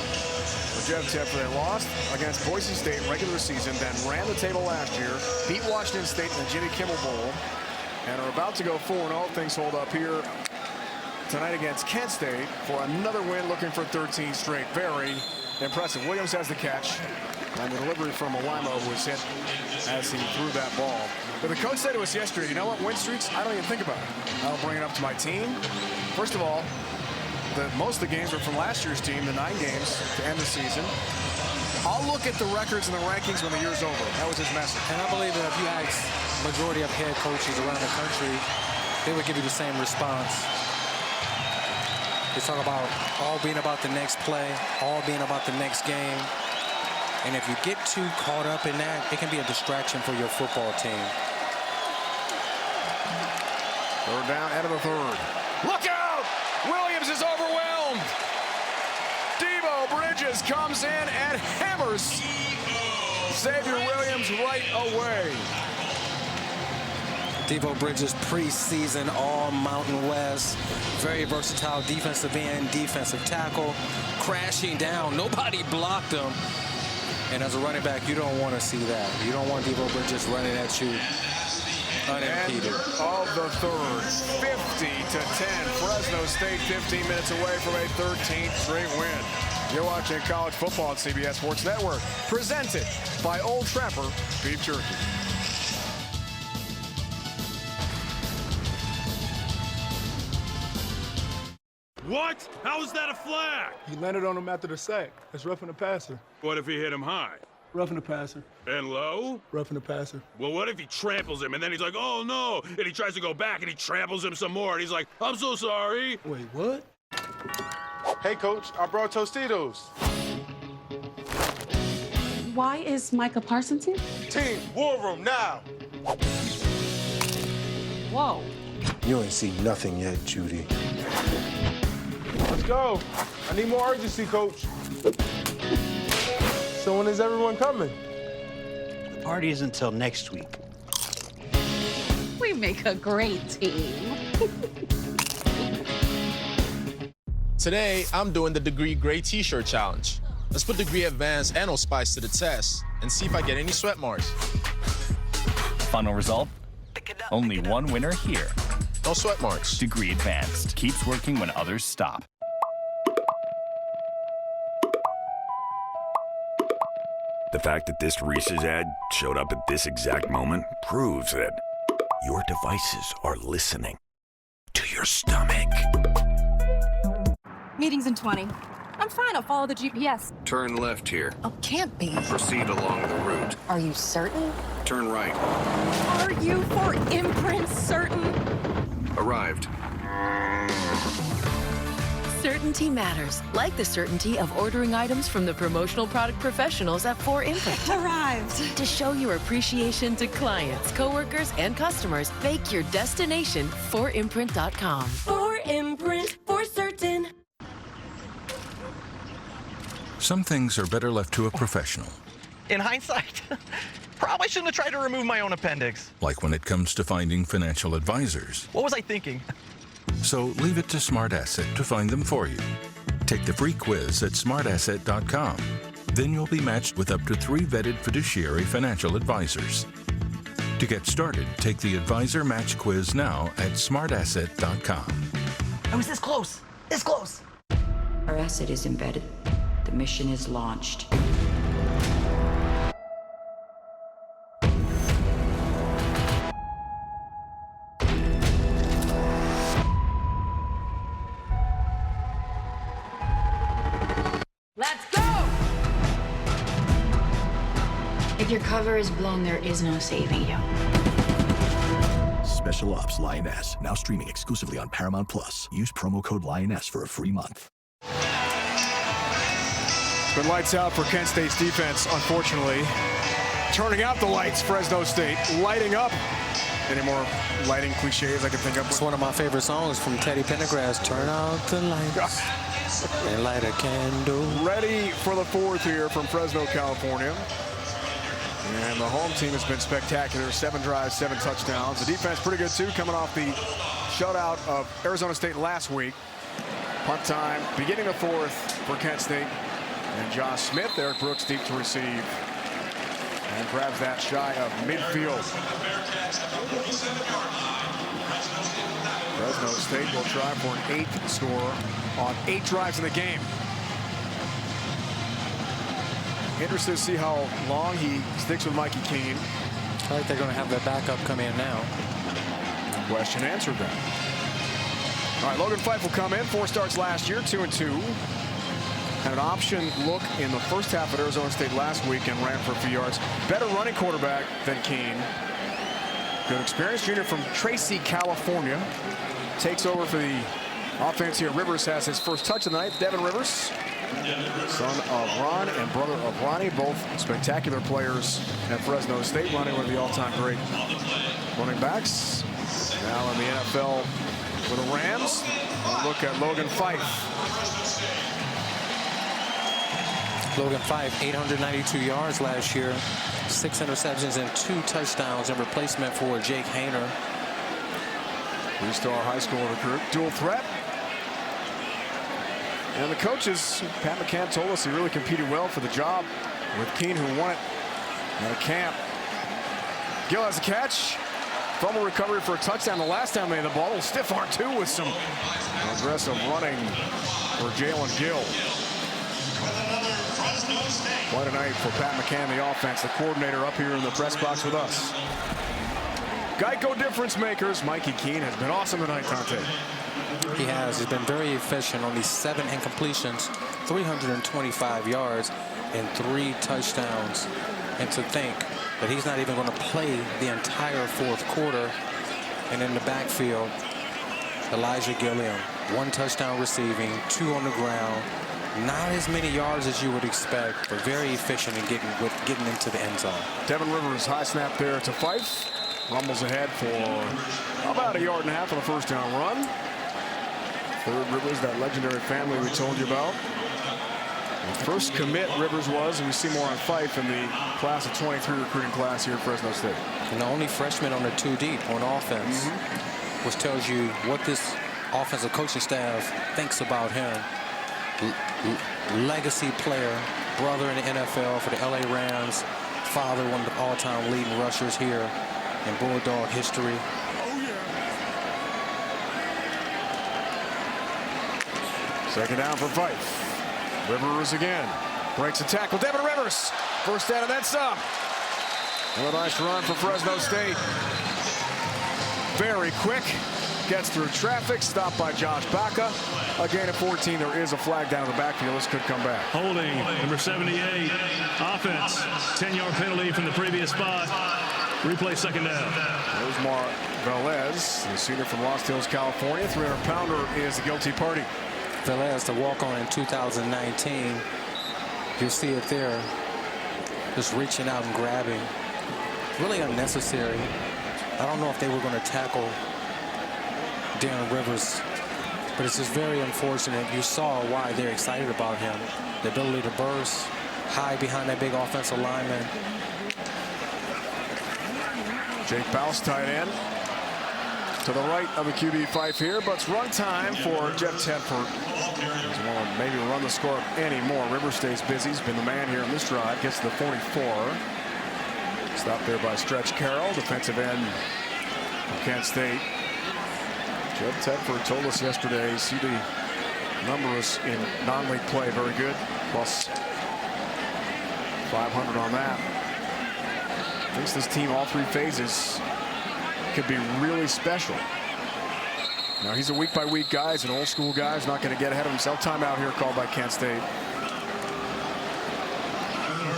For Jeff Tepper, they lost against Boise State regular season, then ran the table last year, beat Washington State in the Jimmy Kimmel Bowl, and are about to go 4-0. Things hold up here tonight against Kent State for another win, looking for 13 straight. Very impressive. Williams has the catch, and the delivery from Alimo was hit as he threw that ball. But the coach said to us yesterday, you know what, win streaks, I don't even think about it. I'll bring it up to my team. First of all, most of the games were from last year's team, the 9 games to end the season. I'll look at the records and the rankings when the year's over. That was his message. And I believe that if you ask majority of head coaches around the country, they would give you the same response. They talk about all being about the next play, all being about the next game. And if you get too caught up in that, it can be a distraction for your football team. Third down, end of the third. Look out! Williams is overwhelmed. Devo Bridges comes in and hammers Xavier Williams right away. Devo Bridges, preseason All-Mountain West. Very versatile defensive end, defensive tackle. Crashing down. Nobody blocked him. And as a running back, you don't want to see that. You don't want Devo Bridges running at you unimpeded. End of the third. 50-10. Fresno State 15 minutes away from a 13th straight win. You're watching college football on CBS Sports Network. Presented by Old Trapper Beef Jerky. What? How is that a flag? He landed on him after the sack. That's roughing the passer. What if he hit him high? Roughing the passer. And low? Roughing the passer. Well, what if he tramples him and then he's like, oh no, and he tries to go back and he tramples him some more and he's like, I'm so sorry. Wait, what? Hey, Coach, I brought Tostitos. Why is Micah Parsons here? Team, war room now. Whoa. You ain't seen nothing yet, Judy. Let's go. I need more urgency, Coach. So when is everyone coming? The party isn't until next week. We make a great team. Today, I'm doing the Degree Gray T-shirt challenge. Let's put Degree Advanced and Old Spice to the test and see if I get any sweat marks. Final result? Only one winner here. No sweat marks. Degree Advanced keeps working when others stop. The fact that this Reese's ad showed up at this exact moment proves that your devices are listening to your stomach. Meeting's in 20. I'm fine, I'll follow the GPS. Turn left here. Oh, can't be. Proceed along the route. Are you certain? Turn right. Are you for imprint certain? Arrived. Certainty matters, like the certainty of ordering items from the promotional product professionals at 4imprint. Arrived. To show your appreciation to clients, coworkers, and customers, make your destination 4imprint.com. 4imprint, for certain. Some things are better left to a professional. In hindsight, probably shouldn't have tried to remove my own appendix. Like when it comes to finding financial advisors. What was I thinking? So leave it to Smart Asset to find them for you. Take the free quiz at smartasset.com. Then you'll be matched with up to 3 vetted fiduciary financial advisors. To get started, take the Advisor Match Quiz now at smartasset.com. I was this close. This close. Our asset is embedded. The mission is launched. Let's go! If your cover is blown, there is no saving you. Special Ops Lioness, now streaming exclusively on Paramount Plus. Use promo code Lioness for a free month. It's been lights out for Kent State's defense, unfortunately. Turning out the lights, Fresno State lighting up. Any more lighting cliches I can think of? It's one of my favorite songs from Teddy Pendergrass. Turn out the lights and light a candle. Ready for the fourth here from Fresno, California. And the home team has been spectacular. 7 drives, 7 touchdowns. The defense pretty good too, coming off the shutout of Arizona State last week. Punt time, beginning the fourth for Kent State. And Josh Smith, Eric Brooks deep to receive. And grabs that shy of midfield. Fresno State will try for an 8th score on 8 drives in the game. Interested to see how long he sticks with Mikey Keene. I feel like they're going to have their backup come in now. Question answered then. All right, Logan Fife will come in. 4 starts last year, 2-2. Had an option look in the first half at Arizona State last week and ran for a few yards. Better running quarterback than Keene. Good experience. Junior from Tracy, California. Takes over for the offense here. Rivers has his first touch of the night. Devin Rivers, son of Ron and brother of Ronnie, both spectacular players at Fresno State. Ronnie, one of the all-time great running backs. Now in the NFL for the Rams. A look at Logan Fife. Logan Fife, 892 yards last year, 6 interceptions and 2 touchdowns in replacement for Jake Hayner. 3-star high school recruit, dual threat. And the coaches, Pat McCann told us he really competed well for the job with Keene, who won it at camp. Gill has a catch. Fumble recovery for a touchdown the last time they had the ball. A stiff arm too with some aggressive running for Jalen Gill. What a night for Pat McCann, the offense, the coordinator, up here in the press box with us. Geico difference makers. Mikey Keene has been awesome tonight, Tante. He has. He's been very efficient on these 7 incompletions, 325 yards and 3 touchdowns. And to think that he's not even going to play the entire 4th quarter. And in the backfield, Elijah Gilliam, 1 touchdown receiving, 2 on the ground. Not as many yards as you would expect, but very efficient in getting into the end zone. Devin Rivers, high snap there to Fife. Rumbles ahead for about 1.5 yards on the first down run. Third Rivers, that legendary family we told you about. The first commit Rivers was, and we see more on Fife in the class of 23 recruiting class here at Fresno State. And the only freshman on the 2 deep on offense, which tells you what this offensive coaching staff thinks about him. Legacy player, brother in the NFL for the LA Rams, father, one of the all-time leading rushers here in Bulldog history. Second down for Fife. Rivers again. Breaks a tackle. Devin Rivers. First down and then some. And a nice run for Fresno State. Very quick. Gets through traffic. Stopped by Josh Baca. A gain of 14. There is a flag down in the backfield. This could come back. Holding, number 78. Offense. 10-yard penalty from the previous spot. Replay second down. There's Mar Velez, the senior from Lost Hills, California. 300-pounder is the guilty party. Velez, the walk-on in 2019. You'll see it there. Just reaching out and grabbing. Really unnecessary. I don't know if they were going to tackle Darren Rivers, but it's just very unfortunate. You saw why they're excited about him. The ability to burst, hide behind that big offensive lineman. Jake Bouse, tight end. To the right of the QB Fife here, but it's run time for Jeff Tedford. Doesn't want to maybe run the score up anymore. Rivers stays busy. He's been the man here in this drive. Gets to the 44. Stopped there by Stretch Carroll, defensive end of Kent State. Jeff Tedford told us yesterday, see the numbers in non-league play, very good. Plus 500 on that. Thinks this team, all 3 phases, could be really special. Now he's a week-by-week guy. He's an old-school guy. He's not going to get ahead of himself. Timeout here called by Kent State.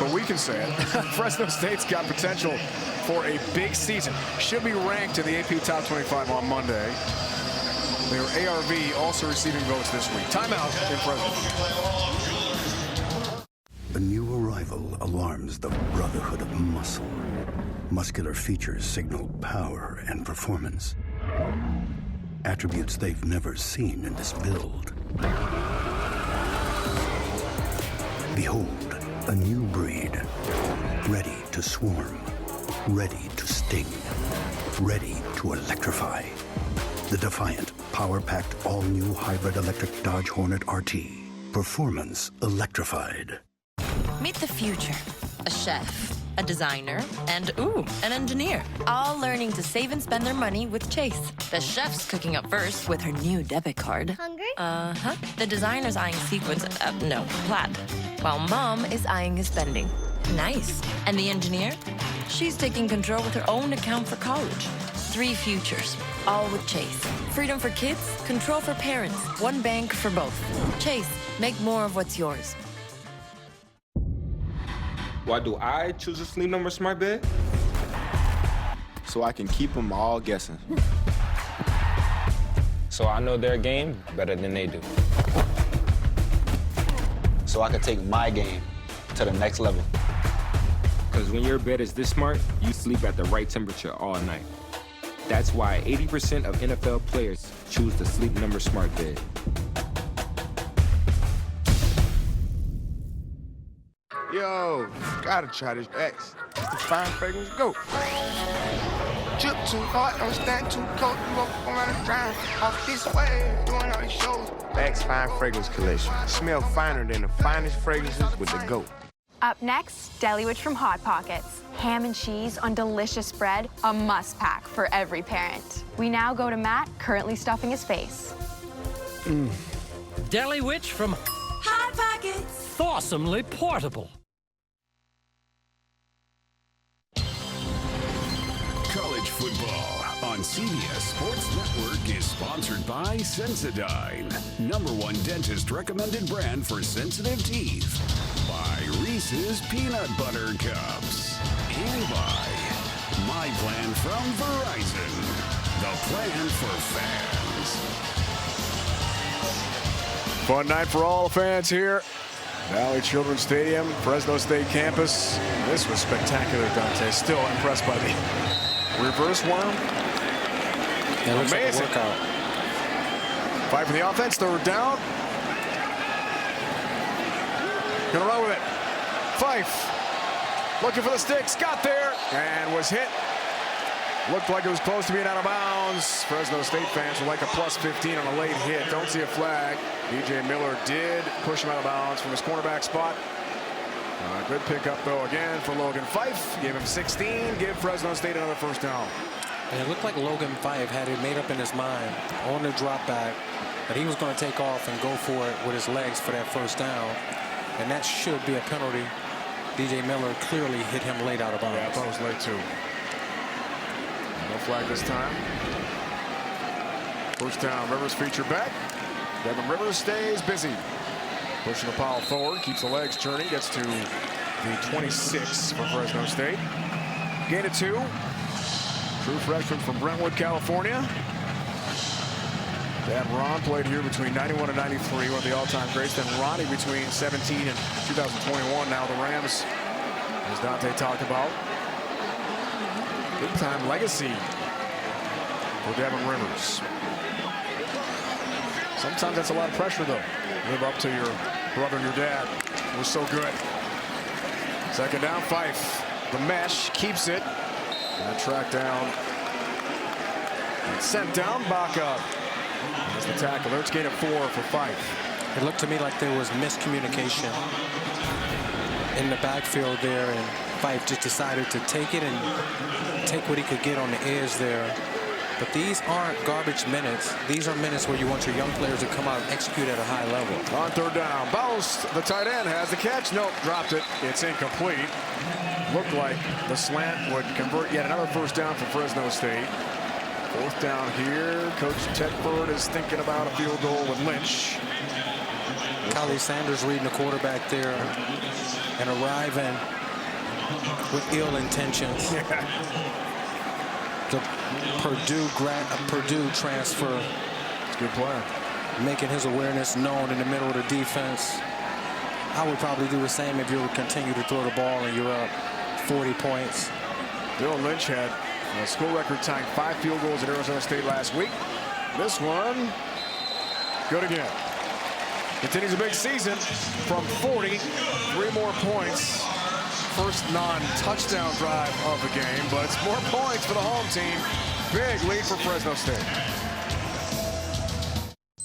but we can say it. Fresno State's got potential for a big season. Should be ranked in the AP Top 25 on Monday. Their ARV also receiving votes this week. Timeout in Fresno. A new arrival alarms the brotherhood of muscle. Muscular features signal power and performance. Attributes they've never seen in this build. Behold, a new breed. Ready to swarm. Ready to sting. Ready to electrify. The defiant, power-packed, all-new hybrid electric Dodge Hornet RT. Performance electrified. Meet the future. A chef, a designer, and an engineer. All learning to save and spend their money with Chase. The chef's cooking up first with her new debit card. Hungry? Uh-huh. The designer's eyeing sequins, no, plaid. While mom is eyeing his spending. Nice. And the engineer? She's taking control with her own account for college. 3 futures, all with Chase. Freedom for kids, control for parents. One bank for both. Chase, make more of what's yours. Why do I choose a sleep number smart bed? So I can keep them all guessing. So I know their game better than they do. So I can take my game to the next level. Because when your bed is this smart, you sleep at the right temperature all night. That's why 80% of NFL players choose the Sleep Number smart bed. Yo, gotta try this X. It's the fine fragrance goat. Drip too hard, don't stand too close. You walk around the ground, off this way, doing all these shows. X Fine Fragrance Collection. Smell finer than the finest fragrances with the goat. Up next, Deli Witch from Hot Pockets. Ham and cheese on delicious bread, a must-pack for every parent. We now go to Matt, currently stuffing his face. Deli Witch from Hot Pockets. Awesomely portable. College football on CBS Sports Network is sponsored by Sensodyne, #1 dentist recommended brand for sensitive teeth. By Reese's Peanut Butter Cups. And by My Plan from Verizon. The plan for fans. Fun night for all the fans here. Valley Children's Stadium, Fresno State campus. This was spectacular, Dante. Still impressed by the reverse worm. It looks amazing. Like a workout. Fight for the offense, third down. Gonna run with it. Fife looking for the sticks, got there and was hit. Looked like it was close to being out of bounds. Fresno State fans would like a +15 on a late hit. Don't see a flag. DJ Miller did push him out of bounds from his cornerback spot. Good pickup though again for Logan Fife. Give him 16. Give Fresno State another first down. And it looked like Logan Fife had it made up in his mind on the drop back that he was going to take off and go for it with his legs for that first down. And that should be a penalty. DJ Miller clearly hit him late out of bounds. Yeah, I thought it was late too. No flag this time. First down, Rivers feature back. Devin Rivers stays busy. Pushing the pile forward, keeps the legs turning, gets to the 26 for Fresno State. Gain of 2. True freshman from Brentwood, California. Dad Ron played here between 91 and 93, one of the all-time greats. Then Ronnie between 17 and 2021. Now the Rams, as Dante talked about. Big-time legacy for Devin Rivers. Sometimes that's a lot of pressure, though. Live up to your brother and your dad. It was so good. Second down, Fife. The mesh keeps it. And tracked down. And sent down. Baca. That's the tackle. There's gain of 4 for Fife. It looked to me like there was miscommunication in the backfield there, and Fife just decided to take it and take what he could get on the edge there. But these aren't garbage minutes. These are minutes where you want your young players to come out and execute at a high level. On third down, Bowles, the tight end, has the catch. Nope, dropped it. It's incomplete. Looked like the slant would convert yet another first down for Fresno State. 4th down here. Coach Tedford is thinking about a field goal with Lynch. Kylie Sanders reading the quarterback there and arriving with ill intentions. The Purdue transfer. It's a good player. Making his awareness known in the middle of the defense. I would probably do the same if you would continue to throw the ball and you're up 40 points. Bill Lynch had a school record tying 5 field goals at Arizona State last week. This one, good again. Continues a big season from 40, 3 more points. First non-touchdown drive of the game, but it's more points for the home team. Big lead for Fresno State.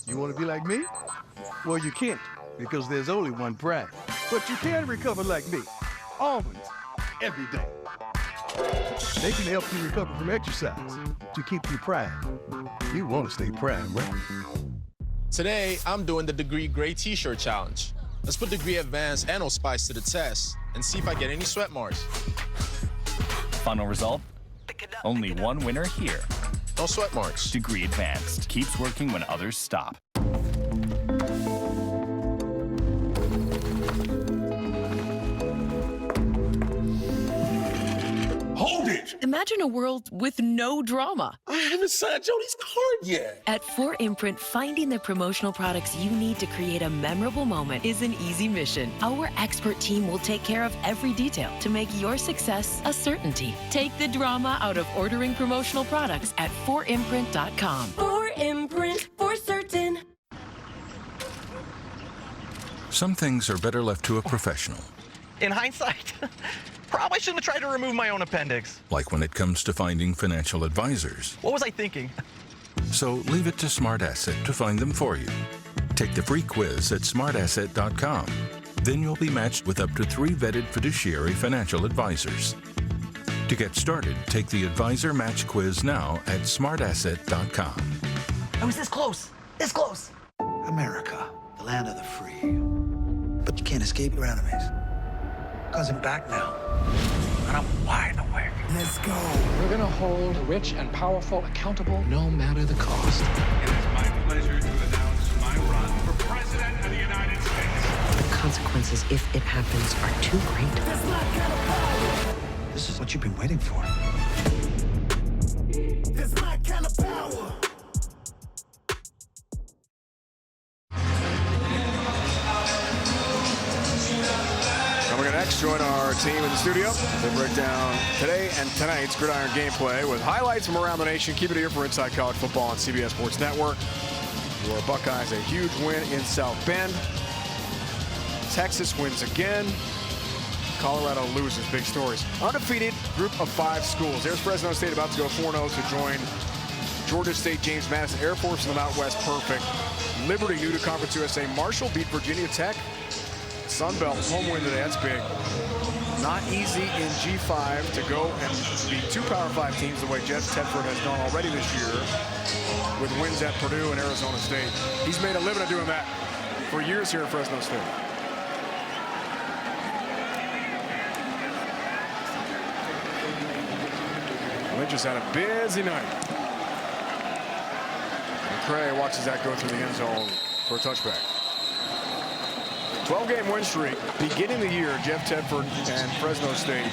You want to be like me? Well, you can't, because there's only one Pride. But you can recover like me. Almonds, every day. They can help you recover from exercise to keep you Pride. You want to stay Pride, right? Today, I'm doing the Degree Gray T-shirt challenge. Let's put Degree Advanced and Spice to the test and see if I get any sweat marks. Final result? Only one winner here. No sweat marks. Degree Advanced keeps working when others stop. Hold it! Imagine a world with no drama. I haven't signed Jody's card yet. At 4imprint, finding the promotional products you need to create a memorable moment is an easy mission. Our expert team will take care of every detail to make your success a certainty. Take the drama out of ordering promotional products at 4imprint.com. 4imprint, for certain. Some things are better left to a professional. In hindsight, probably shouldn't have tried to remove my own appendix. Like when it comes to finding financial advisors. What was I thinking? So leave it to Smart Asset to find them for you. Take the free quiz at smartasset.com. Then you'll be matched with up to 3 vetted fiduciary financial advisors. To get started, take the Advisor Match Quiz now at smartasset.com. I was this close. This close. America, the land of the free. But you can't escape your enemies. Because I'm back now. And I'm wide awake. Let's go. We're going to hold the rich and powerful accountable no matter the cost. It is my pleasure to announce my run for President of the United States. The consequences, if it happens, are too great. This is what you've been waiting for. There's my kind of power. Coming up next, join our team in the studio. They break down today and tonight's gridiron gameplay with highlights from around the nation. Keep it here for Inside College Football on CBS Sports Network. Your Buckeyes, a huge win in South Bend. Texas wins again. Colorado loses. Big stories. Undefeated group of 5 schools. There's Fresno State about to go 4-0 to join Georgia State James Madison Air Force in the Mountain West. Perfect. Liberty new to Conference USA. Marshall beat Virginia Tech. Sun Belt home win today. That's big. Not easy in G5 to go and beat 2 Power 5 teams the way Jeff Tedford has done already this year with wins at Purdue and Arizona State. He's made a living of doing that for years here at Fresno State. Lynch just had a busy night. McCray watches that go through the end zone for a touchback. 12-game win streak. Beginning the year, Jeff Tedford and Fresno State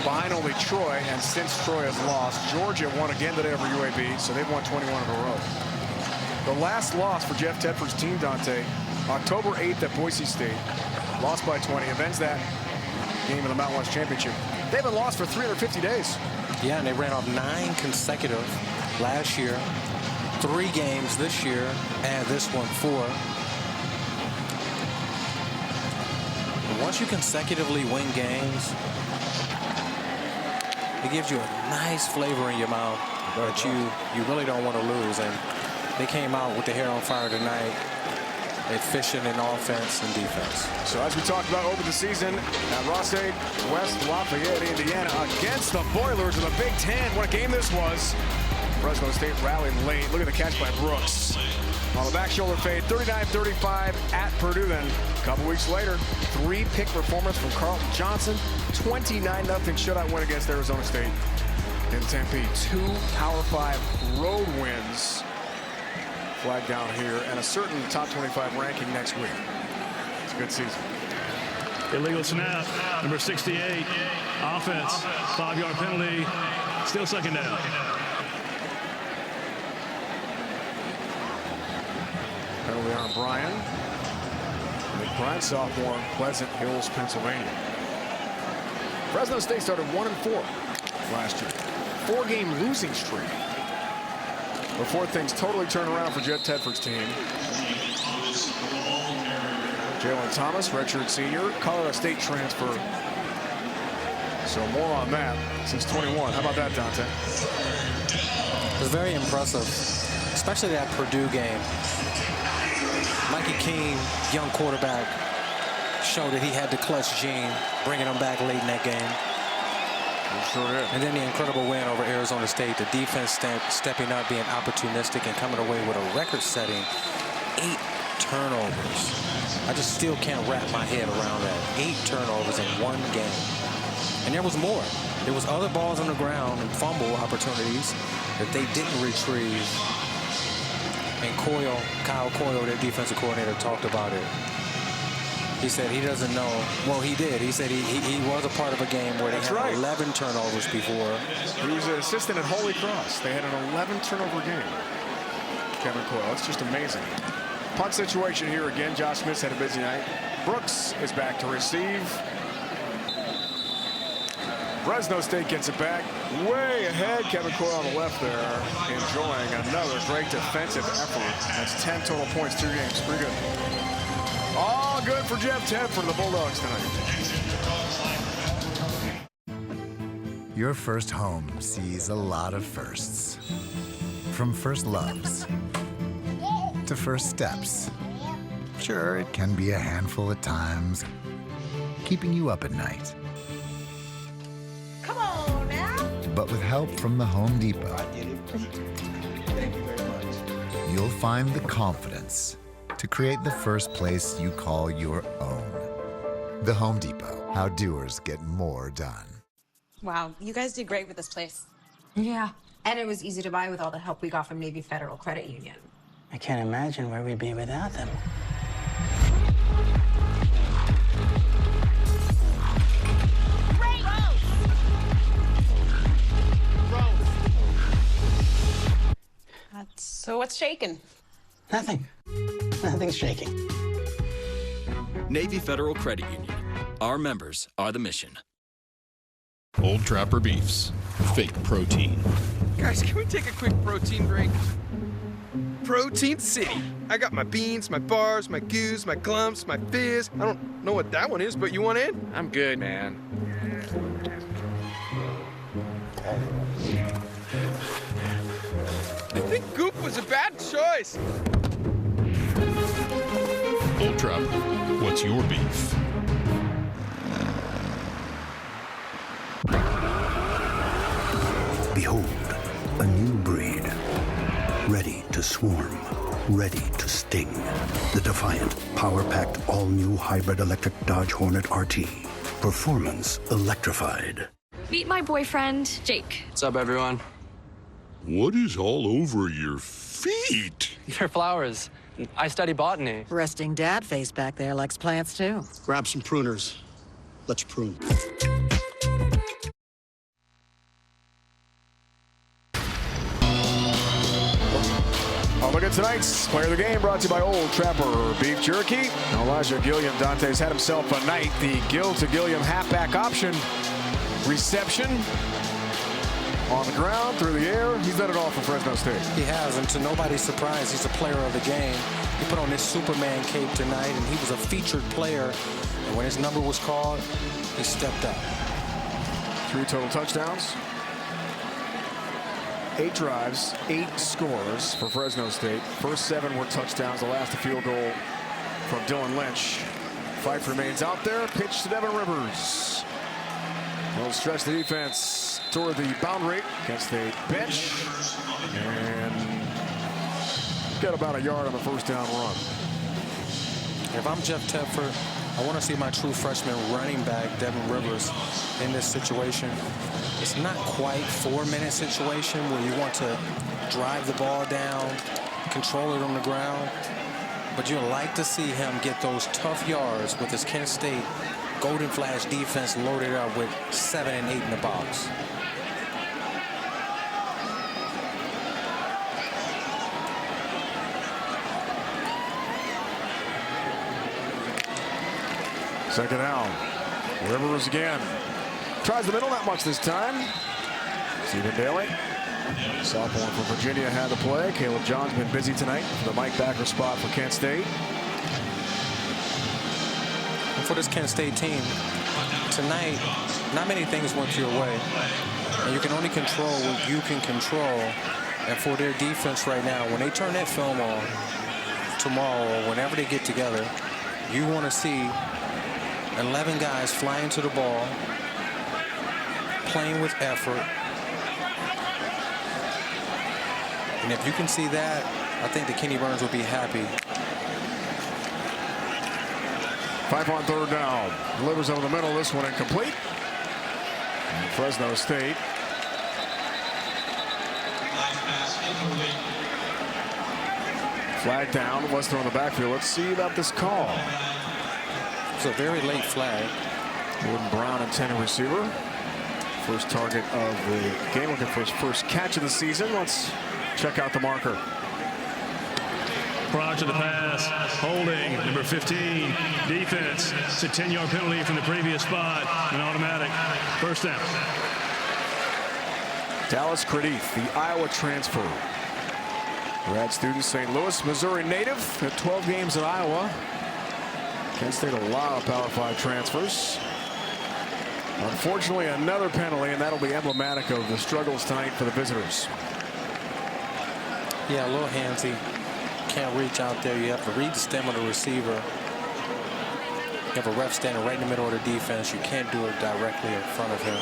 behind only Troy, and since Troy has lost, Georgia won again today over UAB, so they've won 21 in a row. The last loss for Jeff Tedford's team, Dante, October 8th at Boise State. Lost by 20. Events that game in the Mountain West Championship. They haven't lost for 350 days. Yeah, and they ran off 9 consecutive last year. 3 games this year, and this one 4. Once you consecutively win games, it gives you a nice flavor in your mouth that you really don't want to lose. And they came out with the hair on fire tonight, efficient in offense and defense. So as we talked about over the season at Ross-Ade West Lafayette, Indiana, against the Boilers in the Big Ten. What a game this was. Fresno State rallied late. Look at the catch by Brooks. On the back shoulder fade, 39-35 at Purdue. Then a couple weeks later, 3-pick performance from Carlton Johnson. 29-0 shutout win against Arizona State. in Tempe. 2 Power 5 road wins. Flag down here, and a certain top 25 ranking next week. It's a good season. Illegal snap, number 68. Offense, 5-yard penalty. Still second down. Penalty on Bryan. Bryan, sophomore, Pleasant Hills, Pennsylvania. Fresno State started 1-4 last year. 4-game losing streak before things totally turn around for Jeff Tedford's team. Jalen Thomas, redshirt senior, Colorado State transfer. So more on that since 21. How about that, Dante? It was very impressive, especially that Purdue game. Mikey King, young quarterback, showed that he had the clutch gene, bringing them back late in that game. Sure did. And then the incredible win over Arizona State. The defense stepping up, being opportunistic, and coming away with a record-setting 8 turnovers. I just still can't wrap my head around that. 8 turnovers in one game. And there was more. There was other balls on the ground and fumble opportunities that they didn't retrieve. And Kyle Coyle, their defensive coordinator, talked about it. He said he doesn't know. Well, he did. He said he was a part of a game where they had 11 turnovers before. He was an assistant at Holy Cross. They had an 11 turnover game. Kevin Coyle. It's just amazing. Punt situation here again. Josh Smith's had a busy night. Brooks is back to receive. Fresno State gets it back way ahead. Kevin Coyle on the left there, enjoying another great defensive effort. That's 10 total points, 2 games. Pretty good. All good for Jeff Tedford for the Bulldogs tonight. Your first home sees a lot of firsts. From first loves to first steps. Sure, it can be a handful at times, keeping you up at night. Come on now. But with help from the Home Depot, Thank you very much. You'll find the confidence to create the first place you call your own. The Home Depot, how doers get more done. Wow, you guys did great with this place. Yeah, and it was easy to buy with all the help we got from Navy Federal Credit Union. I can't imagine where we'd be without them. So what's shaking? Nothing. Nothing's shaking. Navy Federal Credit Union. Our members are the mission. Old Trapper Beefs. Fake protein. Guys, can we take a quick protein break? Protein City. I got my beans, my bars, my goos, my clumps, my fizz. I don't know what that one is, but you want in? I'm good, man. I think Goop was a bad choice. Old Trapper, what's your beef? Behold, a new breed. Ready to swarm, ready to sting. The defiant, power-packed, all-new hybrid electric Dodge Hornet RT. Performance electrified. Meet my boyfriend, Jake. What's up, everyone? What is all over your feet? They're flowers. I study botany. Resting dad face back there likes plants, too. Grab some pruners. Let's prune. Look at tonight's Player of the Game, brought to you by Old Trapper Beef Jerky. Elijah Gilliam, Dante's had himself a night. The Gill to Gilliam halfback option reception on the ground, through the air. He's done it all for Fresno State. He has, and to nobody's surprise, he's a player of the game. He put on this Superman cape tonight, and he was a featured player. And when his number was called, he stepped up. 3 total touchdowns. 8 drives, 8 scores for Fresno State. First 7 were touchdowns. The last a field goal from Dylan Lynch. Fife remains out there. Pitch to Devin Rivers. He'll stretch the defense toward the boundary against the bench. And get about a yard on the first down run. If I'm Jeff Tedford, I want to see my true freshman running back, Devin Rivers, in this situation. It's not quite 4-minute situation where you want to drive the ball down, control it on the ground, but you'd like to see him get those tough yards with his Kent State Golden Flash defense loaded up with 7 and 8 in the box. Second down. Rivers again. Tries the middle, not much this time. Stephen Daly. Sophomore from Virginia had the play. Caleb John's been busy tonight for the Mike Backer spot for Kent State. And for this Kent State team, tonight, not many things went your way. And you can only control what you can control. And for their defense right now, when they turn that film on tomorrow or whenever they get together, you want to see 11 guys flying to the ball, playing with effort. And if you can see that, I think that Kenny Burns will be happy. 5 on third down. Delivers over the middle. This one incomplete. And Fresno State. Flag down. Western on the backfield. Let's see about this call. It's a very late flag. Jordan Brown, intended receiver. First target of the game. Looking for his first catch of the season. Let's check out the marker. Prior to the pass, holding, number 15, defense. It's a 10-yard penalty from the previous spot, an automatic first down. Dallas Credith, the Iowa transfer. Grad student, St. Louis, Missouri native, had 12 games in Iowa. Kent State, a lot of Power 5 transfers. Unfortunately, another penalty, and that'll be emblematic of the struggles tonight for the visitors. Yeah, a little handsy. Can't reach out there. You have to read the stem of the receiver. You have a ref standing right in the middle of the defense. You can't do it directly in front of him.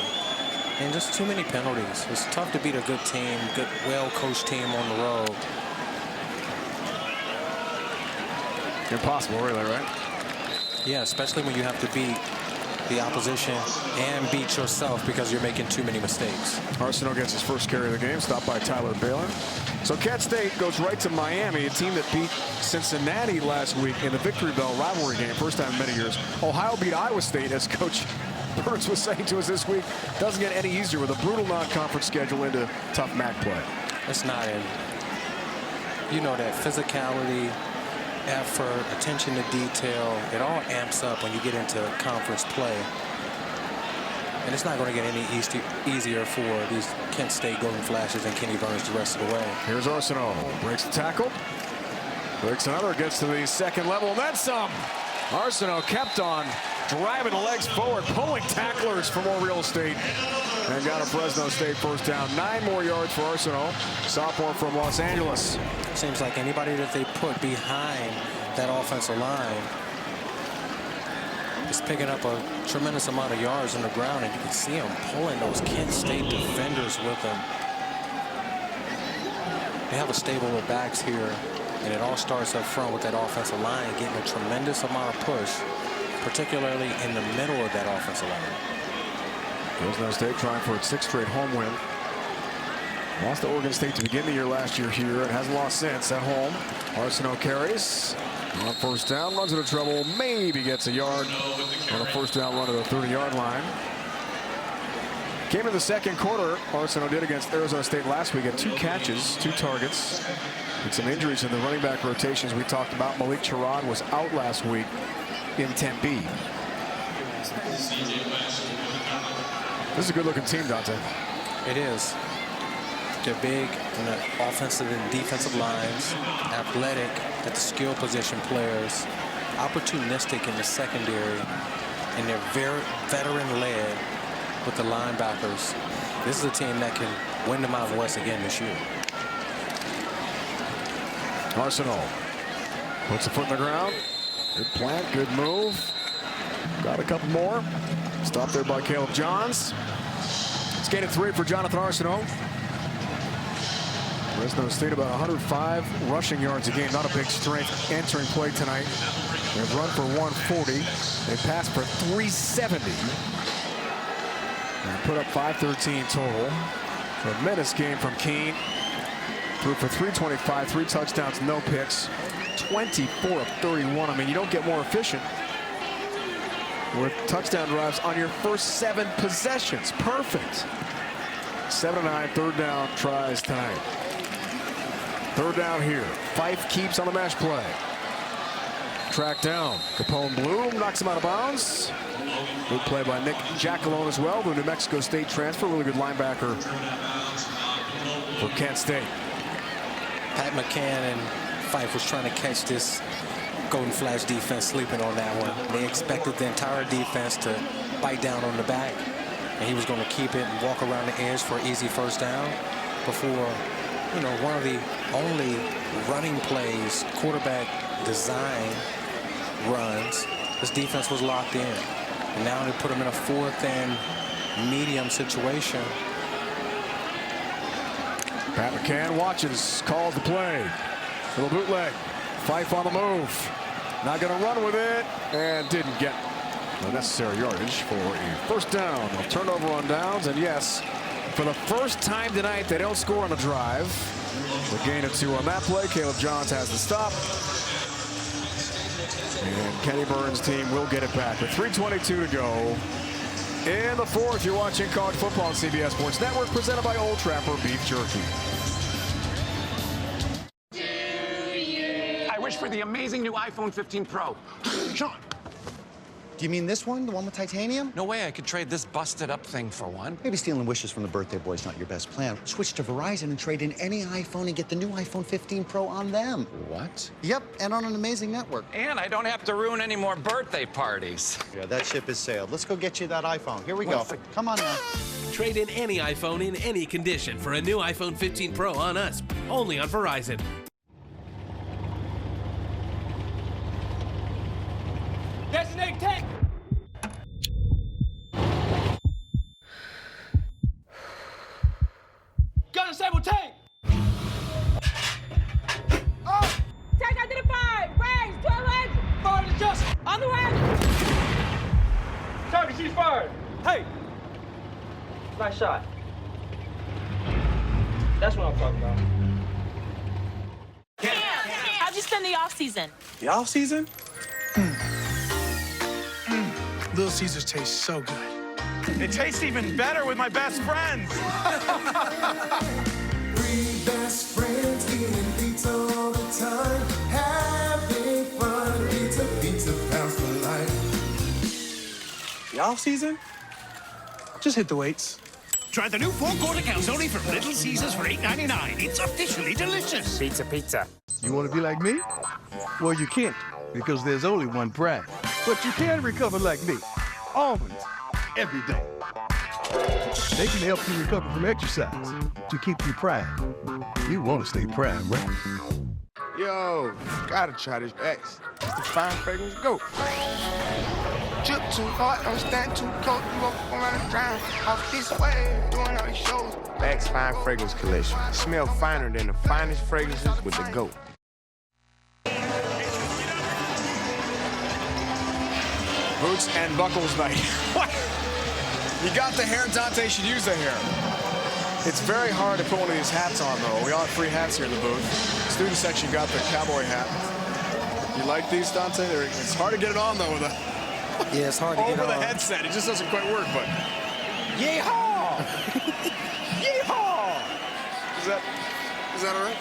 And just too many penalties. It's tough to beat a good team, good, well-coached team on the road. Impossible, really, right? Yeah, especially when you have to beat the opposition and beat yourself because you're making too many mistakes. Arsenault gets his first carry of the game, stopped by Tyler Baylor. So Kent State goes right to Miami, a team that beat Cincinnati last week in the Victory Bell rivalry game, first time in many years. Ohio beat Iowa State, as Coach Burns was saying to us this week. Doesn't get any easier with a brutal non-conference schedule into tough MAC play. It's not in. You know that physicality, effort, attention to detail, it all amps up when you get into conference play. And it's not going to get any easier for these Kent State Golden Flashes and Kenny Burns the rest of the way. Here's Arsenault. Breaks the tackle. Breaks another. Gets to the second level. And then some. Arsenault kept on driving the legs forward, pulling tacklers for more real estate. And got a Fresno State first down. 9 more yards for Arsenault. Sophomore from Los Angeles. Seems like anybody that they put behind that offensive line is picking up a tremendous amount of yards on the ground, and you can see them pulling those Kent State defenders with them. They have a stable of backs here, and it all starts up front with that offensive line getting a tremendous amount of push, particularly in the middle of that offensive line. Fresno State trying for its 6th straight home win. Lost to Oregon State to begin the year last year here. It hasn't lost since at home. Arsenault carries. On first down, runs into trouble, maybe gets a yard on a first down run to the 30-yard line. Came in the second quarter, Arsenault did against Arizona State last week, had 2 catches, 2 targets, and some injuries in the running back rotations we talked about. Malik Charad was out last week in Tempe. This is a good-looking team, Dante. It is. They're big on the offensive and defensive lines, athletic at the skill position players, opportunistic in the secondary, and they're very veteran-led with the linebackers. This is a team that can win the Mountain West again this year. Arsenault puts a foot in the ground. Good plant, good move. Got a couple more. Stopped there by Caleb Johns. It's gain of 3 for Jonathan Arsenault. Fresno State about 105 rushing yards a game. Not a big strength entering play tonight. They've run for 140. They passed for 370. And put up 513 total. Tremendous game from Keene. Threw for 325, 3 touchdowns, no picks. 24 of 31. I mean, you don't get more efficient with touchdown drives on your first 7 possessions. Perfect. 7-9 third down tries tonight. Third down here. Fife keeps on the mesh play. Track down. Capone Bloom knocks him out of bounds. Good play by Nick Jackalone as well, the New Mexico State transfer. Really good linebacker for Kent State. Pat McCann and Fife was trying to catch this Golden Flash defense sleeping on that one. They expected the entire defense to bite down on the back, and he was going to keep it and walk around the edge for an easy first down before, you know, one of the only running plays, quarterback design runs, this defense was locked in. And now they put him in a 4th and medium situation. Pat McCann watches, calls the play. Little bootleg. Fife on the move. Not going to run with it, and didn't get the necessary yardage for a first down. A turnover on downs, and yes, for the first time tonight, they don't score on a drive. The gain of 2 on that play. Caleb Johns has the stop. And Kenny Burns' team will get it back with 3:22 to go. In the 4th, you're watching college football on CBS Sports Network, presented by Old Trapper Beef Jerky. I wish for the amazing new iPhone 15 Pro. Sean. Do you mean this one, the one with titanium? No way I could trade this busted-up thing for one. Maybe stealing wishes from the birthday boy is not your best plan. Switch to Verizon and trade in any iPhone and get the new iPhone 15 Pro on them. What? Yep, and on an amazing network. And I don't have to ruin any more birthday parties. Yeah, that ship has sailed. Let's go get you that iPhone. Here we go. Come on now. Trade in any iPhone in any condition for a new iPhone 15 Pro on us, only on Verizon. Designate tank! Gun disable tank! Oh! Tank identified! Range 1200! Forward adjust! On the way! Target cease fired! Hey! Nice shot. That's what I'm talking about. How'd you spend the off-season? The off-season? Little Caesars taste so good. It tastes even better with my best friends. 3 best friends eating pizza all the time, having fun. Pizza pounds for life. The off-season? Just hit the weights. Try the new 4-quarter calzone from Little Caesars for $8.99. It's officially delicious. Pizza. You want to be like me? Well, you can't, because there's only one brand. But you can recover like me. Almonds, every day. They can help you recover from exercise to keep you prime. You want to stay prime, right? Yo, gotta try this X. The fine fragrance go. Drip too hard, don't stand too cold. You walk around and drown off this way, doing all these shows. X Fine Fragrance Collection. Smell finer than the finest fragrances with the GOAT. Boots and buckles night. What? You got the hair, Dante should use the hair. It's very hard to put one of these hats on, though. We all have free hats here in the booth. Student section got the cowboy hat. You like these, Dante? It's hard to get it on, though, with a yeah, it's hard to get over on. the headset. It just doesn't quite work, but yeehaw! Yeehaw! Is that all right?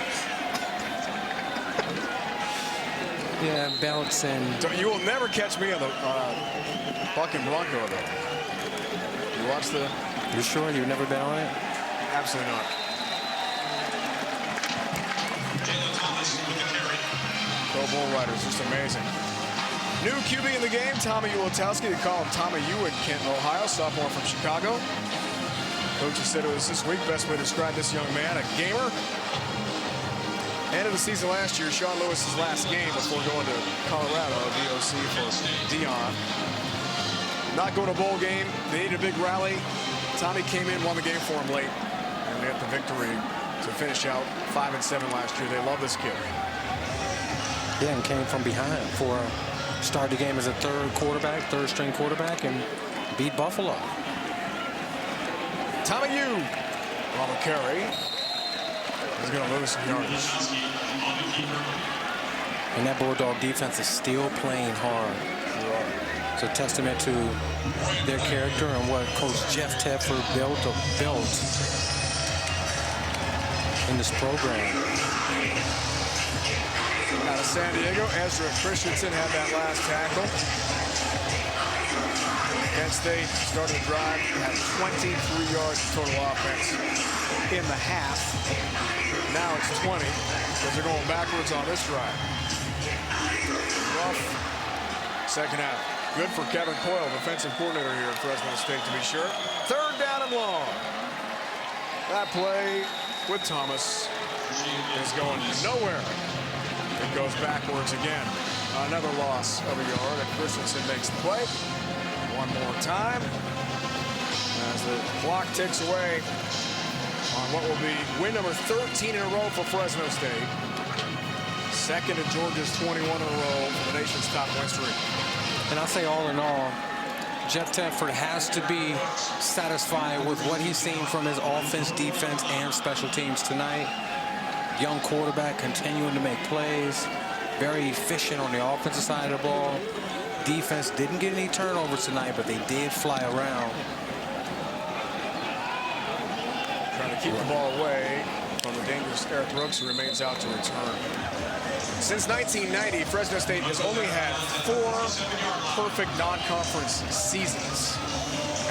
Yeah, bounce and... So you will never catch me on the fucking Bronco, though. You watch the... You sure you've never been on it? Absolutely not. Pro Bull Riders, just amazing. New QB in the game, Tommy Ulatowski. They call him Tommy U in Canton, Ohio, sophomore from Chicago. Coaches said it was this week. Best way to describe this young man, a gamer. End of the season last year, Sean Lewis's last game before going to Colorado, VOC for Dion. Not going to bowl game. They needed a big rally. Tommy came in, won the game for him late, and they had the victory to finish out 5-7 last year. They love this kid. Yeah, and came from behind for Started the game as a third string quarterback, and beat Buffalo. Tommy Yu on the carry. He's going to lose some yards. And that Bulldog defense is still playing hard. It's a testament to their character and what Coach Jeff Tedford built in this program. Out of San Diego, Ezra Christensen had that last tackle. Kent State started the drive, had 23 yards of total offense in the half. Now it's 20 because they're going backwards on this drive. Rough second half. Good for Kevin Coyle, defensive coordinator here at Fresno State, to be sure. Third down and long. That play with Thomas is going nowhere. It goes backwards again. Another loss of a yard, and Christensen makes the play. One more time as the clock ticks away on what will be win number 13 in a row for Fresno State. Second to Georgia's 21 in a row for the nation's top win streak. And I'll say all in all, Jeff Tedford has to be satisfied with what he's seen from his offense, defense, and special teams tonight. Young quarterback continuing to make plays. Very efficient on the offensive side of the ball. Defense didn't get any turnovers tonight, but they did fly around. Trying to keep the ball away from the dangerous Eric Brooks, who remains out to return. Since 1990, Fresno State has only had 4 perfect non-conference seasons.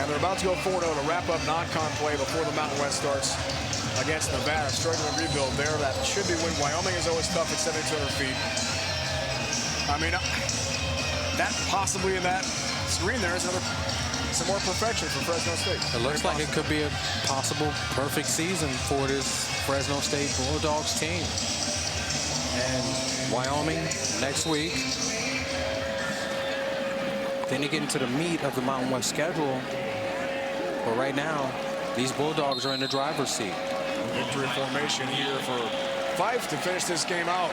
And they're about to go 4-0 to wrap up non-con play before the Mountain West starts against Nevada. Struggling to rebuild there. That should be win. Wyoming is always tough at 7,200 feet. I mean, that possibly in that screen there is some more perfection for Fresno State. It looks like it could be a possible perfect season for this Fresno State Bulldogs team. And Wyoming next week. Then you get into the meat of the Mountain West schedule. But right now, these Bulldogs are in the driver's seat. Victory formation here for Fife to finish this game out.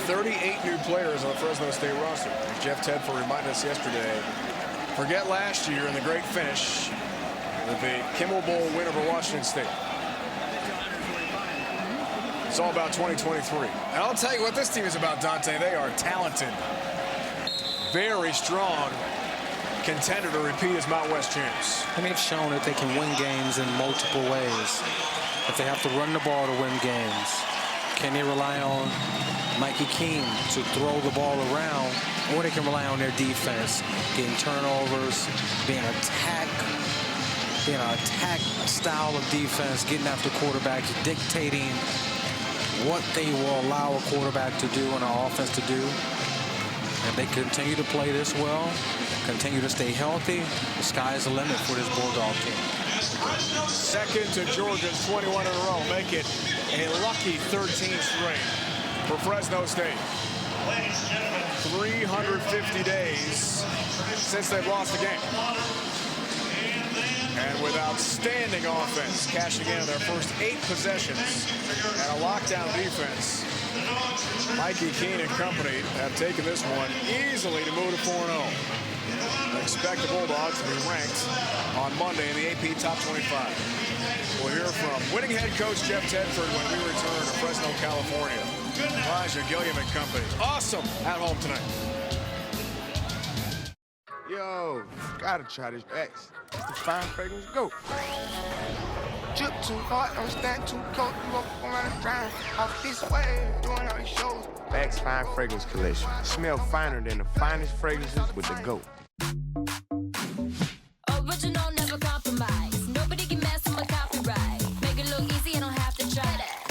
38 new players on the Fresno State roster. Jeff Tedford reminded us yesterday, forget last year and the great finish with the Kimmel Bowl win over Washington State. It's all about 2023. And I'll tell you what this team is about, Dante. They are talented. Very strong contender to repeat as Mountain West champs. And they've shown that they can win games in multiple ways. If they have to run the ball to win games, can they rely on Mikey King to throw the ball around, or they can rely on their defense, getting turnovers, being an attack style of defense, getting after quarterbacks, dictating what they will allow a quarterback to do and an offense to do. And they continue to play this well, continue to stay healthy, the sky's the limit for this Bulldog team. Second to Georgia's 21 in a row. Make it a lucky 13th straight for Fresno State. 350 days since they've lost the game. And with outstanding offense, cashing in their first 8 possessions and a lockdown defense, Mikey Keene and company have taken this one easily to move to 4-0. Expect the Bulldogs to be ranked on Monday in the AP Top 25. We'll hear from winning head coach Jeff Tedford when we return to Fresno, California. Elijah Gilliam and company. Awesome at home tonight. Yo, gotta try this X. The fine fragrance go. Drip too hard, don't stand too close. You won't go around and drive off this way, doing all these shows. X Fine Fragrance Collection. Smell finer than the finest fragrances with the GOAT. Original, never compromise. Nobody can mess with my copyright. Make it look easy, you don't have to try that.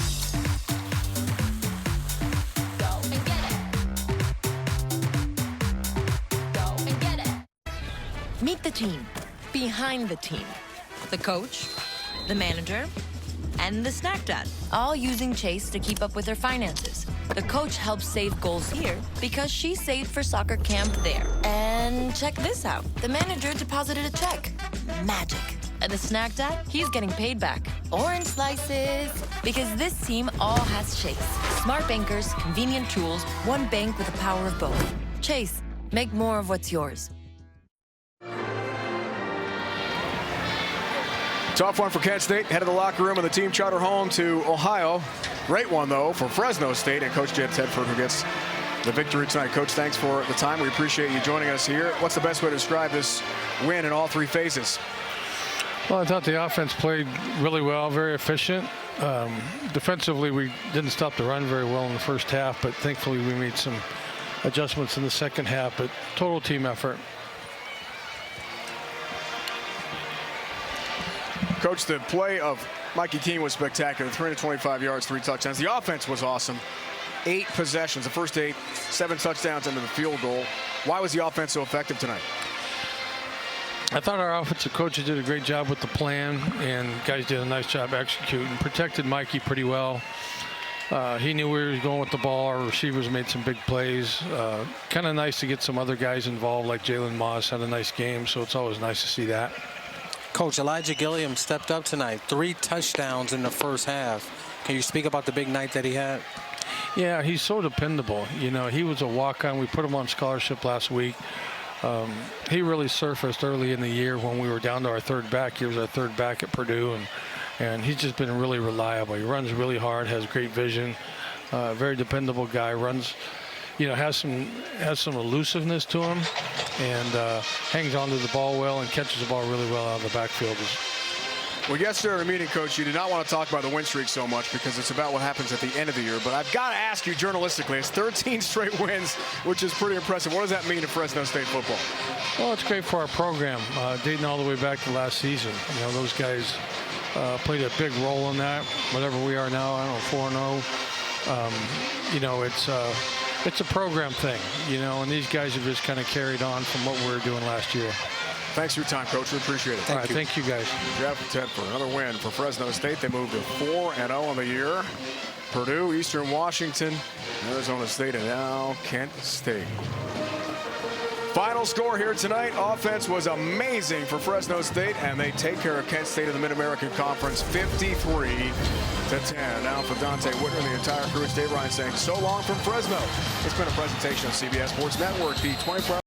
Go and get it. Go and get it. Meet the team behind the team. The coach, the manager, and the snack dad, all using Chase to keep up with their finances. The coach helps save goals here because she saved for soccer camp there. And check this out. The manager deposited a check. Magic. And the snack dad, he's getting paid back. Orange slices. Because this team all has Chase. Smart bankers, convenient tools, one bank with the power of both. Chase, make more of what's yours. Tough one for Kent State. Head of the locker room and the team charter home to Ohio. Great one, though, for Fresno State and Coach Jed Tedford, who gets the victory tonight. Coach, thanks for the time. We appreciate you joining us here. What's the best way to describe this win in all three phases? Well, I thought the offense played really well, very efficient. Defensively, we didn't stop the run very well in the first half, but thankfully we made some adjustments in the second half. But total team effort. Coach, the play of Mikey Keene was spectacular. 325 yards, 3 touchdowns. The offense was awesome. 8 possessions. The first 8, 7 touchdowns into the field goal. Why was the offense so effective tonight? I thought our offensive coaches did a great job with the plan, and guys did a nice job executing. Protected Mikey pretty well. He knew where he was going with the ball. Our receivers made some big plays. Kind of nice to get some other guys involved, like Jalen Moss had a nice game, so it's always nice to see that. Coach, Elijah Gilliam stepped up tonight. 3 touchdowns in the first half. Can you speak about the big night that he had? Yeah, he's so dependable. You know, he was a walk-on. We put him on scholarship last week. He really surfaced early in the year when we were down to our third back. He was our third back at Purdue, and he's just been really reliable. He runs really hard, has great vision, very dependable guy. Runs, you know, has some elusiveness to him, and hangs onto the ball well and catches the ball really well out of the backfield. Well, yesterday at a meeting, Coach, you did not want to talk about the win streak so much because it's about what happens at the end of the year. But I've got to ask you journalistically, it's 13 straight wins, which is pretty impressive. What does that mean to Fresno State football? Well, it's great for our program, dating all the way back to last season. You know, those guys played a big role in that. Whatever we are now, I don't know, 4-0. You know, it's a program thing, you know, and these guys have just kind of carried on from what we were doing last year. Thanks for your time, Coach. We appreciate it. Thank you guys. Jeff Tedford, another win for Fresno State. They moved to 4-0 on the year. Purdue, Eastern Washington, Arizona State, and now Kent State. Final score here tonight. Offense was amazing for Fresno State, and they take care of Kent State in the Mid-American Conference 53-10. Now for Dante Whitner and the entire crew, it's Dave Ryan saying so long from Fresno. It's been a presentation of CBS Sports Network, the 24-hour